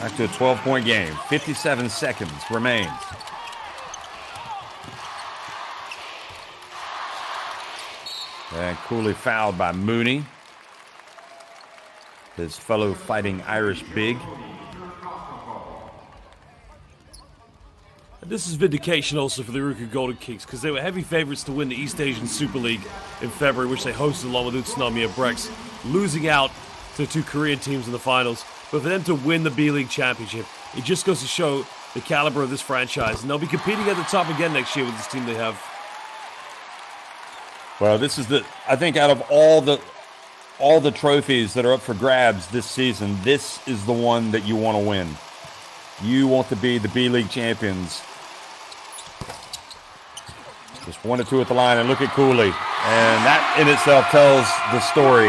Back to a 12-point game. 57 seconds remains. And Cooley fouled by Mooney, his fellow Fighting Irish big. This is vindication also for the RYUKYU Golden Kings, because they were heavy favorites to win the East Asian Super League in February, which they hosted along with Utsunomiya Brex, losing out to the two Korean teams in the finals. But for them to win the B.LEAGUE championship, it just goes to show the caliber of this franchise. And they'll be competing at the top again next year with this team they have. Well, this is I think out of all the trophies that are up for grabs this season, this is the one that you want to win. You want to be the B.LEAGUE champions. Just 1 or 2 at the line, and look at Cooley. And that in itself tells the story.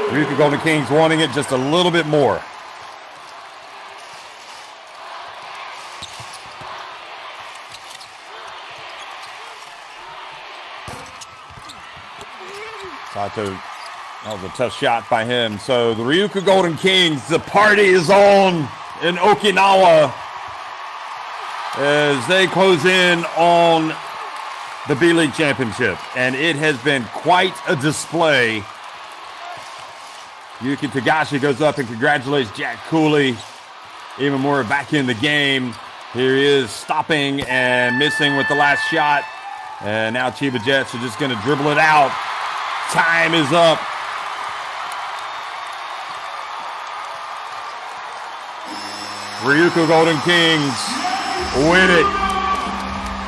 RYUKYU Golden Kings wanting it just a little bit more. Sato, that was a tough shot by him. So the RYUKYU Golden Kings, the party is on in Okinawa as they close in on the B.LEAGUE championship. And it has been quite a display. Yuki Tagashi goes up and congratulates Jack Cooley. Even more back in the game. Here he is stopping and missing with the last shot. And now Chiba Jets are just going to dribble it out. Time is up. RYUKYU Golden Kings win it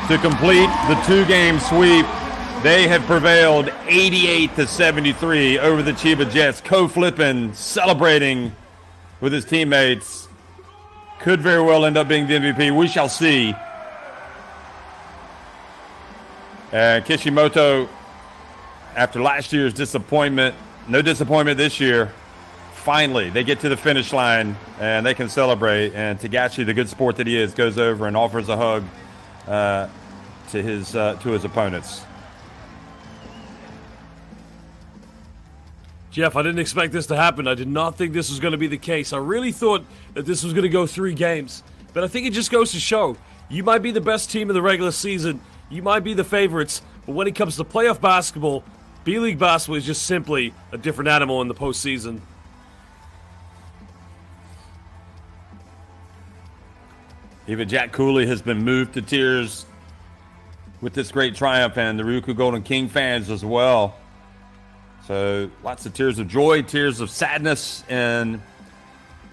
to complete the 2-game sweep. They have prevailed 88-73 over the Chiba Jets. Ko-Flippin celebrating with his teammates. Could very well end up being the MVP. We shall see. And Kishimoto, after last year's disappointment, no disappointment this year, finally they get to the finish line and they can celebrate. And Tagashi, the good sport that he is, goes over and offers a hug to his opponents. Jeff, I didn't expect this to happen. I did not think this was going to be the case. I really thought that this was going to go 3 games. But I think it just goes to show, you might be the best team in the regular season, you might be the favorites, but when it comes to playoff basketball, B.LEAGUE basketball is just simply a different animal in the postseason. Even Jack Cooley has been moved to tears with this great triumph, and the RYUKYU Golden King fans as well. So lots of tears of joy, tears of sadness, and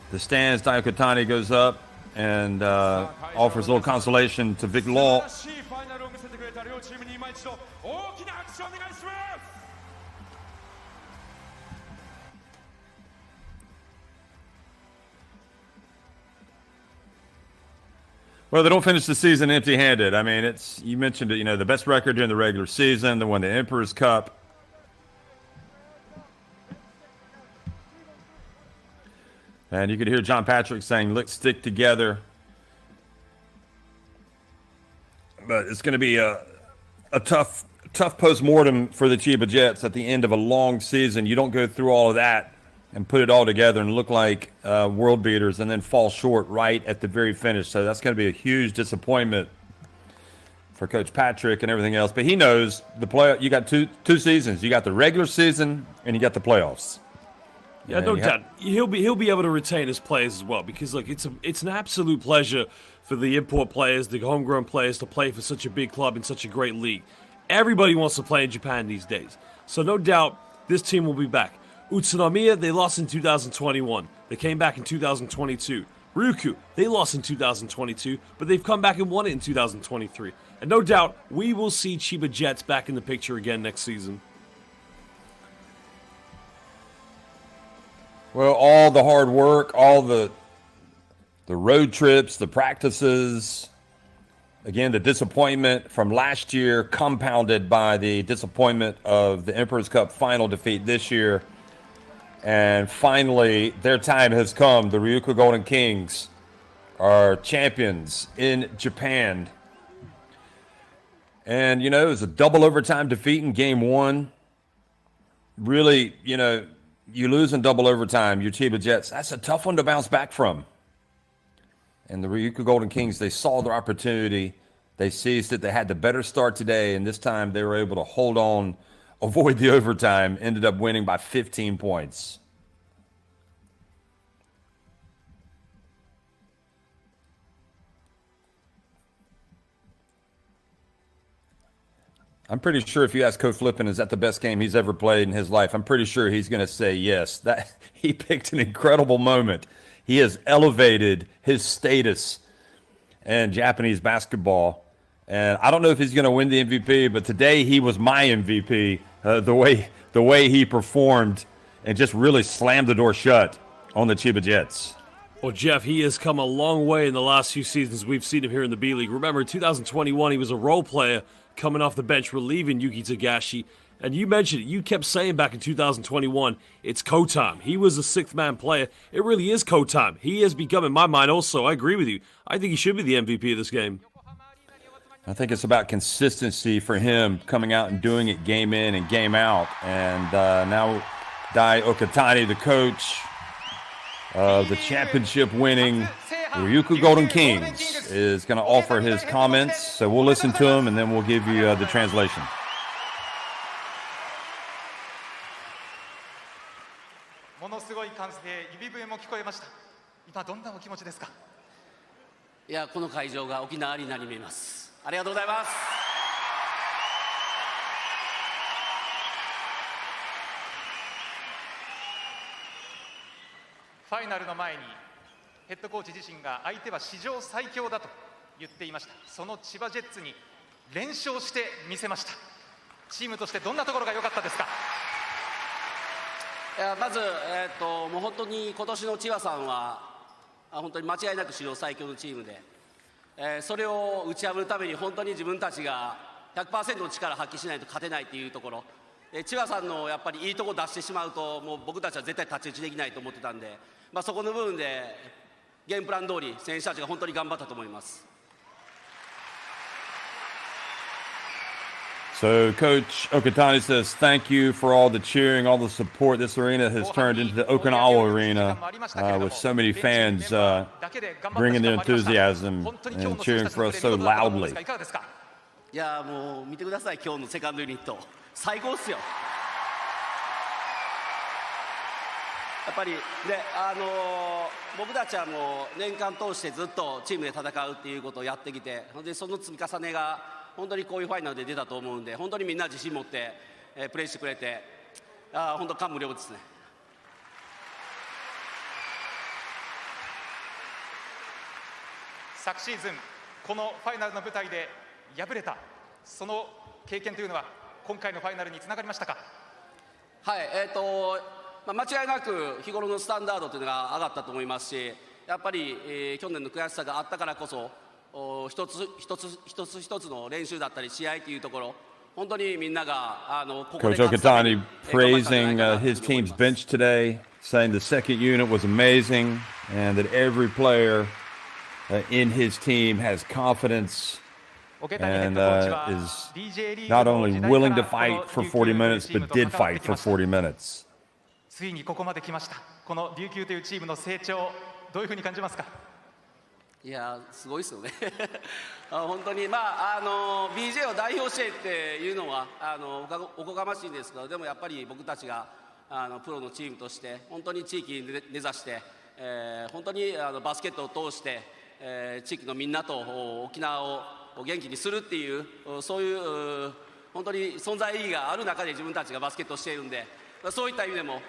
the stands. Daikotani goes up and offers a little consolation to Vic Law. Well, they don't finish the season empty-handed. I mean, you mentioned it, the best record during the regular season. They won the Emperor's Cup. And you could hear John Patrick saying, let's stick together. But it's going to be a tough post-mortem for the Chiba Jets at the end of a long season. You don't go through all of that and put it all together and look like world beaters and then fall short right at the very finish. So that's going to be a huge disappointment for Coach Patrick and everything else. But he knows you got two seasons. You got the regular season and you got the playoffs. Yeah, no doubt. He'll be able to retain his players as well, because look, it's an absolute pleasure for the import players, the homegrown players, to play for such a big club in such a great league. Everybody wants to play in Japan these days. So no doubt this team will be back. Utsunomiya, they lost in 2021. They came back in 2022. RYUKYU, they lost in 2022, but they've come back and won it in 2023. And no doubt, we will see Chiba Jets back in the picture again next season. Well, all the hard work, all the road trips, the practices, again, the disappointment from last year compounded by the disappointment of the Emperor's Cup final defeat this year. And finally, their time has come. The RYUKYU Golden Kings are champions in Japan. And, you know, it was a double overtime defeat in game one. Really, you know, you lose in double overtime, your Chiba Jets, that's a tough one to bounce back from. And the RYUKYU Golden Kings, they saw their opportunity. They seized it. They had the better start today, and this time they were able to hold on, avoid the overtime, ended up winning by 15 points. I'm pretty sure if you ask Coach Flippin, is that the best game he's ever played in his life? I'm pretty sure he's going to say yes. That he picked an incredible moment. He has elevated his status in Japanese basketball. And I don't know if he's going to win the MVP, but today he was my MVP. The way he performed and just really slammed the door shut on the Chiba Jets. Well, Jeff, he has come a long way in the last few seasons we've seen him here in the B-League. Remember, in 2021, he was a role player coming off the bench, relieving Yuki Tagashi. And you mentioned it. You kept saying back in 2021, it's co-time. He was a sixth-man player. It really is co-time. He has become, in my mind also, I agree with you, I think he should be the MVP of this game. I think it's about consistency for him coming out and doing it game in and game out. And now Dai Okatani, the coach of the championship-winning RYUKYU Golden Kings, is going to offer his comments. So we'll listen to him, and then we'll give you the translation. ものすごい歓声、指笛も聞こえました。今どんなお気持ちですか。いや、この会場が沖縄アリーナに見えます。ありがとうございます。ファイナルの前にヘッドコーチ自身が相手は史上最強だと言っていました。その千葉ジェッツに連勝してみせました。チームとしてどんなところが良かったですか。いや、まず、もう本当に今年の千葉さんは本当に間違いなく史上最強のチームで、それを打ち破るために本当に自分たちが 100% の力を発揮しないと勝てないっていうところ、千葉さんのやっぱりいいところを出してしまうともう僕たちは絶対太刀打ちできないと思ってたんで、そこの部分でゲームプラン通り選手たちが本当に頑張ったと思います。 So Coach Okatani says thank you for all the cheering, all the support. This arena has turned into the Okinawa arena with so many fans bringing their enthusiasm and cheering for us so loudly. いや、もう見てください、今日のセカンドユニット最高っすよ。やっぱりで、僕たちはもう年間通してずっとチームで戦うっていうことをやってきて、でその積み重ねが本当にこういうファイナルで出たと思うんで、本当にみんな自信持って、プレーしてくれて、本当感無量ですね。昨シーズンこのファイナルの舞台で敗れたその経験というのは今回のファイナルにつながりましたか。はい、間違いなく日頃のスタンダードというのが上がったと思いますし、やっぱり、去年の悔しさがあったからこそ一つの練習だったり試合というところ、本当にみんながここで Coach Okatani praising his team's bench today, saying the second unit was amazing and that every player in his team has confidence and is not only willing to fight for 40 minutes but did fight for 40 minutes. ついにここまで来ました。この琉球というチームの成長、どういうふうに感じますか。いや、すごいですよね。本当にBJ を代表してっていうのはおこがましいんですけど、でもやっぱり僕たちがプロのチームとして本当に地域に根ざして、本当にバスケットを通して、地域のみんなと沖縄を元気にするっていうそういう本当に存在意義がある中で自分たちがバスケットをしているんで、そういった意味でも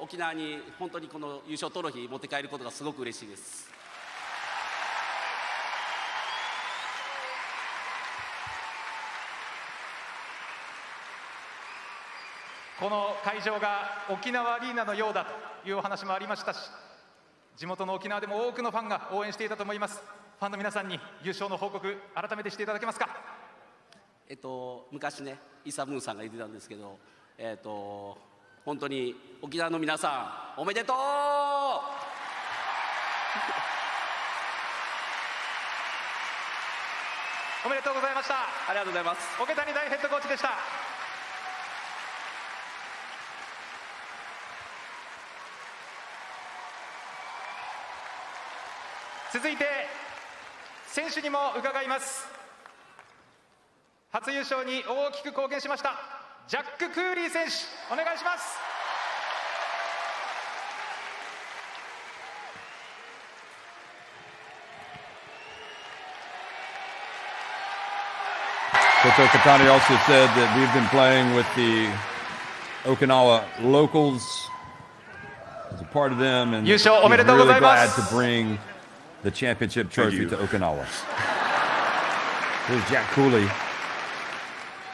沖縄に本当にこの優勝トロフィー持って帰ることがすごく嬉しいです。この会場が沖縄アリーナのようだというお話もありましたし、地元の沖縄でも多くのファンが応援していたと思います。ファンの皆さんに優勝の報告改めてしていただけますか。昔ね、イサムーンさんが言ってたんですけど、本当に沖縄の皆さんおめでとう。おめでとうございました。ありがとうございます。桶谷大ヘッドコーチでした。続いて選手にも伺います。初優勝に大きく貢献しましたジャック・クーリー選手、お願いします。Coach Okatani also said that we've been playing with the Okinawa locals as a part of them, and he's 優勝おめでとうござ really いま glad す。 to bring the championship trophy to Okinawa. Here's Jack Cooley.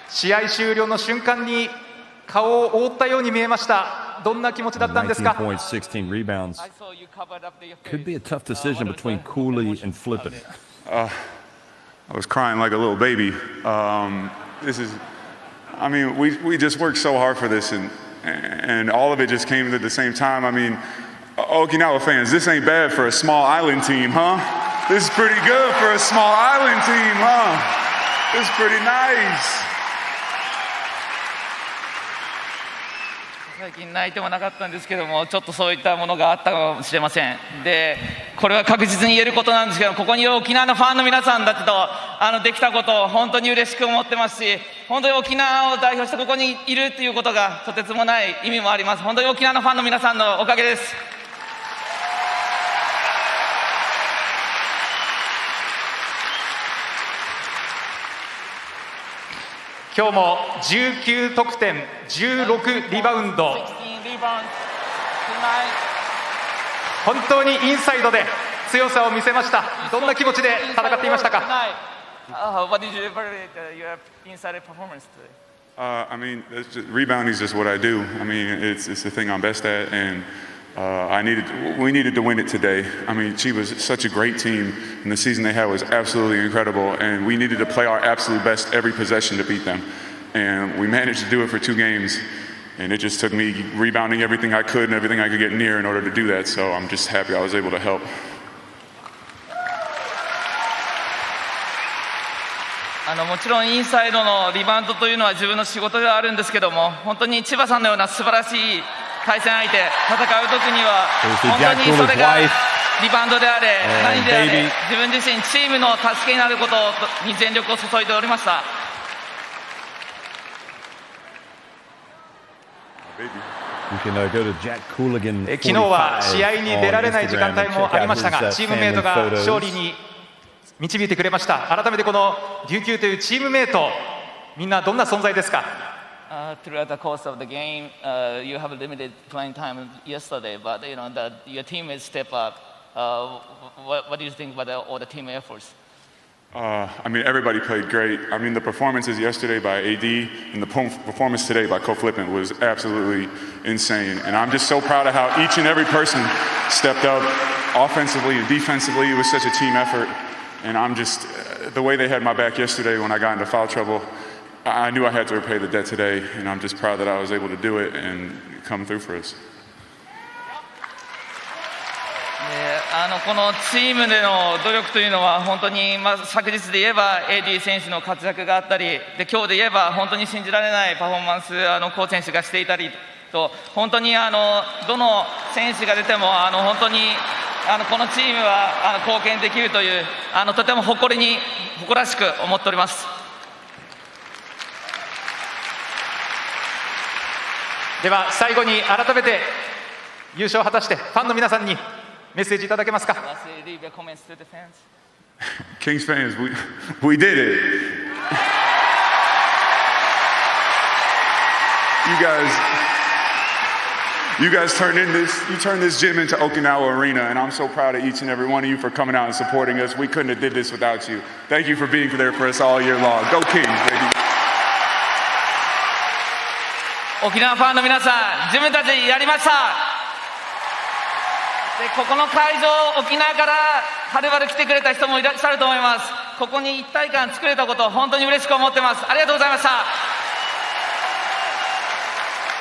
試合終了の瞬間に顔を覆ったように見えました。どんな気持ちだったんですか。 19 points, 16 rebounds. Could be a tough decision between Cooley and Flippin. I was crying like a little baby. This is, I mean, we just worked so hard for this, and all of it just came at the same time. I mean, Okinawa fans, this ain't bad for a small island team, huh? This is pretty good for a small island team, huh? This is pretty nice. 最近泣いてもなかったんですけども、ちょっとそういったものがあったかもしれません。で、これは確実に言えることなんですけど、ここにいる沖縄のファンの皆さんたちとできたことを本当に嬉しく思ってますし、本当に沖縄を代表してここにいるっていうことがとてつもない意味もあります。本当に沖縄のファンの皆さんのおかげです。今日も19得点、16リバウンド。本当にインサイドで強さを見せました。どんな気持ちで戦っていましたか。What did you evaluate your inside performance today? I mean, rebounding is just what I do. I mean, it's the thing I'm best at, and we needed to win it today. I mean, CHIBA is such a great team, and the season they had was absolutely incredible, and we needed to play our absolute best every possession to beat them. And we managed to do it for 2 games, and it just took me rebounding everything I could and everything I could get near in order to do that, so I'm just happy I was able to help. もちろんインサイドのリバウンドというのは自分の仕事ではあるんですけども、本当に千葉さんのような素晴らしい対戦相手、戦う時には本当にそれがリバウンドであれ何であれ、自分自身チームの助けになることに全力を注いでおりました。昨日は試合に出られない時間帯もありましたが、チームメイトが勝利に導いてくれました。改めてこの琉球というチームメイト、みんなどんな存在ですか。Throughout the course of the game, you have limited playing time yesterday, but you know that your team has stepped up. What do you think about all the team efforts? I mean, everybody played great. I mean, the performances yesterday by AD and the performance today by Co-Flippin was absolutely insane. And I'm just so proud of how each and every person stepped up offensively and defensively. It was such a team effort. And I'm just, the way they had my back yesterday when I got into foul trouble, I knew I had to repay the debt today. And I'm just proud that I was able to do it and come through for us. このチームでの努力というのは本当に、昨日で言えば AD 選手の活躍があったりで、今日で言えば本当に信じられないパフォーマンスコーチ選手がしていたりと、本当にどの選手が出ても本当にこのチームは貢献できるというとても誇らしく思っております。では最後に改めて優勝を果たしてファンの皆さんにメッセージいただけますか。Kings fans, we did it. You guys turned this gym into Okinawa Arena, and I'm so proud of each and every one of you for coming out and supporting us. We couldn't have did this without you. Thank you for being there for us all year long. Go Kings, baby. 沖縄ファンの皆さん、自分たちやりました。で、ここの会場、沖縄からはるばる来てくれた人もいらっしゃると思います。ここに一体感作れたこと、本当に嬉しく思ってます。ありがとうございました。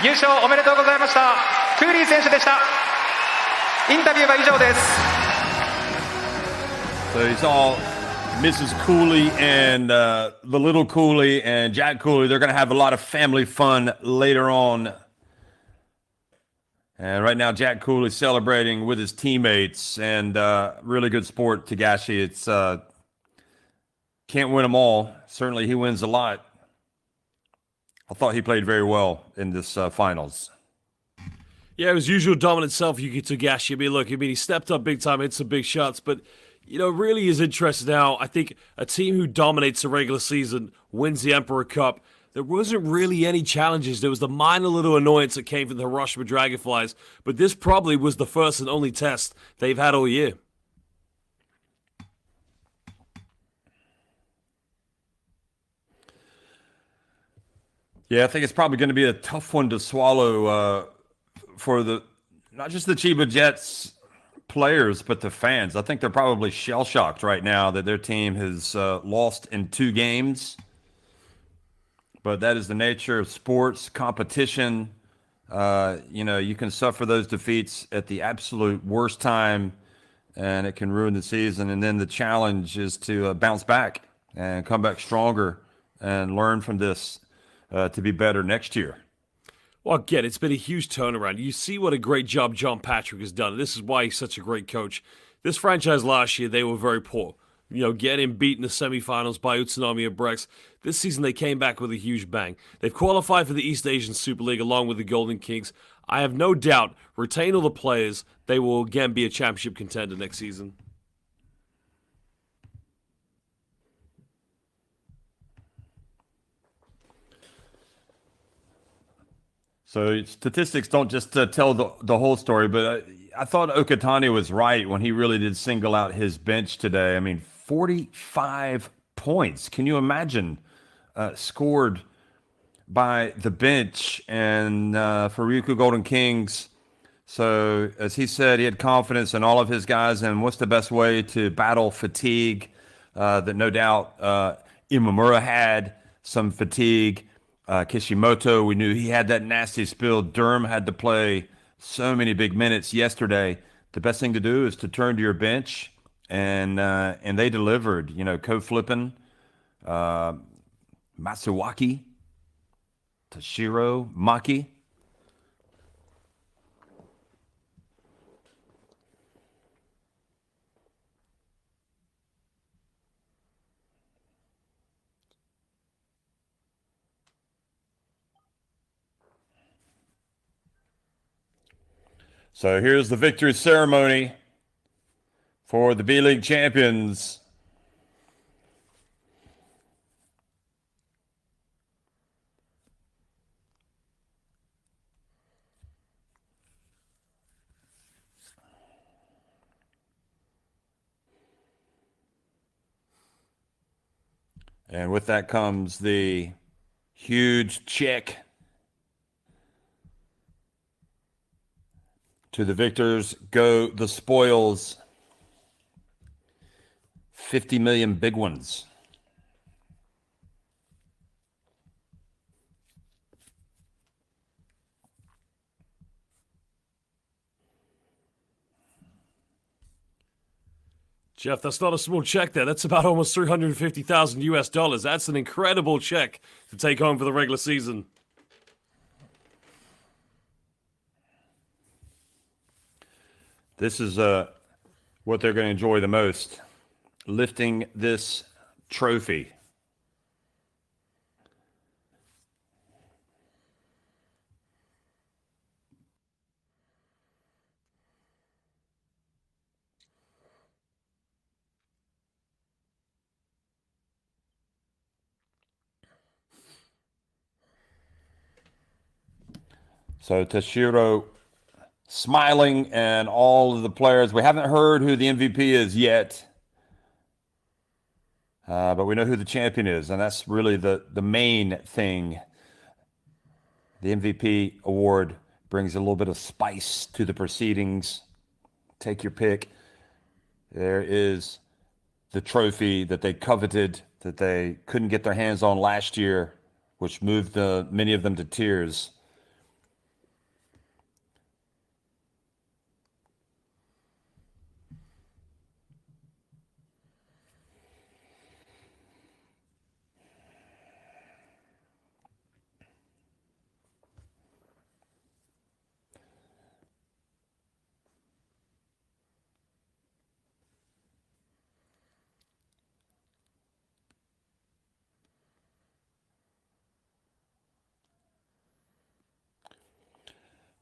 優勝おめでとうございました。クーリー選手でした。インタビューは以上です。 So you saw Mrs. Cooley and the little Cooley and Jack Cooley. They're going to have a lot of family fun later on. And right now, Jack Cooley celebrating with his teammates, and really good sport, Tagashi. It's can't win them all. Certainly, he wins a lot. I thought he played very well in this finals. Yeah, his usual dominant self, Yuki Togashi. I mean, look, he stepped up big time, hit some big shots, but, you know, really is interesting now. I think a team who dominates the regular season wins the Emperor Cup. There wasn't really any challenges. There was the minor little annoyance that came from the Hiroshima Dragonflies, but this probably was the first and only test they've had all year. Yeah, I think it's probably going to be a tough one to swallow for the not just the Chiba Jets players, but the fans. I think they're probably shell-shocked right now that their team has lost in 2 games. But that is the nature of sports, competition. You know, you can suffer those defeats at the absolute worst time, and it can ruin the season. And then the challenge is to bounce back and come back stronger and learn from this to be better next year. Well, again, it's been a huge turnaround. You see what a great job John Patrick has done. This is why he's such a great coach. This franchise last year, they were very poor. You know, getting beat in the semifinals by Utsunami and Brex. This season, they came back with a huge bang. They've qualified for the East Asian Super League along with the Golden Kings. I have no doubt, retain all the players, they will again be a championship contender next season. So statistics don't just tell the whole story, but I thought Okatani was right when he really did single out his bench today. I mean, 45 points. Can you imagine scored by the bench and for RYUKYU Golden Kings? So as he said, he had confidence in all of his guys, and what's the best way to battle fatigue that no doubt Imamura had some fatigue. Kishimoto, we knew he had that nasty spill. Durham had to play so many big minutes yesterday. The best thing to do is to turn to your bench, and they delivered. You know, Ko Flippin, Matsuwaki, Toshiro Maki. So here's the victory ceremony for the B.LEAGUE champions. And with that comes the huge check to the victors. Go the spoils. 50 million big ones. Jeff, that's not a small check there. That's about almost 350,000 US dollars. That's an incredible check to take home for the regular season. This is what they're going to enjoy the most, lifting this trophy. So Toshiro smiling, and all of the players. We haven't heard who the MVP is yet, but we know who the champion is, and that's really the main thing. The MVP award brings a little bit of spice to the proceedings. Take your pick. There is the trophy that they coveted, that they couldn't get their hands on last year, which moved many of them to tears.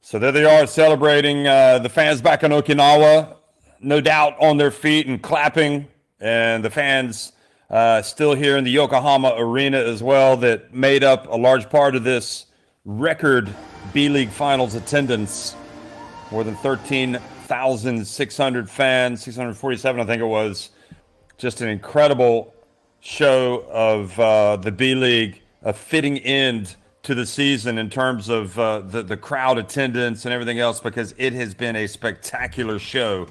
So there they are celebrating. The fans back in Okinawa, no doubt on their feet and clapping. And the fans still here in the Yokohama arena as well that made up a large part of this record B-League Finals attendance. More than 13,600 fans, 647 I think it was. Just an incredible show of the B-League, a fitting end to the season in terms of the crowd attendance and everything else, because it has been a spectacular show.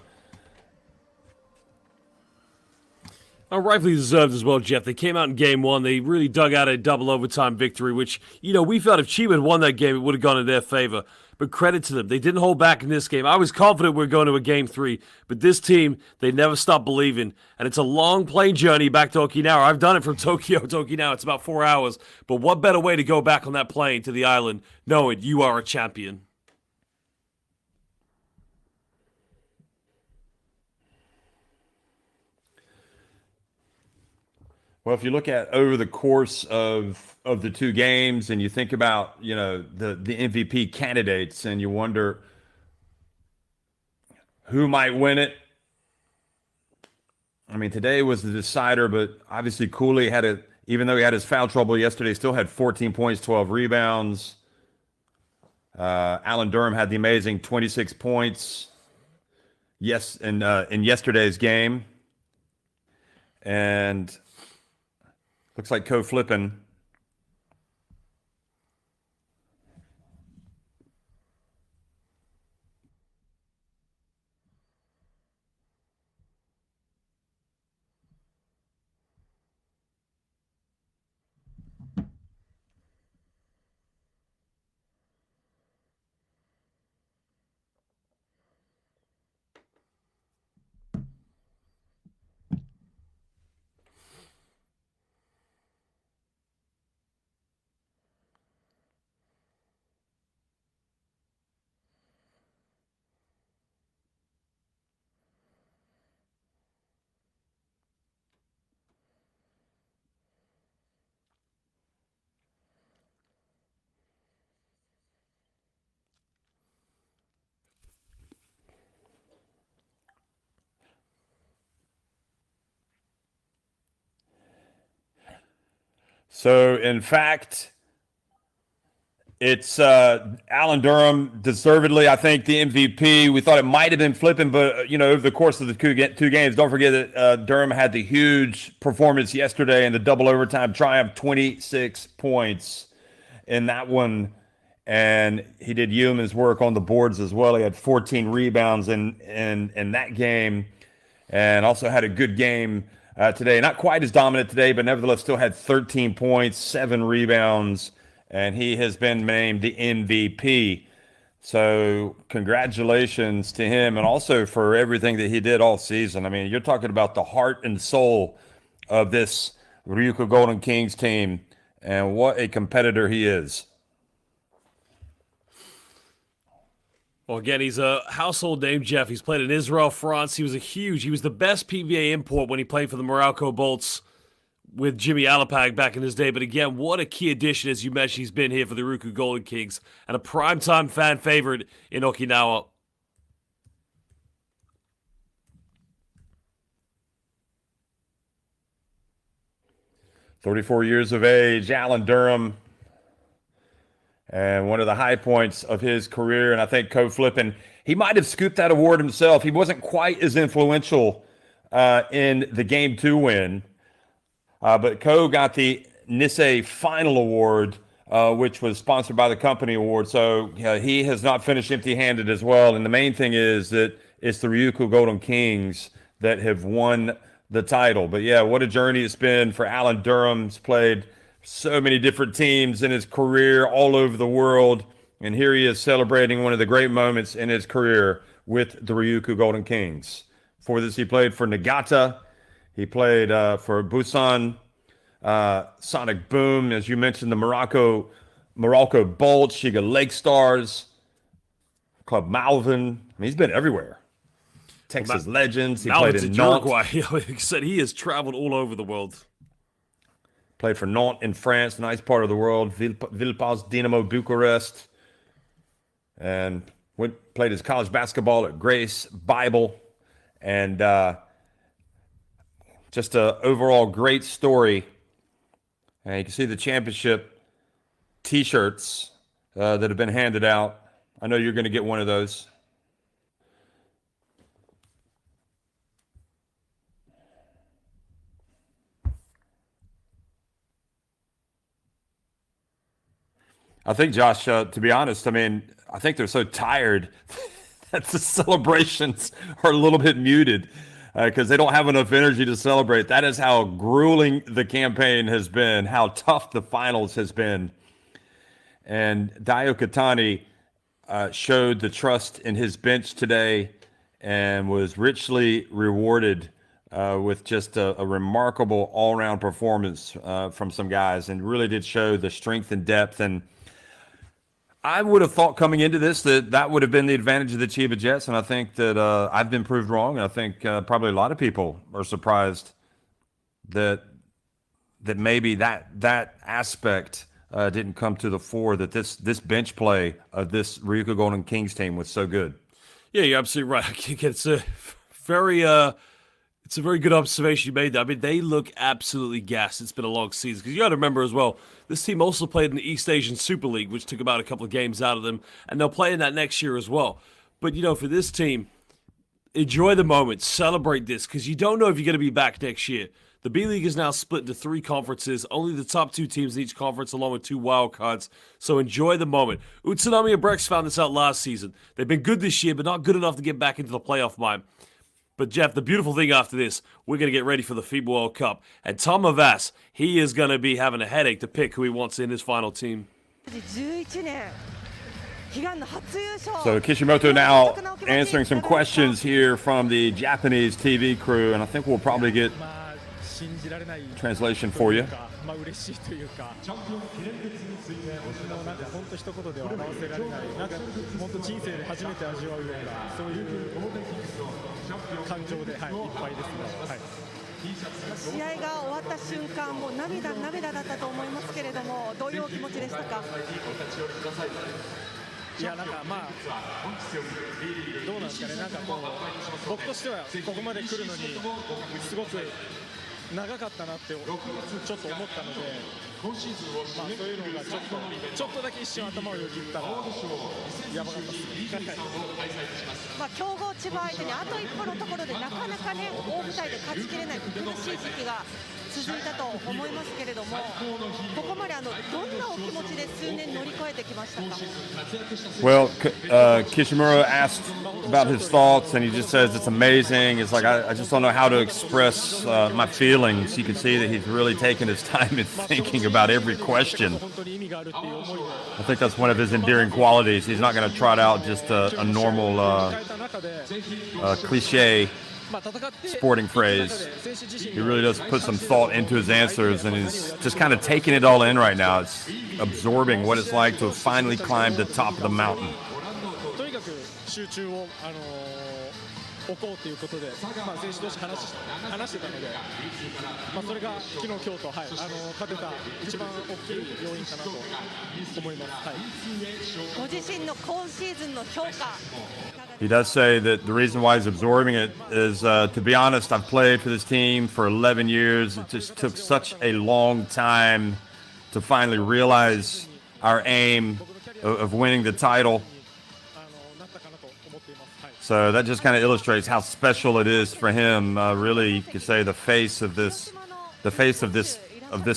Rightfully deserved as well, Jeff. They came out in game one. They really dug out a double overtime victory, which, we felt if CHIBA had won that game, it would have gone in their favor. But credit to them. They didn't hold back in this game. I was confident we are going to a game three, but this team, they never stopped believing. And it's a long plane journey back to Okinawa. I've done it from Tokyo to Okinawa. It's about 4 hours. But what better way to go back on that plane to the island knowing you are a champion? Well, if you look at over the course of the two games and you think about, the MVP candidates and you wonder who might win it. I mean, today was the decider, but obviously Cooley even though he had his foul trouble yesterday, still had 14 points, 12 rebounds. Alan Durham had the amazing 26 points. Yes, in yesterday's game. And looks like co-flipping. So, in fact, it's Alan Durham, deservedly, I think, the MVP. We thought it might have been flipping, but, over the course of the two games, don't forget that Durham had the huge performance yesterday in the double overtime triumph, 26 points in that one. And he did yeoman's work on the boards as well. He had 14 rebounds in that game and also had a good game today. Not quite as dominant today, but nevertheless still had 13 points, 7 rebounds, and he has been named the MVP. So congratulations to him, and also for everything that he did all season. I mean, you're talking about the heart and soul of this RYUKYU Golden Kings team, and what a competitor he is. Well, again, he's a household name, Jeff. He's played in Israel, France. He was the best PBA import when he played for the Morocco Bolts with Jimmy Alapag back in his day. But again, what a key addition, as you mentioned, he's been here for the RYUKYU Golden Kings and a primetime fan favorite in Okinawa. "34 years of age, Alan Durham. And one of the high points of his career, and I think co-flipping, he might have scooped that award himself. He wasn't quite as influential in the Game 2 win, but Ko got the NISSAY Final Award, which was sponsored by the Company Award. So he has not finished empty-handed as well. And the main thing is that it's the RYUKYU Golden Kings that have won the title. But yeah, what a journey it's been for Alan Durham. He's played so many different teams in his career all over the world. And here he is celebrating one of the great moments in his career with the RYUKYU Golden Kings. Before this, he played for Niigata. He played for Busan, Sonic Boom, as you mentioned, the Morocco Bolts, Shiga Lake Stars, Club Malvin. I mean, he's been everywhere. Texas Legends. He played in Nantes. Uruguay. Like I said, he has traveled all over the world. Played for Nantes in France, nice part of the world. Villepaz, Dynamo Bucharest. and played his college basketball at Grace Bible, and just a overall great story. And you can see the championship T-shirts that have been handed out. I know you're going to get one of those. I think, Josh, to be honest, I mean, I think they're so tired that the celebrations are a little bit muted because they don't have enough energy to celebrate. That is how grueling the campaign has been, how tough the finals has been. And Dayo Katani showed the trust in his bench today and was richly rewarded with just a remarkable all-around performance from some guys, and really did show the strength and depth. And I would have thought coming into this that would have been the advantage of the Chiba Jets, and I think that I've been proved wrong. And I think probably a lot of people are surprised that maybe that aspect didn't come to the fore. That this bench play of this Ryukyu Golden Kings team was so good. Yeah, you're absolutely right. I think it's a very good observation you made there. I mean, they look absolutely gassed. It's been a long season. Because you got to remember as well, this team also played in the East Asian Super League, which took about a couple of games out of them. And they'll play in that next year as well. But, for this team, enjoy the moment. Celebrate this. Because you don't know if you're going to be back next year. The B-League is now split into 3 conferences. Only the top 2 teams in each conference, along with 2 wild cards. So enjoy the moment. Utsunami and Brex found this out last season. They've been good this year, but not good enough to get back into the playoff mine. But, Jeff, the beautiful thing after this, we're going to get ready for the FIBA World Cup. And Tom Avas, he is going to be having a headache to pick who he wants in his final team. So Kishimoto now answering some questions here from the Japanese TV crew, and I think we'll probably get translation for you. 試合が終わった瞬間、もう涙だったと思いますけれども、どういうお気持ちでしたか？いや、なんかどうなんですかね、僕としてはここまで来るのにすごく長かったなってちょっと思ったので、そういうのがちょっとだけ一瞬頭をよぎったらやばかったですね。強豪千葉相手にあと一歩のところでなかなかね、大舞台で勝ちきれない苦しい時期が続いたと思いますけれども、ここまでどんなお気持ちで数年乗り越えてきましたか？ Well, Kishimura asked about his thoughts, and he just says it's amazing. It's like I just don't know how to express my feelings. You can see that he's really taking his time and thinking about every question. I think that's one of his endearing qualities. He's not going to trot out just a normal cliche sporting phrase. He really does put some thought into his answers, and he's just kind of taking it all in right now. It's absorbing what it's like to have finally climbed the top of the mountain. 集中を置こうということで、選手同士話してたので、それが昨日今日と、勝てた一番大きい要因かなと思います。ご自身の今シーズンの評価。He does say that the reason why he's absorbing it is, to be honest, I've played for this team for 11 years. It just took such a long time to finally realize our aim of winning the title. So that just kind of illustrates how special it is for him. Really, you could say the face of this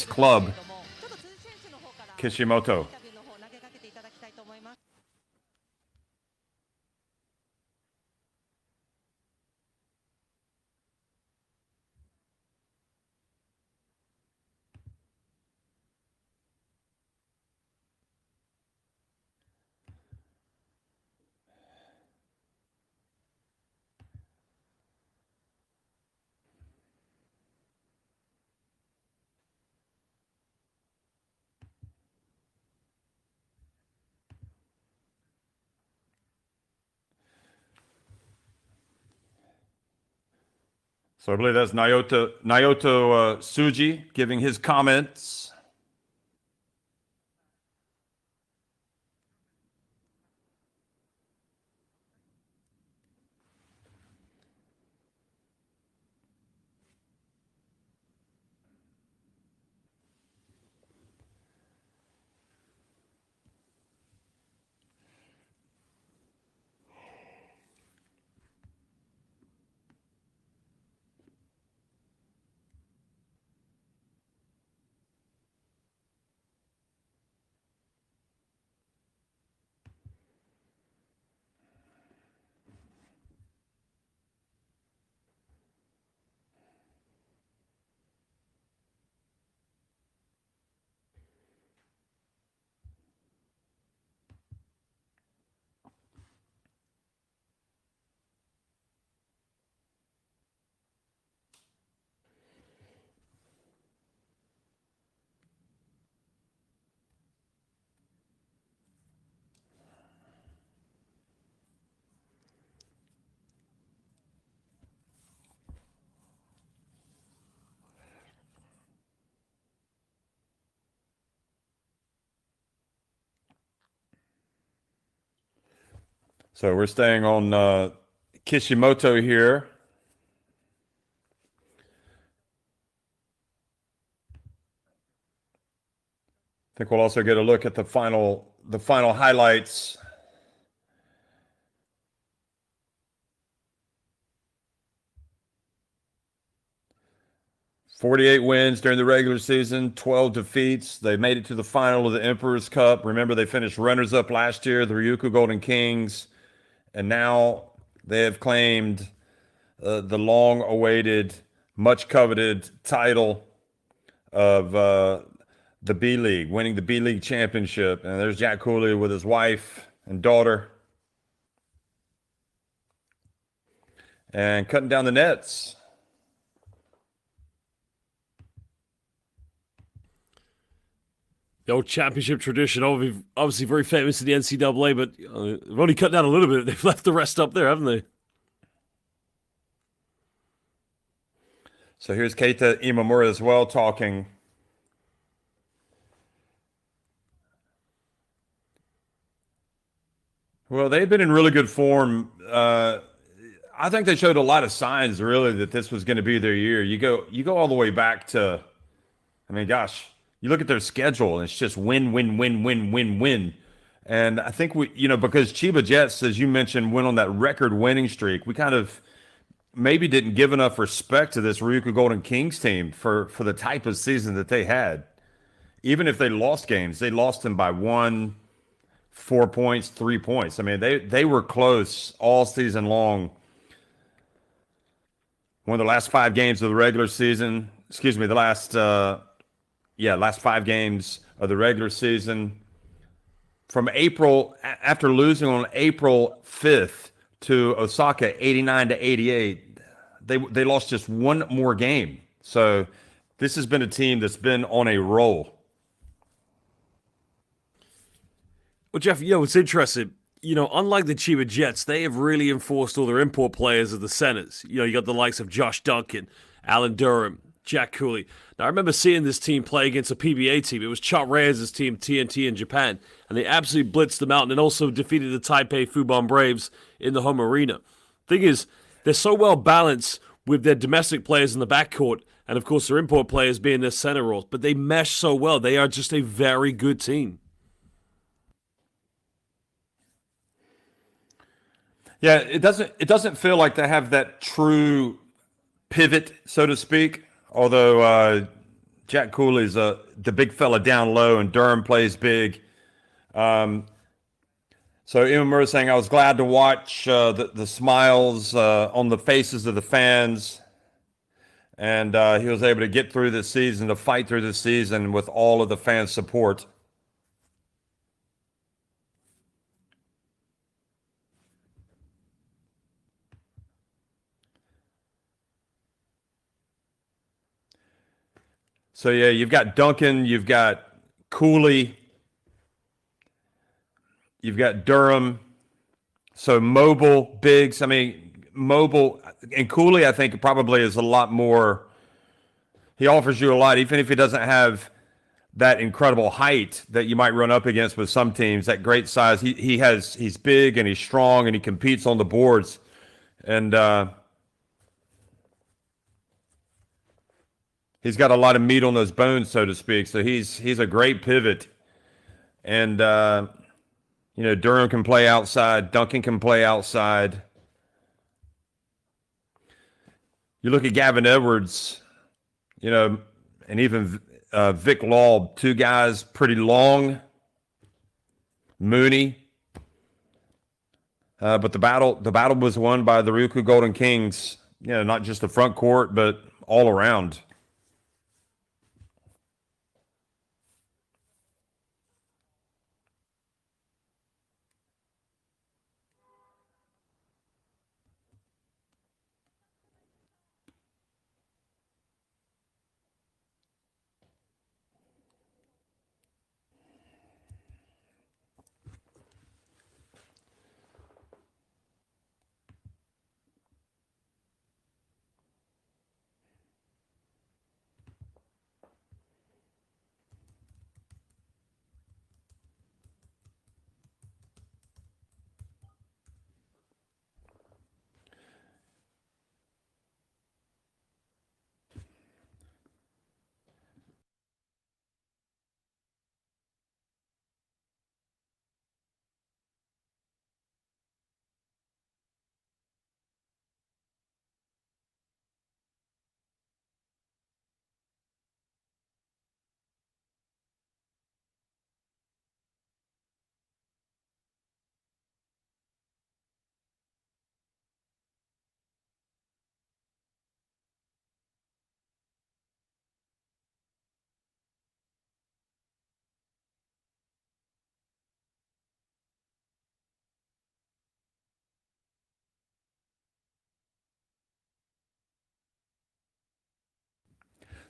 club, Kishimoto. So I believe that's Naoto Tsuji giving his comments. So we're staying on Kishimoto here. I think we'll also get a look at the final highlights. "48 wins during the regular season, 12 defeats. They made it to the final of the Emperor's Cup. Remember, they finished runners-up last year, the RYUKYU Golden Kings, and now they have claimed the long-awaited, much-coveted title of the B.LEAGUE, winning the B.LEAGUE championship. And there's Jack Cooley with his wife and daughter, and cutting down the nets. The old championship tradition, obviously very famous in the NCAA, but they've only cut down a little bit. They've left the rest up there, haven't they? So here's Keita Imamura as well talking. Well, they've been in really good form. I think they showed a lot of signs, really, that this was going to be their year. You go all the way back to, I mean, gosh, you look at their schedule, and it's just win, win, win, win, win, win. And I think because Chiba Jets, as you mentioned, went on that record winning streak, we kind of maybe didn't give enough respect to this RYUKYU Golden Kings team for the type of season that they had. Even if they lost games, they lost them by 1, 4 points, 3 points. I mean, they were close all season long. One of the last 5 games of the regular season, the last 5 games of the regular season. From April, after losing on April 5th to Osaka 89-88, they lost just one more game. So this has been a team that's been on a roll. Well, Jeff, it's interesting. Unlike the Chiba Jets, they have really enforced all their import players as the centers. You got the likes of Josh Duncan, Alan Durham, Jack Cooley. Now, I remember seeing this team play against a PBA team. It was Chot Reyes' team, TNT in Japan, and they absolutely blitzed them out and then also defeated the Taipei Fubon Braves in the home arena. Thing is, they're so well balanced with their domestic players in the backcourt and, of course, their import players being their center roles, but they mesh so well. They are just a very good team. Yeah, it doesn't feel like they have that true pivot, so to speak. Although Jack Cooley's the big fella down low, and Durham plays big. So Imamura saying, I was glad to watch the smiles on the faces of the fans, and he was able to get through this season, to fight through this season with all of the fans' support. So, yeah, you've got Duncan, you've got Cooley, you've got Durham. So mobile bigs. I mean, mobile. And Cooley, I think, probably is a lot more. He offers you a lot, even if he doesn't have that incredible height that you might run up against with some teams, that great size. He's big and he's strong and he competes on the boards. And he's got a lot of meat on those bones, so to speak. So he's a great pivot. And, Durham can play outside. Duncan can play outside. You look at Gavin Edwards, and even Vic Law, 2 guys pretty long. Mooney. But the battle was won by the RYUKYU Golden Kings, not just the front court, but all around.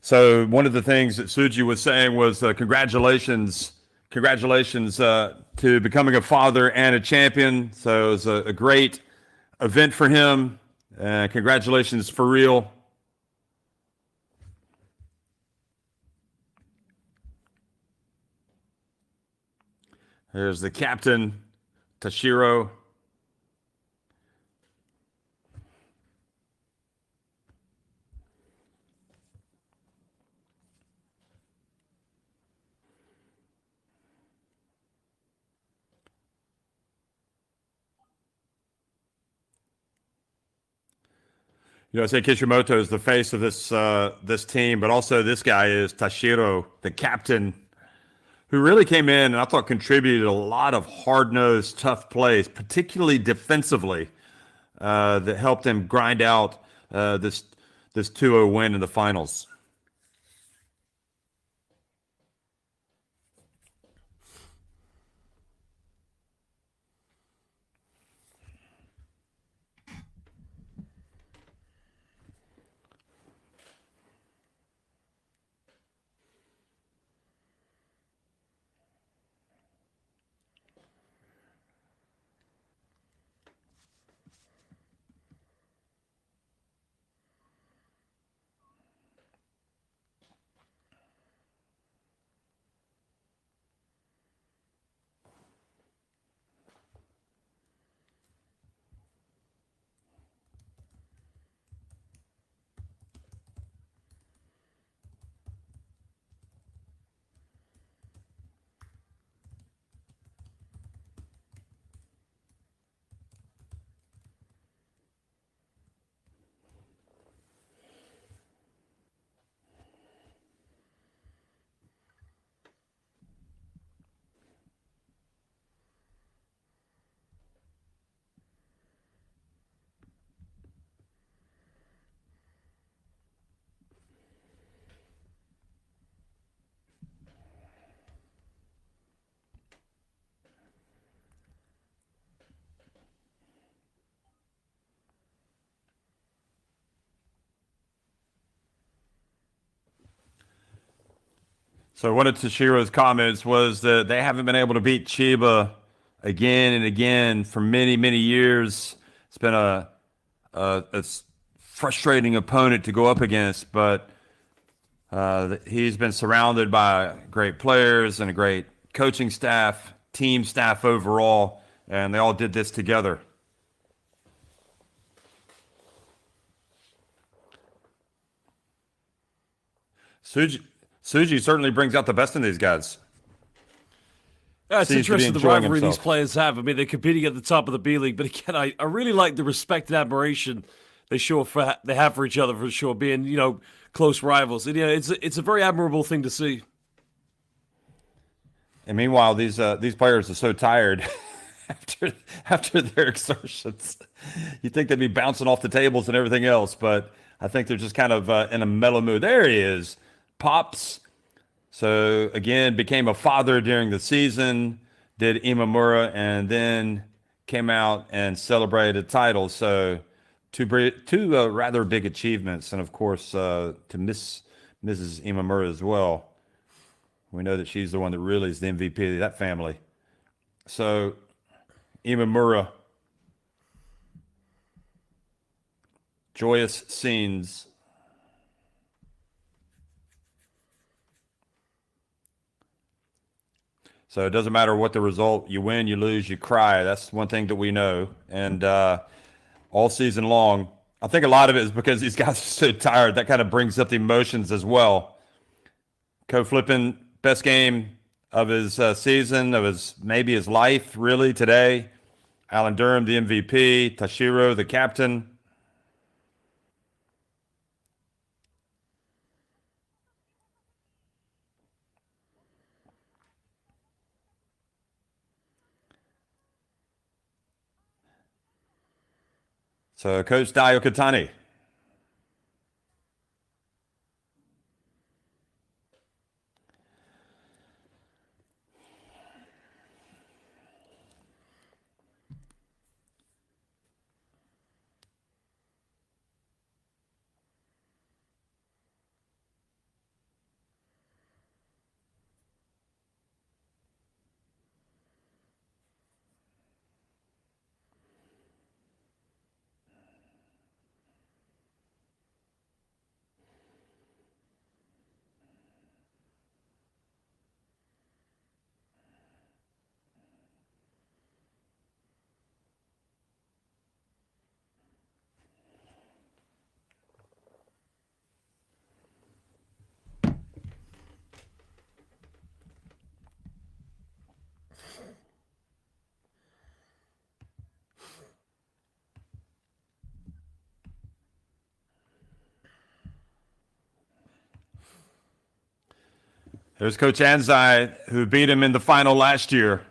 So one of the things that Suji was saying was congratulations to becoming a father and a champion. So it was a great event for him. Congratulations for real. There's the captain, Tashiro. You know, I say Kishimoto is the face of this team, but also this guy is Tashiro, the captain, who really came in and I thought contributed a lot of hard-nosed, tough plays, particularly defensively, that helped them grind out this 2-0 win in the finals. So one of Tashiro's comments was that they haven't been able to beat CHIBA again and again for many, many years. It's been a frustrating opponent to go up against, but he's been surrounded by great players and a great coaching staff, team staff overall, and they all did this together. Suji certainly brings out the best in these guys. Yeah, it's Seems to be interesting the enjoying rivalry these himself. players have. I mean, they're competing at the top of the B League, but again, I really like the respect and admiration they have for each other for sure, being close rivals. And it's a very admirable thing to see. And meanwhile, these players are so tired after their exertions. You think they'd be bouncing off the tables and everything else, but I think they're just kind of in a mellow mood. There he is, Pops. So again, became a father during the season, did Imamura, and then came out and celebrated a title. So two rather big achievements, and of course to Mrs. Imamura as well. We know that she's the one that really is the MVP of that family. So Imamura, joyous scenes. So it doesn't matter what the result. You win, you lose, you cry. That's one thing that we know. And all season long, I think a lot of it is because these guys are so tired. That kind of brings up the emotions as well. Co-flipping, best game of his season, of maybe his life, really, today. Alan Durham, the MVP. Tashiro, the captain. So Coach Dio Katani. There's Coach Anzai, who beat him in the final last year.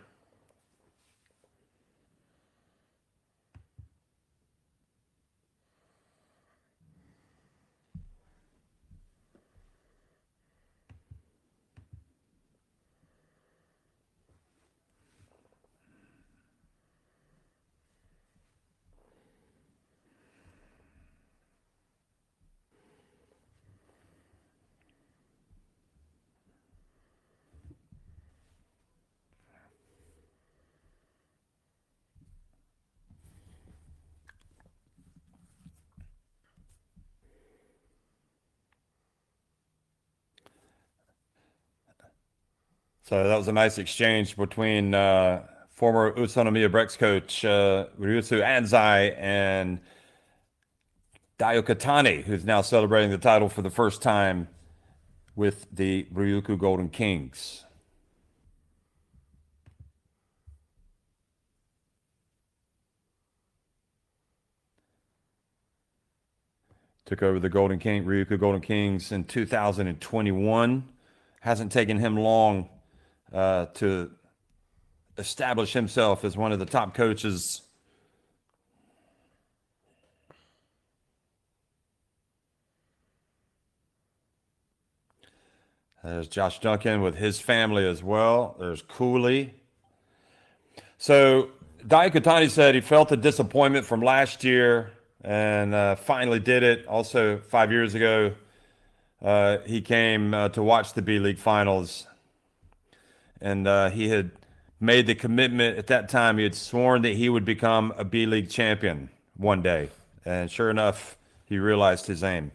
So that was a nice exchange between former Utsunomiya Brex coach Ryukyu Anzai and Ryukyu, who's now celebrating the title for the first time with the Ryukyu Golden Kings. Took over the Ryukyu Golden Kings in 2021. Hasn't taken him long to establish himself as one of the top coaches. There's Josh Duncan with his family as well. There's Cooley. So Ryukyu said he felt the disappointment from last year and finally did it. Also, 5 years ago, he came to watch the B-League finals. And he had made the commitment at that time. He had sworn that he would become a B-League champion one day. And sure enough, he realized his aim.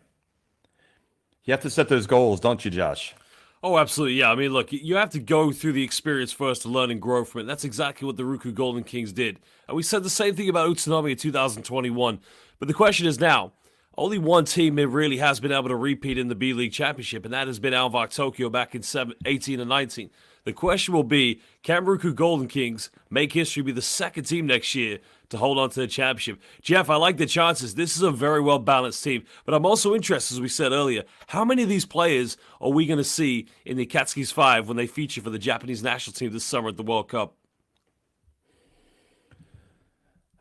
You have to set those goals, don't you, Josh? Oh, absolutely, yeah. I mean, look, you have to go through the experience first to learn and grow from it. That's exactly what the Ryukyu Golden Kings did. And we said the same thing about Utsunomiya in 2021. But the question is now, only one team really has been able to repeat in the B-League Championship, and that has been Alvark Tokyo back in 18 and 19. The question will be, can Ryukyu Golden Kings make history, be the second team next year to hold on to the championship? Jeff, I like the chances. This is a very well-balanced team. But I'm also interested, as we said earlier, how many of these players are we going to see in the Akatsuki's 5 when they feature for the Japanese national team this summer at the World Cup?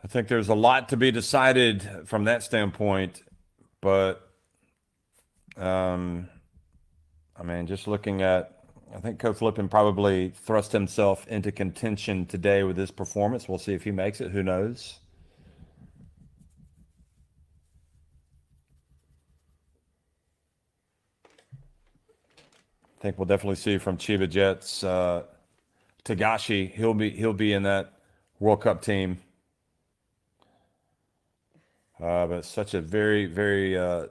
I think there's a lot to be decided from that standpoint. But, I mean, just looking at, I think Coach Lippin probably thrust himself into contention today with this performance. We'll see if he makes it. Who knows? I think we'll definitely see from Chiba Jets, Tagashi. He'll be in that World Cup team. But it's such a very, very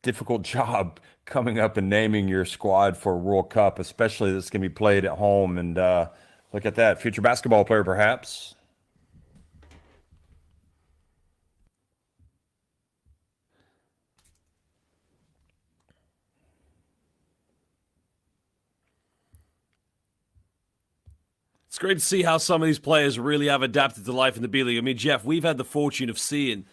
difficult job coming up and naming your squad for a World Cup, especially that's going to be played at home. And look at that. Future basketball player, perhaps. It's great to see how some of these players really have adapted to life in the B-League. I mean, Jeff, we've had the fortune of seeing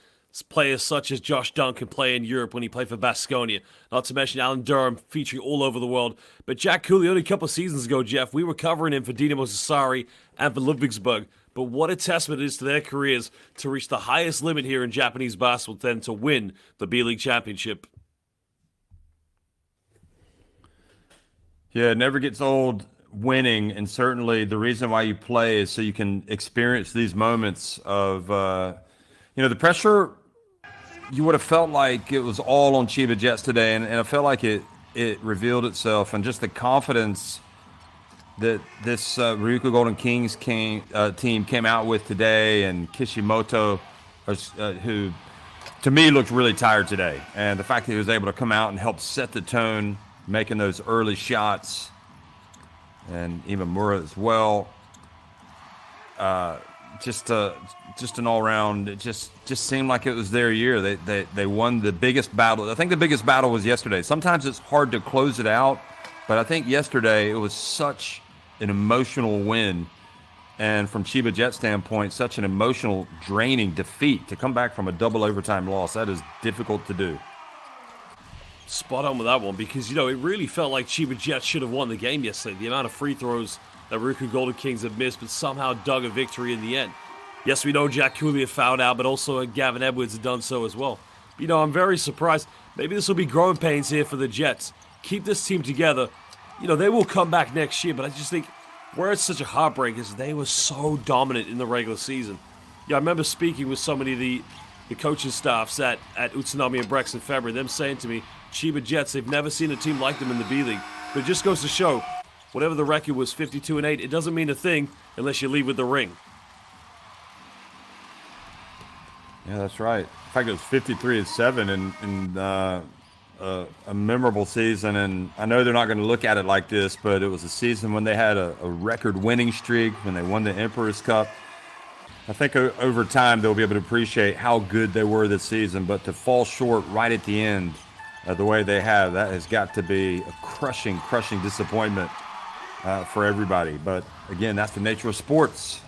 players such as Josh Duncan play in Europe when he played for Baskonia. Not to mention Alan Durham featuring all over the world. But Jack Cooley, only a couple of seasons ago, Jeff, we were covering him for Dinamo Sassari and for Ludwigsburg. But what a testament it is to their careers to reach the highest limit here in Japanese basketball, then to win the B-League Championship. Yeah, it never gets old winning, and certainly the reason why you play is so you can experience these moments of, the pressure. You would have felt like it was all on Chiba Jets today, and I felt like it revealed itself, and just the confidence that this Ryukyu Golden Kings team came out with today, and Kishimoto, who to me looked really tired today, and the fact that he was able to come out and help set the tone, making those early shots, and Imamura as well. Just an all-round. It just seemed like it was their year. They won the biggest battle. I think the biggest battle was yesterday. Sometimes it's hard to close it out, but I think yesterday it was such an emotional win, and from Chiba Jet standpoint, such an emotional, draining defeat. To come back from a double overtime loss, that is difficult to do. Spot on with that one because, you know, it really felt like Chiba Jets should have won the game yesterday. The amount of free throws that RYUKYU Golden Kings have missed, but somehow dug a victory in the end. Yes, we know Jack Cooley had fouled out, but also Gavin Edwards had done so as well. But, you know, I'm very surprised. Maybe this will be growing pains here for the Jets. Keep this team together. You know, they will come back next year, but I just think where it's such a heartbreak is they were so dominant in the regular season. Yeah, I remember speaking with so many of the coaching staffs at Utsunami and Brex in February, them saying to me, Chiba Jets, they've never seen a team like them in the B-League. But it just goes to show, whatever the record was, 52-8, it doesn't mean a thing unless you leave with the ring. Yeah, that's right. In fact, it was 53-7 in a memorable season. And I know they're not going to look at it like this, but it was a season when they had a record winning streak, when they won the Emperor's Cup. I think over time they'll be able to appreciate how good they were this season, but to fall short right at the end the way they have, that has got to be a crushing disappointment for everybody. But again, that's the nature of sports.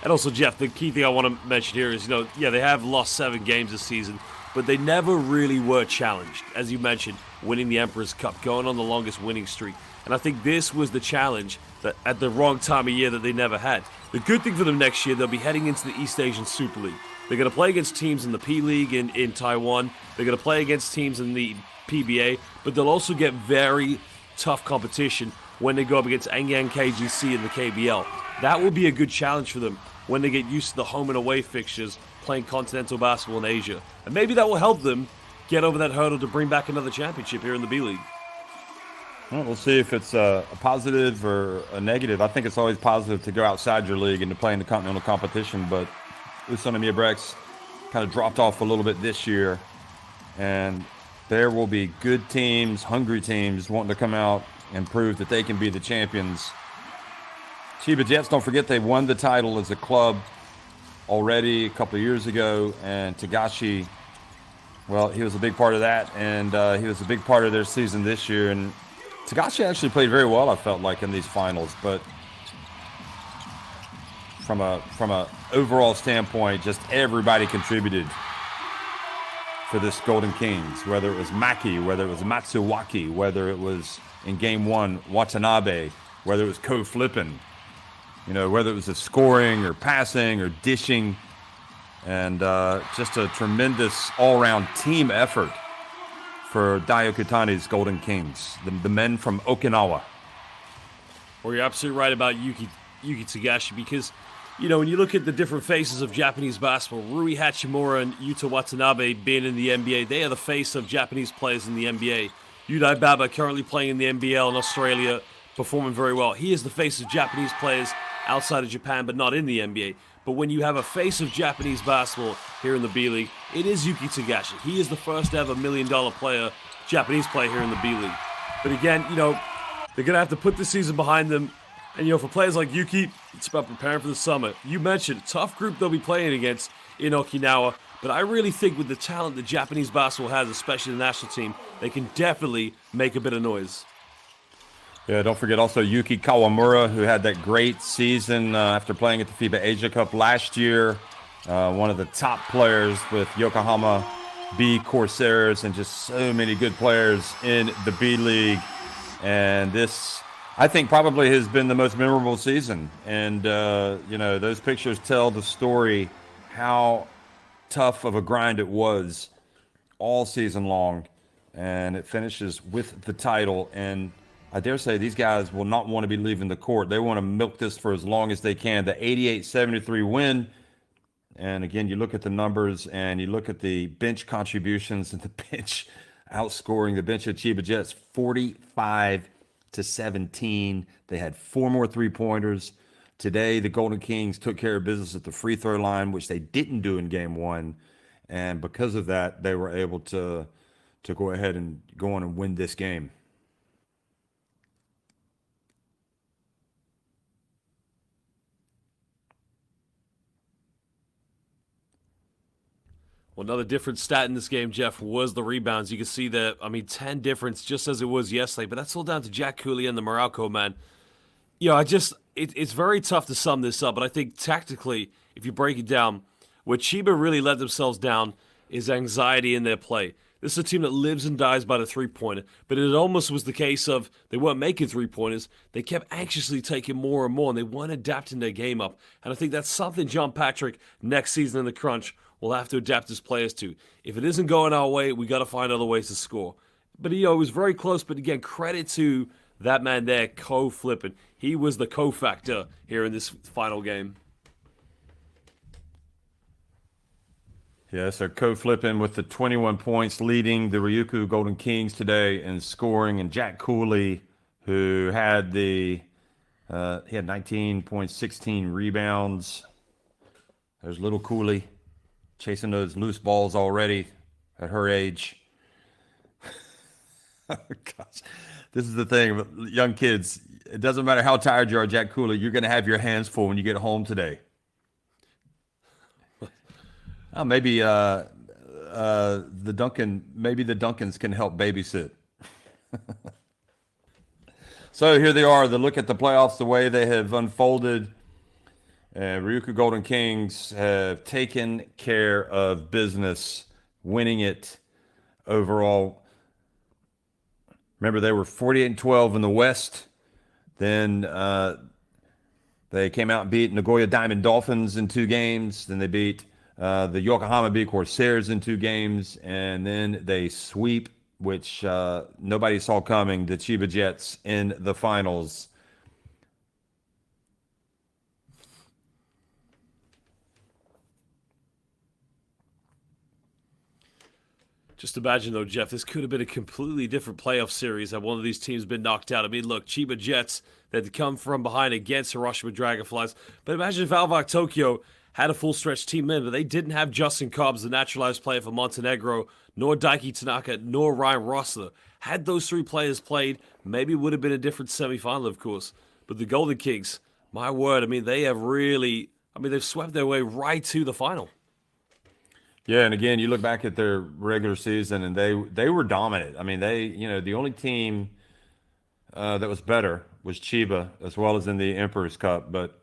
And also, Jeff, the key thing I want to mention here is, you know, yeah, they have lost 7 games this season, but they never really were challenged. As you mentioned, winning the Emperor's Cup, going on the longest winning streak. And I think this was the challenge that at the wrong time of year that they never had. The good thing for them next year, they'll be heading into the East Asian Super League. They're going to play against teams in the P-League in Taiwan. They're going to play against teams in the PBA, but they'll also get very tough competition when they go up against Anyang KGC in the KBL. That will be a good challenge for them when they get used to the home and away fixtures playing continental basketball in Asia. And maybe that will help them get over that hurdle to bring back another championship here in the B-League. Well, we'll see if it's a positive or a negative. I think it's always positive to go outside your league and to play in the continental competition, but Utsunami Brex kind of dropped off a little bit this year, and there will be good teams, hungry teams wanting to come out and prove that they can be the champions. Chiba Jets, don't forget, they won the title as a club already a couple of years ago, and Tagashi, well, he was a big part of that, and he was a big part of their season this year. And Tagashi actually played very well, I felt like, in these finals, but from a overall standpoint, just everybody contributed for this Golden Kings, whether it was Maki, whether it was Matsuwaki, whether it was in game 1 Watanabe, whether it was co-flipping, you know, whether it was the scoring or passing or dishing, and just a tremendous all-around team effort for Daio Kutani's Golden Kings, the men from Okinawa. Well, you're absolutely right about Yuki Tagashi because, you know, when you look at the different faces of Japanese basketball, Rui Hachimura and Yuta Watanabe being in the NBA, they are the face of Japanese players in the NBA. Yudai Baba currently playing in the NBL in Australia, performing very well. He is the face of Japanese players outside of Japan, but not in the NBA. But when you have a face of Japanese basketball here in the B-League, it is Yuki Tagashi. He is the first ever $1 million player, Japanese player here in the B-League. But again, you know, they're going to have to put the season behind them. And, you know, for players like Yuki, it's about preparing for the summer. You mentioned, tough group they'll be playing against in Okinawa. But I really think with the talent that Japanese basketball has, especially the national team, they can definitely make a bit of noise. Yeah, don't forget also Yuki Kawamura, who had that great season after playing at the FIBA Asia Cup last year. One of the top players with Yokohama B Corsairs, and just so many good players in the B-League. And this, I think, probably has been the most memorable season. And, you know, those pictures tell the story how tough of a grind it was all season long. And it finishes with the title. And I dare say these guys will not want to be leaving the court. They want to milk this for as long as they can. The 88-73 win. And again, you look at the numbers and you look at the bench contributions, and the bench outscoring the bench of Chiba Jets 45-17. They had 4 more three-pointers. Today, the Golden Kings took care of business at the free throw line, which they didn't do in game 1. And because of that, they were able to go ahead and go on and win this game. Well, another different stat in this game, Jeff, was the rebounds. You can see that, 10 difference just as it was yesterday, but that's all down to Jack Cooley and the Morocco man. You know, it's very tough to sum this up, but I think tactically, if you break it down, what Chiba really let themselves down is anxiety in their play. This is a team that lives and dies by the three-pointer, but it almost was the case of they weren't making three-pointers. They kept anxiously taking more and more, and they weren't adapting their game up. And I think that's something John Patrick next season in the crunch will have to adapt his players to. If it isn't going our way, we got to find other ways to score. But it was very close. But again, credit to that man there, co-flipping. He was the co-factor here in this final game. Yeah, so co-flipping with the 21 points, leading the RYUKYU Golden Kings today in scoring, and Jack Cooley, who had he had 19 points, 16 rebounds. There's little Cooley chasing those loose balls already at her age. Gosh, this is the thing with young kids. It doesn't matter how tired you are, Jack Cooley, you're going to have your hands full when you get home today. Oh, maybe the Duncans can help babysit. So here they are. The look at the playoffs, the way they have unfolded. RYUKYU Golden Kings have taken care of business, winning it overall. Remember, they were 48-12 in the West. Then they came out and beat Nagoya Diamond Dolphins in 2 games. Then they beat the Yokohama B Corsairs in 2 games, and then they sweep, which nobody saw coming, the Chiba Jets in the finals. Just imagine, though, Jeff, this could have been a completely different playoff series had one of these teams been knocked out. I mean, look, Chiba Jets that had come from behind against Hiroshima Dragonflies. But imagine if Alvac Tokyo had a full-stretch team in, but they didn't have Justin Cobbs, the naturalized player for Montenegro, nor Daiki Tanaka, nor Ryan Rossler. Had those 3 players played, maybe it would have been a different semifinal, of course. But the Golden Kings, my word, I mean, they have really, they've swept their way right to the final. Yeah, and again, you look back at their regular season, and they were dominant. I mean, the only team that was better was Chiba, as well as in the Emperor's Cup. But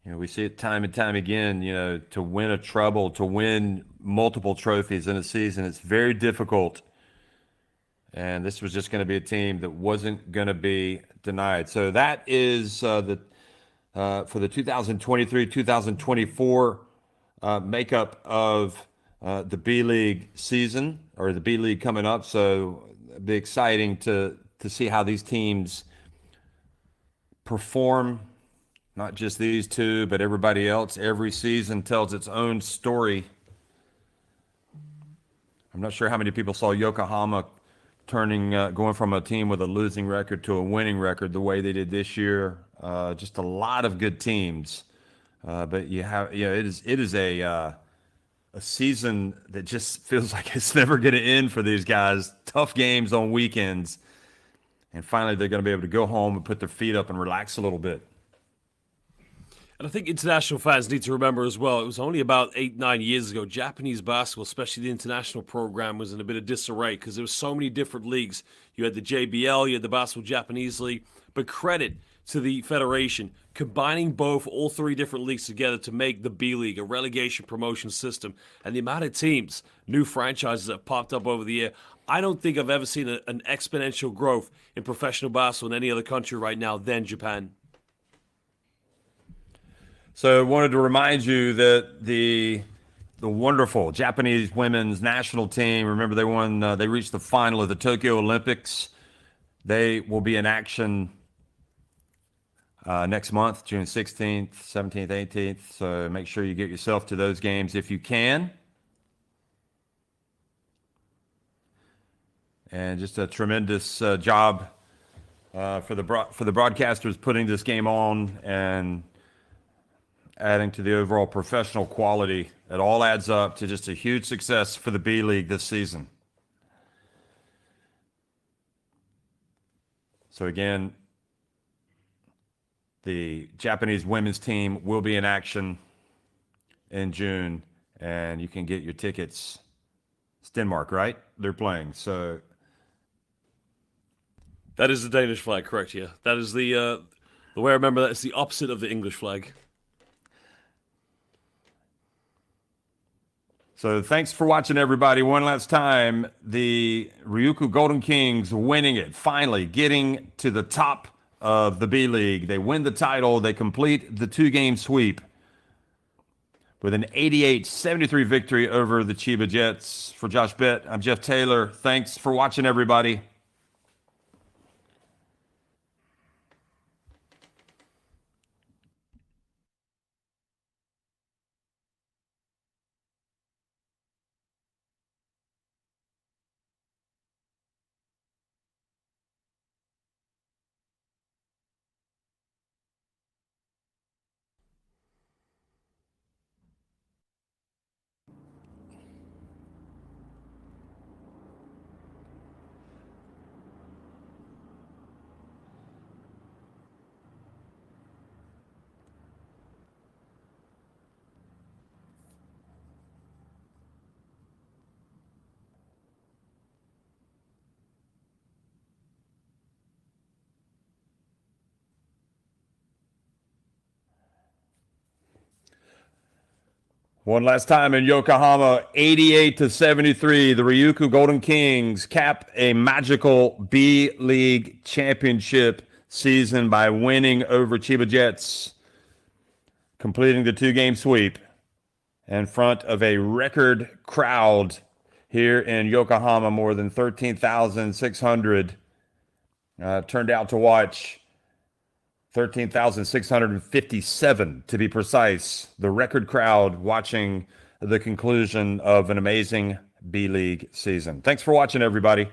we see it time and time again. To win a treble, to win multiple trophies in a season, it's very difficult. And this was just going to be a team that wasn't going to be denied. So that is for the 2023-2024. Makeup of the B.LEAGUE season, or the B.LEAGUE coming up. So it'll be exciting to see how these teams perform, not just these 2, but everybody else. Every season tells its own story. I'm not sure how many people saw Yokohama going from a team with a losing record to a winning record the way they did this year. Just a lot of good teams. But it is a season that just feels like it's never going to end for these guys. Tough games on weekends, and finally they're going to be able to go home and put their feet up and relax a little bit. And I think international fans need to remember as well, it was only about 8-9 years ago, Japanese basketball, especially the international program, was in a bit of disarray because there were so many different leagues. You had the JBL, you had the Basketball Japanese League, but credit to the federation, combining all 3 different leagues together to make the B.LEAGUE a relegation promotion system. And the amount of teams, new franchises that popped up over the year, I don't think I've ever seen an exponential growth in professional basketball in any other country right now than Japan. So I wanted to remind you that the wonderful Japanese women's national team, remember they reached the final of the Tokyo Olympics. They will be in action next month, June 16th, 17th, 18th. So make sure you get yourself to those games if you can. And just a tremendous job for the broadcasters putting this game on and adding to the overall professional quality. It all adds up to just a huge success for the B.LEAGUE this season. So again, the Japanese women's team will be in action in June, and you can get your tickets. It's Denmark, right? They're playing. So that is the Danish flag, correct? Yeah, that is the way I remember that. It's the opposite of the English flag. So thanks for watching, everybody. One last time, the Ryukyu Golden Kings winning it, finally getting to the top of the B League. They win the title. They complete the 2-game sweep with an 88-73 victory over the Chiba Jets. For Josh Bitt, I'm Jeff Taylor. Thanks for watching, everybody. One last time in Yokohama, 88-73, the Ryukyu Golden Kings cap a magical B-League championship season by winning over Chiba Jets, completing the 2-game sweep in front of a record crowd here in Yokohama. More than 13,600 turned out to watch. 13,657 to be precise, the record crowd watching the conclusion of an amazing B-League season. Thanks for watching, everybody.